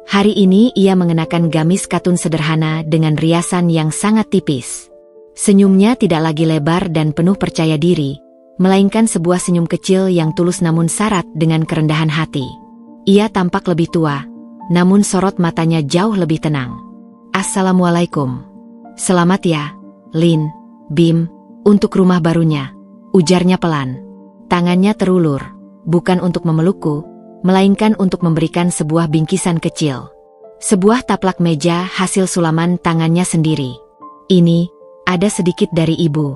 Hari ini ia mengenakan gamis katun sederhana dengan riasan yang sangat tipis. Senyumnya tidak lagi lebar dan penuh percaya diri, melainkan sebuah senyum kecil yang tulus namun syarat dengan kerendahan hati. Ia tampak lebih tua, namun sorot matanya jauh lebih tenang. Assalamualaikum. Selamat ya, Lin, Bim, untuk rumah barunya, ujarnya pelan. Tangannya terulur, bukan untuk memelukku, melainkan untuk memberikan sebuah bingkisan kecil. Sebuah taplak meja hasil sulaman tangannya sendiri. Ini, ada sedikit dari ibu.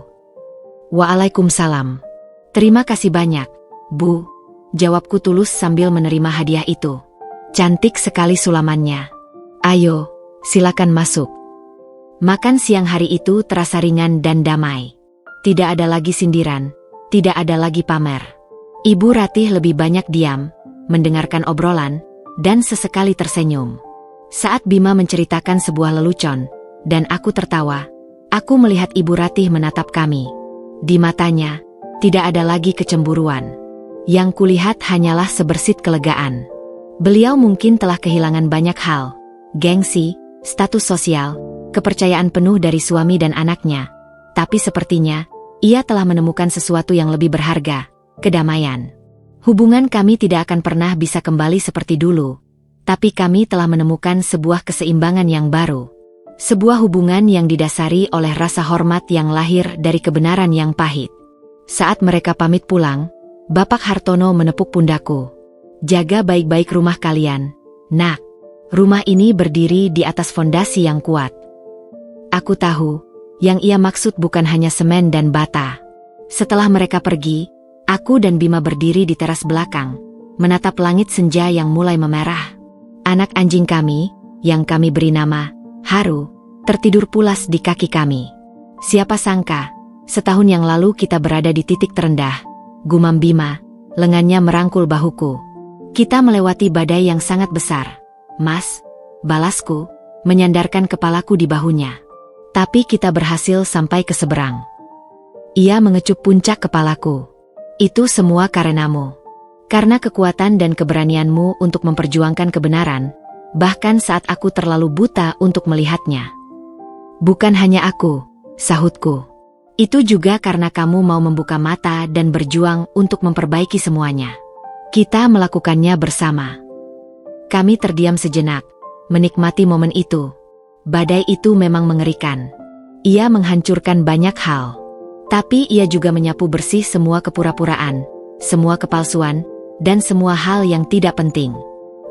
Waalaikumsalam. Terima kasih banyak, Bu. Jawabku tulus sambil menerima hadiah itu. Cantik sekali sulamannya. Ayo, silakan masuk. Makan siang hari itu terasa ringan dan damai. Tidak ada lagi sindiran, tidak ada lagi pamer. Ibu Ratih lebih banyak diam, mendengarkan obrolan, dan sesekali tersenyum. Saat Bima menceritakan sebuah lelucon, dan aku tertawa, aku melihat Ibu Ratih menatap kami. Di matanya, tidak ada lagi kecemburuan. Yang kulihat hanyalah sebersit kelegaan. Beliau mungkin telah kehilangan banyak hal, gengsi, status sosial, kepercayaan penuh dari suami dan anaknya. Tapi sepertinya, ia telah menemukan sesuatu yang lebih berharga, kedamaian. Hubungan kami tidak akan pernah bisa kembali seperti dulu, tapi kami telah menemukan sebuah keseimbangan yang baru. Sebuah hubungan yang didasari oleh rasa hormat yang lahir dari kebenaran yang pahit. Saat mereka pamit pulang, Bapak Hartono menepuk pundaku. Jaga baik-baik rumah kalian, Nak. Rumah ini berdiri di atas fondasi yang kuat. Aku tahu, yang ia maksud bukan hanya semen dan bata. Setelah mereka pergi, aku dan Bima berdiri di teras belakang, menatap langit senja yang mulai memerah. Anak anjing kami, yang kami beri nama Haru, tertidur pulas di kaki kami. Siapa sangka, setahun yang lalu kita berada di titik terendah, gumam Bima, lengannya merangkul bahuku. Kita melewati badai yang sangat besar. Mas, balasku, menyandarkan kepalaku di bahunya. Tapi kita berhasil sampai ke seberang. Ia mengecup puncak kepalaku. Itu semua karenamu. Karena kekuatan dan keberanianmu untuk memperjuangkan kebenaran, bahkan saat aku terlalu buta untuk melihatnya. Bukan hanya aku, sahutku. Itu juga karena kamu mau membuka mata dan berjuang untuk memperbaiki semuanya. Kita melakukannya bersama. Kami terdiam sejenak, menikmati momen itu. Badai itu memang mengerikan. Ia menghancurkan banyak hal. Tapi ia juga menyapu bersih semua kepura-puraan, semua kepalsuan, dan semua hal yang tidak penting.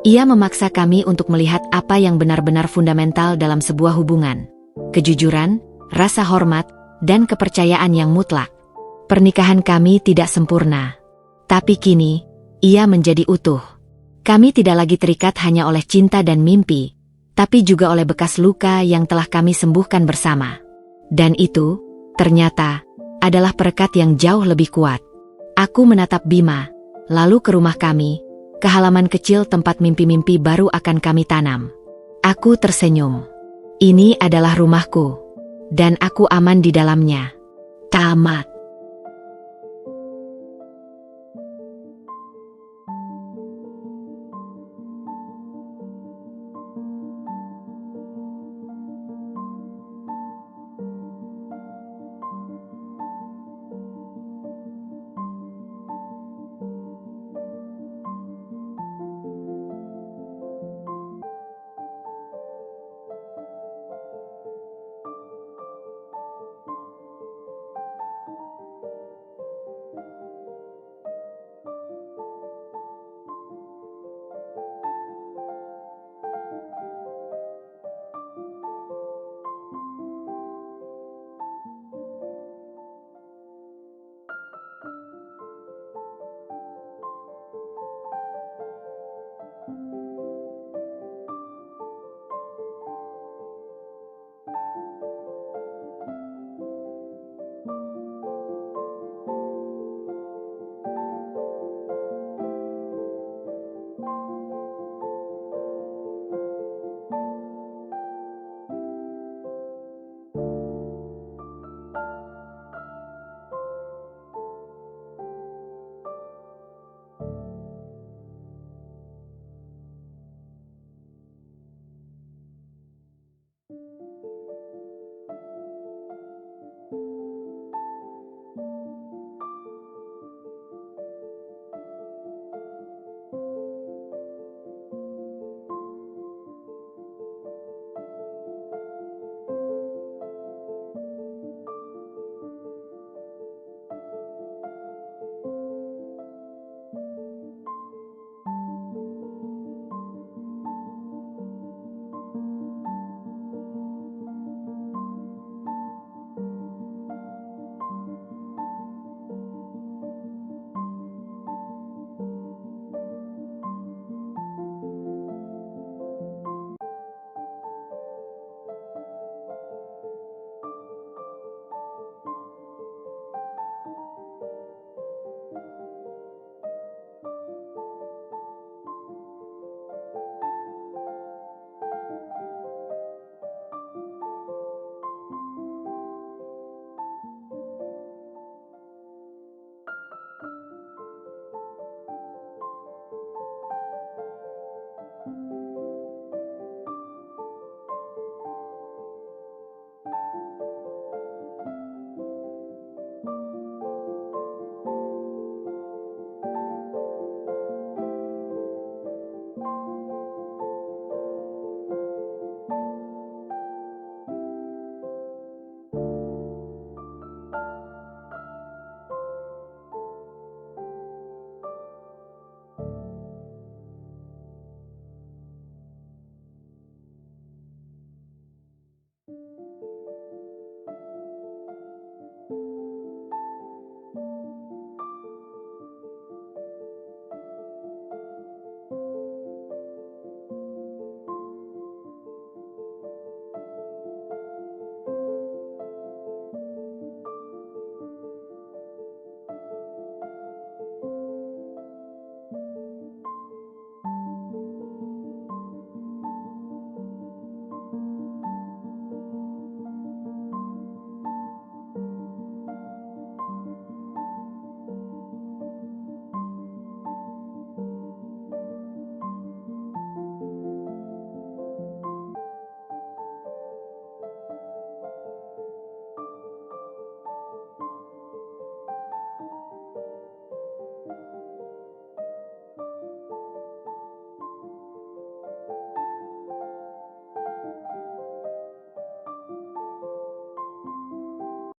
Ia memaksa kami untuk melihat apa yang benar-benar fundamental dalam sebuah hubungan. Kejujuran, rasa hormat, dan kepercayaan yang mutlak. Pernikahan kami tidak sempurna. Tapi kini, ia menjadi utuh. Kami tidak lagi terikat hanya oleh cinta dan mimpi, tapi juga oleh bekas luka yang telah kami sembuhkan bersama. Dan itu, ternyata, adalah perekat yang jauh lebih kuat. Aku menatap Bima, lalu ke rumah kami, ke halaman kecil tempat mimpi-mimpi baru akan kami tanam. Aku tersenyum. Ini adalah rumahku, dan aku aman di dalamnya. Tamat.